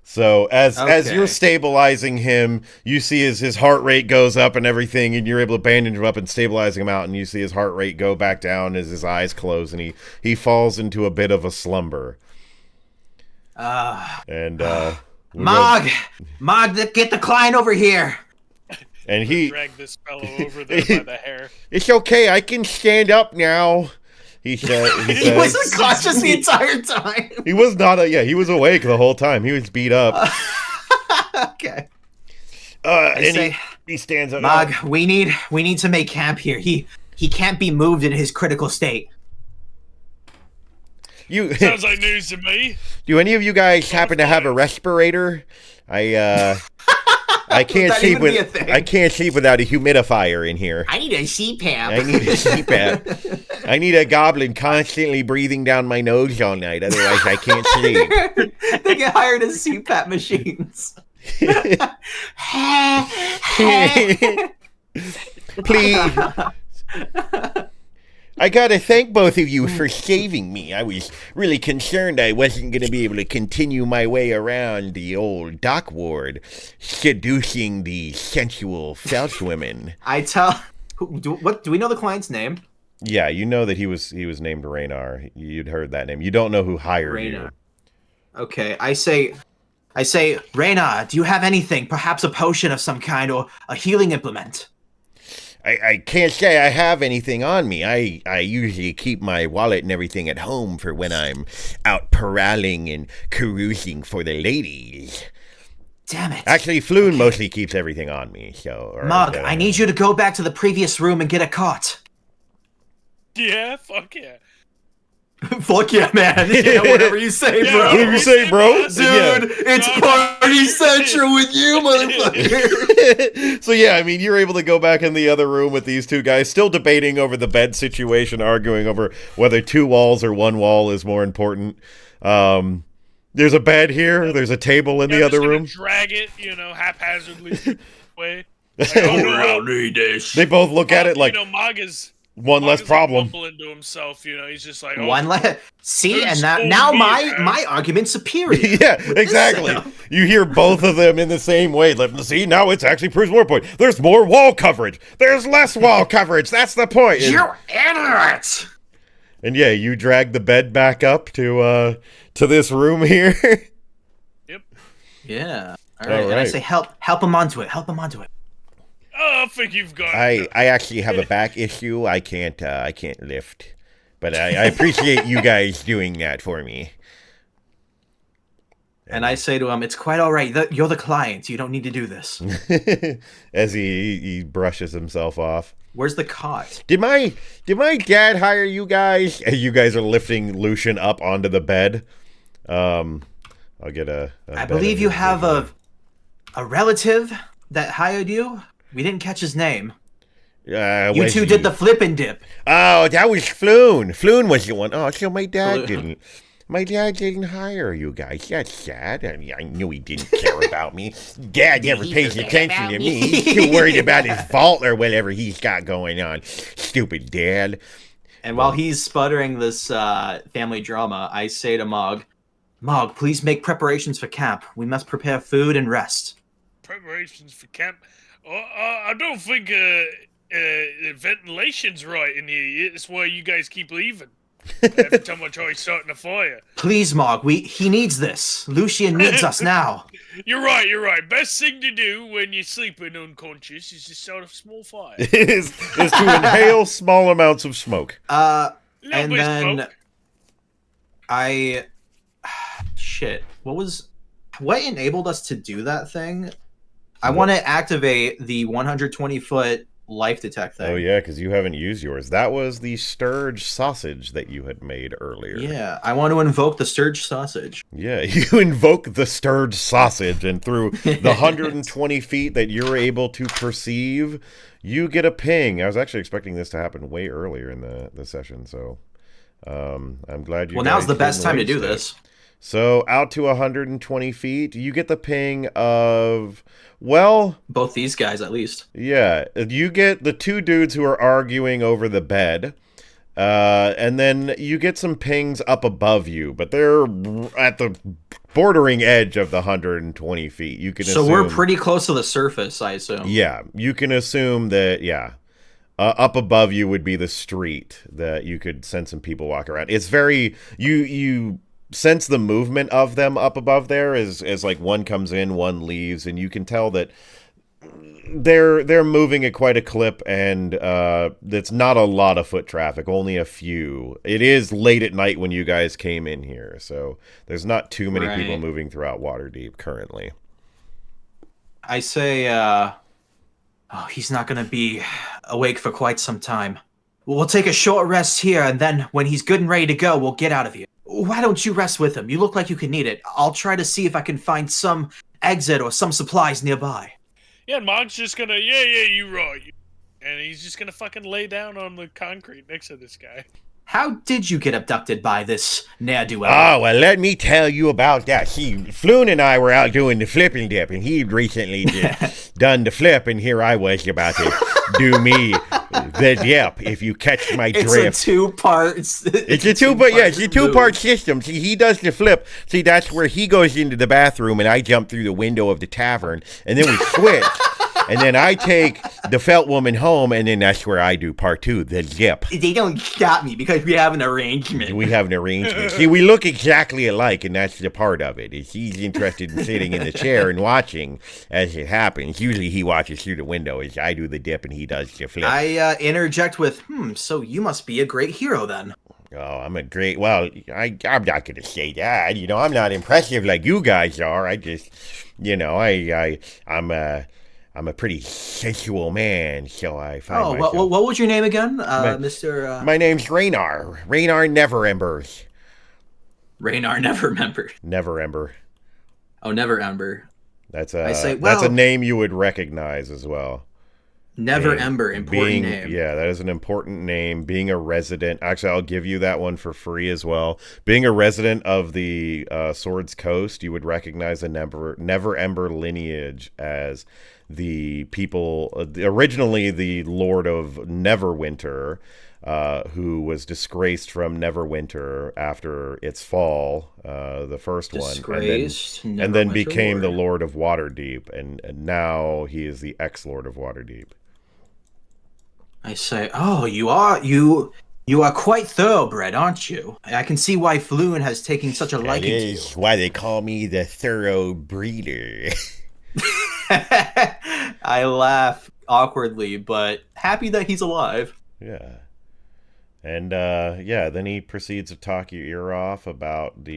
So as you're stabilizing him, you see his heart rate goes up and everything, and you're able to bandage him up and stabilizing him out, and you see his heart rate go back down as his eyes close, and he falls into a bit of a slumber. Mog, get the client over here. And he drag this fellow over there by the hair. It's okay, I can stand up now. He said. He wasn't conscious the entire time. He was not. He was awake the whole time. He was beat up. Okay. He stands up. Mog, we need to make camp here. He can't be moved in his critical state. Sounds like news to me. Do any of you guys happen to have a respirator? I can't sleep without a humidifier in here. I need a CPAP. I need a goblin constantly breathing down my nose all night. Otherwise, I can't sleep. They get hired as CPAP machines. Please. I gotta thank both of you for saving me. I was really concerned I wasn't gonna be able to continue my way around the old dock ward, seducing the sensual Felsh women. Do we know the client's name? Yeah, you know that he was named Raynar. You'd heard that name. You don't know who hired Raynar. you. Okay, I say, Raynar, do you have anything? Perhaps a potion of some kind or a healing implement? I can't say I have anything on me. I usually keep my wallet and everything at home for when I'm out paraling and carousing for the ladies. Damn it. Actually, Floon mostly keeps everything on me, so... Mug, I need you to go back to the previous room and get a cot. Yeah, fuck yeah. Fuck yeah, man. Yeah, whatever you say, Yeah, bro. Whatever you say, bro. Dude, Yeah. it's party central with you, motherfucker. So yeah, I mean, you're able to go back in the other room with these two guys, still debating over the bed situation, arguing over whether 2 walls or 1 wall is more important. There's a bed here. There's a table in the other room. Drag it, haphazardly away. Like, oh, no, I'll need this. They both look at it like Mog is one less problem. mumbling to himself, he's just like, oh, One less. See, There's and so now many, my argument's superior. Yeah, exactly. You hear both of them in the same way. See, now it's actually proves more point. There's more wall coverage. There's less wall coverage. That's the point. You idiot! And yeah, you drag the bed back up to this room here. Yep. Yeah. All right. And I right. say, help him onto it. Help him onto it. Oh, I think you've got I actually have a back issue. I can't lift, but I appreciate you guys doing that for me. And I say to him, it's quite all right. You're the client. You don't need to do this. As he brushes himself off. Where's the cot? Did my dad hire you guys? You guys are lifting Lucian up onto the bed. I'll get a I believe you have a relative that hired you. We didn't catch his name. You two did the flip and dip. Oh, that was Floon. Floon was the one. Oh, so my dad Floon. didn't. My dad didn't hire you guys. That's sad. I mean, I knew he didn't care about me. Dad never pays attention to me. He's too worried about his vault or whatever he's got going on. Stupid dad. And while he's sputtering this family drama, I say to Mog, please make preparations for camp. We must prepare food and rest. preparations for camp. I don't think the ventilation's right in here. That's why you guys keep leaving. Every time I try starting a fire. Please, Mog, he needs this. Lucian needs us now. You're right. Best thing to do when you're sleeping unconscious is to start a small fire. is to inhale small amounts of smoke. And bit of then smoke. What enabled us to do that thing? I want to activate the 120-foot life detect thing. Oh yeah, because you haven't used yours. That was the sturge sausage that you had made earlier. Yeah, I want to invoke the sturge sausage. Yeah, you invoke the sturge sausage, and through the 120 feet that you're able to perceive, you get a ping. I was actually expecting this to happen way earlier in the session, so I'm glad you. Well, now's guys the best didn't time to do waste it. this. So out to 120 feet, you get the ping of, well, Both these guys, at least. yeah, you get the two dudes who are arguing over the bed, and then you get some pings up above you, but they're at the bordering edge of the 120 feet. You can So assume, we're pretty close to the surface, I assume. yeah, you can assume that, yeah. Up above you would be the street that you could send some people walk around. It's very, you sense the movement of them up above there as like one comes in, one leaves, and you can tell that they're moving at quite a clip, and it's not a lot of foot traffic, only a few. It is late at night when you guys came in here, so there's not too many people Right. moving throughout Waterdeep currently. I say, he's not going to be awake for quite some time. We'll take a short rest here, and then when he's good and ready to go, we'll get out of here. Why don't you rest with him? You look like you can need it. I'll try to see if I can find some exit or some supplies nearby. Yeah, and Mog's just gonna, you right. And he's just gonna fucking lay down on the concrete next to this guy. How did you get abducted by this ne'er-do-well? Oh, well, let me tell you about that. See, Floon and I were out doing the flip and dip, and he'd recently just done the flip, and here I was about to do me The dip, if you catch my drift. It's a two-part. It's a two-part system. See, he does the flip. See, that's where he goes into the bathroom, and I jump through the window of the tavern, and then we switch. And then I take the felt woman home, and then that's where I do part 2, the dip. They don't stop me because we have an arrangement. We have an arrangement. See, we look exactly alike, and that's the part of it. Is he's interested in sitting in the chair and watching as it happens. Usually he watches through the window as I do the dip and he does the flip. I interject with, so you must be a great hero then. Oh, I'm a great, well, I'm not going to say that. You know, I'm not impressive like you guys are. I just, you know, I'm a pretty sensual man, so I find myself... Oh, what was your name again, Mr.? My name's Raynar. Raynar Neverembers. Raynar Neverember. Neverember. Oh, Neverember. That's a name you would recognize as well. Neverember, important name. Yeah, that is an important name. Being a resident... Actually, I'll give you that one for free as well. Being a resident of the Swords Coast, you would recognize the Neverember lineage as... the people, originally the Lord of Neverwinter, who was disgraced from Neverwinter after its fall, the first disgraced, one, and then became the Lord of Waterdeep, and now he is the ex-Lord of Waterdeep. I say, you are quite thoroughbred, aren't you? I can see why Floon has taken such a liking to you. That is why they call me the Thorough Breeder. I laugh awkwardly, but happy that he's alive. Yeah. And then he proceeds to talk your ear off about the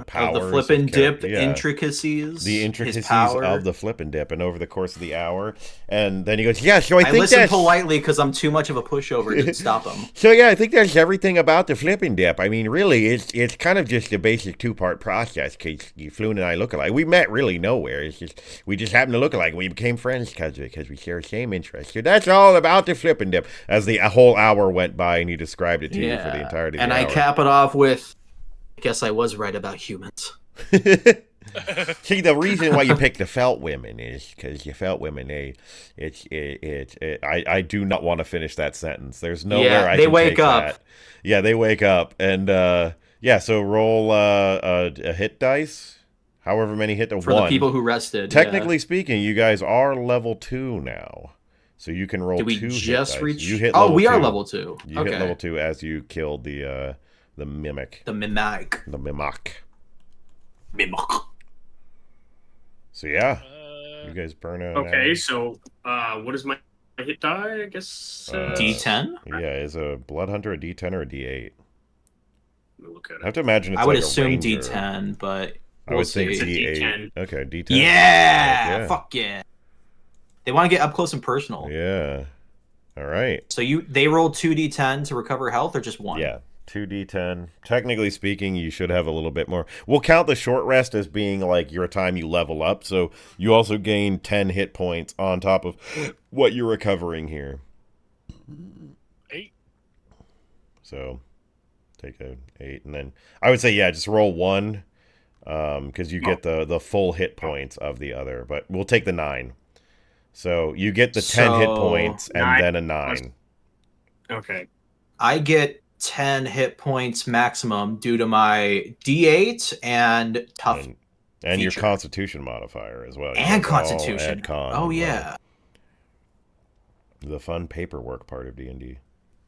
powers of the flip and dip intricacies. The intricacies of the flip and dip, and over the course of the hour. And then he goes, yeah, so I listen politely because I'm too much of a pushover to stop him. So yeah, I think that's everything about the flip and dip. I mean, really, it's kind of just a basic 2-part process, because Floon and I look alike. We met really nowhere. It's just, we just happened to look alike. We became friends because we share the same interests. So that's all about the flip and dip. As the whole hour went by and he described it to you for the entirety of the hour. And I cap it off with, I guess I was right about humans. See, the reason why you pick the felt women is because you felt women. I do not want to finish that sentence. There's nowhere I can take that. Yeah, they wake up, and so roll a hit dice, however many hit to for one. The people who rested. Technically speaking, you guys are level 2 now. So you can roll 2 hit dice. Reach? You hit level we 2. Are level 2. You hit level 2 as you killed the mimic. The mimic. The mimic. Mimic. So yeah, you guys burn out. Okay, so what is my hit die? I guess D10. Yeah, is a blood hunter a D10 or a D8? Let me look at it. I have to imagine it's I would like assume a ranger. D10, but I would think it's a D8. D10. Okay, D10. Yeah, fuck yeah. They want to get up close and personal. Yeah. All right. So they rolled 2d10 to recover health, or just 1? Yeah, 2d10. Technically speaking, you should have a little bit more. We'll count the short rest as being like your time you level up. So you also gain 10 hit points on top of what you're recovering here. 8. So take a 8, and then I would say just roll 1, because you get the full hit points of the other. But we'll take the 9. So you get the 10 hit points and then a 9. Okay. I get 10 hit points maximum due to my D8 and tough and your Constitution modifier as well. And Constitution. Oh yeah. The fun paperwork part of D&D.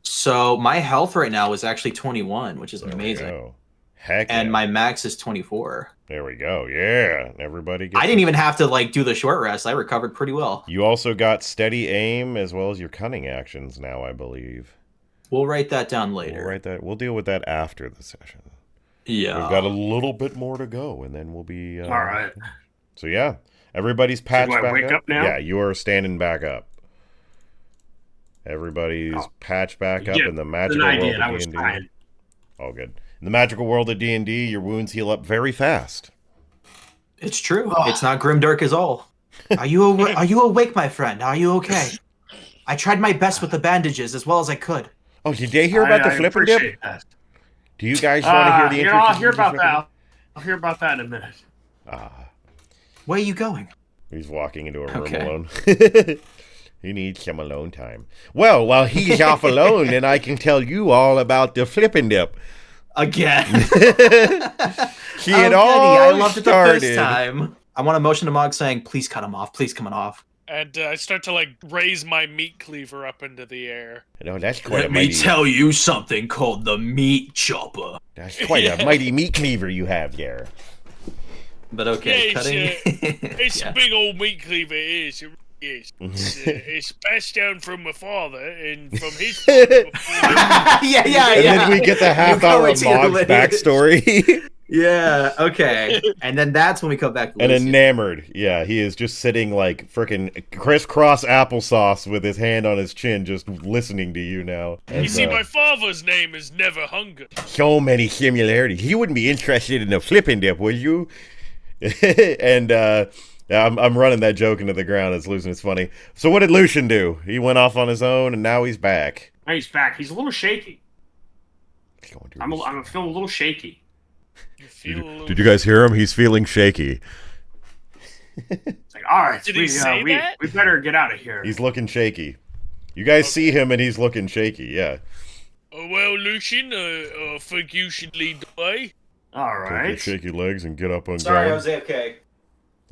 So my health right now is actually 21, which is amazing. Heck and yeah. my max is 24. There we go. Yeah, everybody gets... I didn't even have to do the short rest. I recovered pretty well. You also got steady aim as well as your cunning actions now, I believe. We'll write that down later. We'll deal with that after the session. Yeah. We've got a little bit more to go, and then we'll be... all right. So yeah, everybody's patched back up. Do I wake up now? Yeah, you are standing back up. Everybody's patched back up in the magical world of D&D. All good. In the magical world of D&D, your wounds heal up very fast. It's true. It's not grimdark as all. Are you awake, my friend? Are you okay? I tried my best with the bandages as well as I could. Oh, did they hear about the flip and dip? That. Do you guys want to hear the intro? I'll hear about that. I'll hear about that in a minute. Where are you going? He's walking into a room alone. He needs some alone time. Well, while he's off alone, then I can tell you all about the flippin' dip. Again. She had Goody, all I loved it the started. first time. I want to motion to Mog saying, please cut him off. Please cut him off. And I start to like raise my meat cleaver up into the air. No, that's quite a Let me mighty. tell you something called the meat chopper. That's quite a mighty meat cleaver you have there. But okay, Yeah, cutting. It's Yeah. a big old meat cleaver. It is. It really is. It's passed down from my father and from his father. yeah. And then we get the half You hour go of into your Mog's lineage. backstory. Yeah, okay. And then that's when we come back to And Lucy. enamored. Yeah, he is just sitting like frickin' crisscross applesauce with his hand on his chin, just listening to you now. And, You see, my father's name is Never Hunger. so many similarities. You wouldn't be interested in a flippin' dip, would you? And I'm running that joke into the ground. It's losing. It's funny. So what did Lucian do? He went off on his own, and now he's back. Now he's back. He's a little shaky. He's going through I'm this- feeling a little shaky. You feel a little... Did you guys hear him? He's feeling shaky. It's like, all right, Did he say that? we better get out of here. He's looking shaky. You guys see him, and he's looking shaky. Yeah. Well, Lucian, I think you should lead the way. All Take your right. shaky legs and get up on Sorry, I ground. was AFK.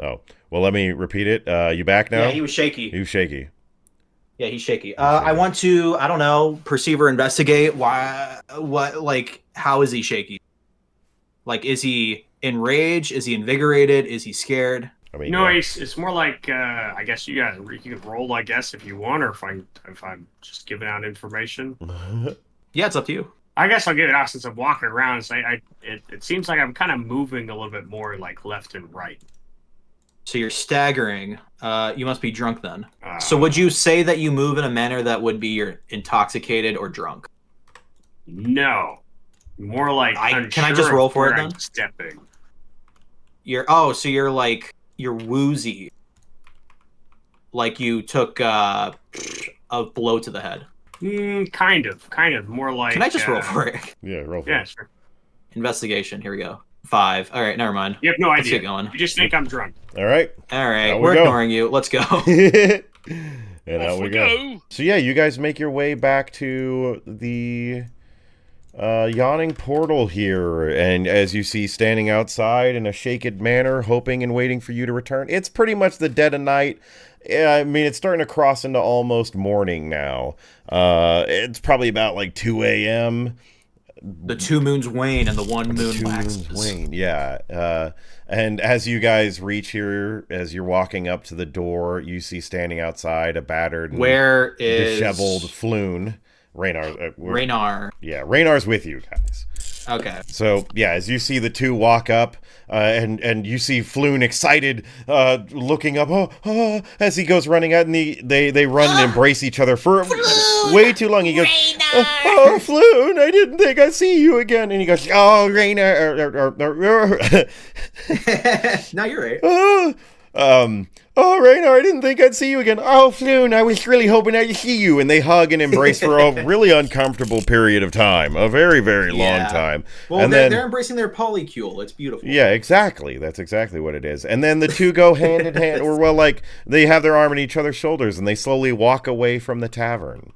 Oh, well, let me repeat it. You back now? Yeah, he was shaky. He was shaky. Yeah, he's shaky. I want to, I don't know, perceive or investigate how is he shaky? Like, is he enraged? Is he invigorated? Is he scared? I mean, No, yeah. it's more like I guess you can roll, I guess, if you want, or if I'm just giving out information. Yeah, it's up to you. I guess I'll give it out since I'm walking around. So it seems like I'm kind of moving a little bit more like left and right. So you're staggering. You must be drunk then. So would you say that you move in a manner that would be you're intoxicated or drunk? No, more like can I just unsure roll of for it where then? I'm stepping. So you're woozy. Like you took a blow to the head. Kind of more like. Can I just roll for it? Yeah, roll for Yeah, it. sure. Investigation. Here we go. 5. All right, never mind. You have no Let's idea. get going. You just think I'm drunk. All right. All right, Out we we're go. ignoring you. Let's go. And out Off we we go. go. So yeah, you guys make your way back to the yawning portal here, and as you see standing outside in a shaken manner, hoping and waiting for you to return. It's pretty much the dead of night. Yeah, I mean, it's starting to cross into almost morning now. It's probably about like 2 a.m. The 2 moons wane and the 1 moon Two waxes. moons wane, yeah. And as you guys reach here, as you're walking up to the door, you see standing outside a battered, and Where is disheveled Floon. Raynar. Raynar? Yeah, Raynar's with you guys. Okay. So yeah, as you see the two walk up, and you see Floon excited, looking up, as he goes running out, and they run and embrace each other for way too long. He goes, "Oh, Floon, I didn't think I'd see you again." And he goes, "Oh, Raynar, No, you're right. Oh, Raynar, I didn't think I'd see you again. Oh, Floon, I was really hoping I'd see you." And they hug and embrace for a really uncomfortable period of time, a very, very long Yeah. time. Well, and they're embracing their polycule. It's beautiful. yeah, exactly. That's exactly what it is. And then the two go hand in hand, or well, like they have their arm on each other's shoulders, and they slowly walk away from the tavern.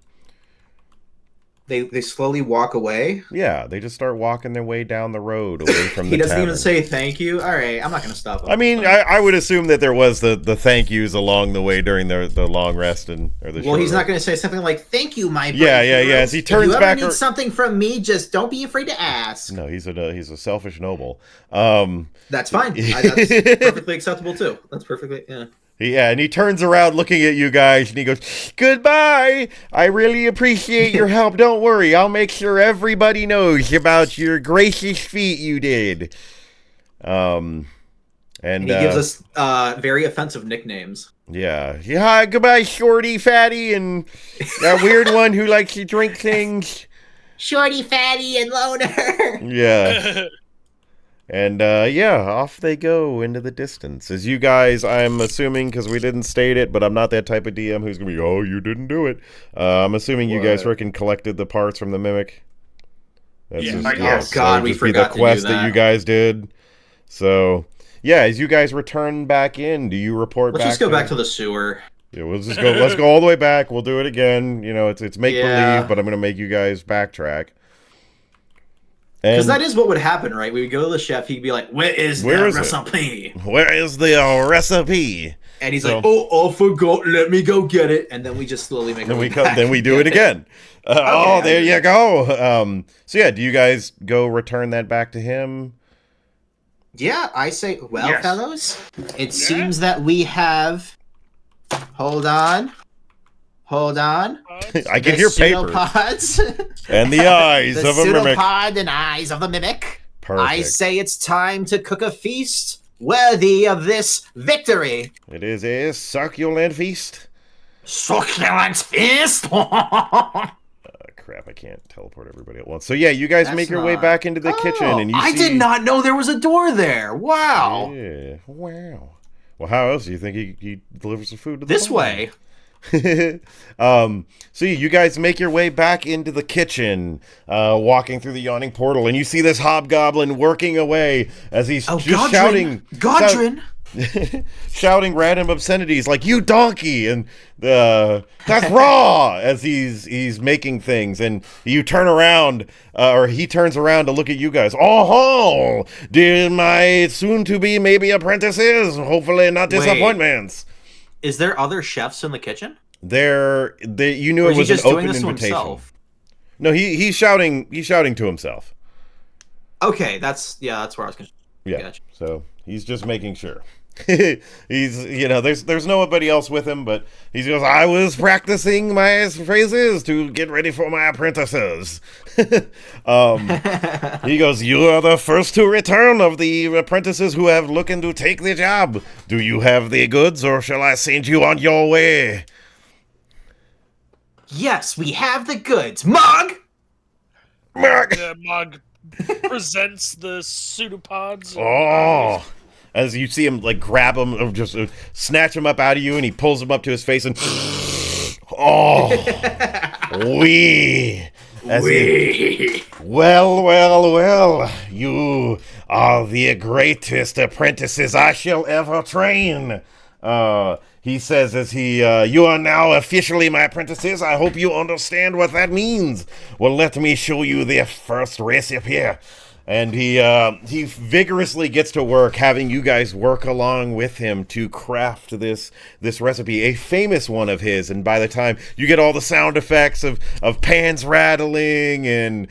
They slowly walk away. Yeah, they just start walking their way down the road away from the He doesn't tavern. even say thank you. All right, I'm not going to stop him. I mean, I would assume that there was the thank yous along the way during the long rest or the well, short he's not rest. going to say something like "Thank you, my Yeah, brave yeah, hero. yeah, as he If turns you ever back need ar- something from me, just don't be afraid to ask." No, he's a selfish noble. That's fine. That's perfectly acceptable too. That's perfectly yeah. Yeah, and he turns around looking at you guys, and he goes, "Goodbye. I really appreciate your help. Don't worry. I'll make sure everybody knows about your gracious feat you did." And And he gives us very offensive nicknames. yeah. Goodbye, Shorty, Fatty, and that weird one who likes to drink things. Shorty, fatty, and loner. Yeah. And yeah, off they go into the distance. As you guys, I'm assuming, because we didn't state it, but I'm not that type of DM who's going to be, "Oh, you didn't do it." I'm assuming you guys What? frickin' collected the parts from the Mimic. That's Yeah. just, Oh, God, so we just be forgot the to do quest that that. you guys did. So, yeah, as you guys return back in, do you report Let's back just go back to the sewer. Yeah, we'll just go. Let's go all the way back. We'll do it again. You know, it's make believe, but I'm gonna make you guys backtrack. Because that is what would happen, right? We would go to the chef. He'd be like, "Where is the recipe? Where is the recipe?" And he's like, "Oh, I forgot. Let me go get it." And then we just slowly make. Then we do it again. Okay, there you go. So yeah, do you guys go return that back to him? Yeah, I say, well, Yes. fellows, it seems that we have. Hold on. I can hear paper. Pseudopods. And the eyes The of a mimic. pseudopod and eyes of a mimic. Perfect. I say it's time to cook a feast worthy of this victory. It is a succulent feast. Succulent feast. Crap, I can't teleport everybody at once. So yeah, you guys make your way back into the kitchen, and you I see... did not know there was a door there. Wow. Yeah, wow. Well, how else do you think he delivers the food to the This home? way. So you guys make your way back into the kitchen, walking through the yawning portal, and you see this hobgoblin working away as he's just shouting... Godrin. shouting random obscenities like "you donkey" and "that's raw" as he's making things, and you turn around, or he turns around to look at you guys. Oh, dear my soon-to-be maybe apprentices, hopefully not disappointments. Is there other chefs in the kitchen? You knew Or it is was he an just doing open this to invitation. himself? No, he's shouting to himself. Okay, that's where I was confused. Yeah, Gotcha. so he's just making sure. He's, there's nobody else with him, but he goes, I was practicing my phrases to get ready for my apprentices. He goes, you are the first to return of the apprentices who have looking to take the job. Do you have the goods, or shall I send you on your way? Yes, we have the goods. Mug! The mug presents the pseudopods. Oh, as you see him like grab him, or just snatch him up out of you, and he pulls him up to his face and well, you are the greatest apprentices I shall ever train. He says as you are now officially my apprentices. I hope you understand what that means. Well, let me show you the first recipe. And he vigorously gets to work, having you guys work along with him to craft this recipe, a famous one of his. And by the time you get all the sound effects of pans rattling and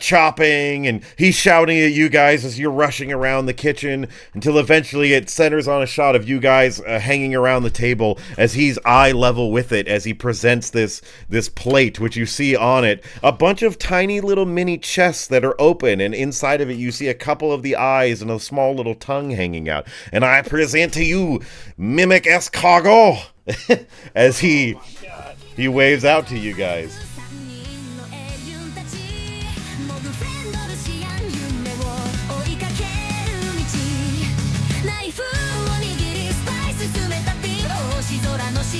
chopping, and he's shouting at you guys as you're rushing around the kitchen, until eventually it centers on a shot of you guys hanging around the table as he's eye level with it, as he presents this plate, which you see on it a bunch of tiny little mini chests that are open. And inside of it, you see a couple of the eyes and a small little tongue hanging out. And I present to you Mimic Escargot as he waves out to you guys.「ナイフを握りスパイス詰めたピン」「星空の下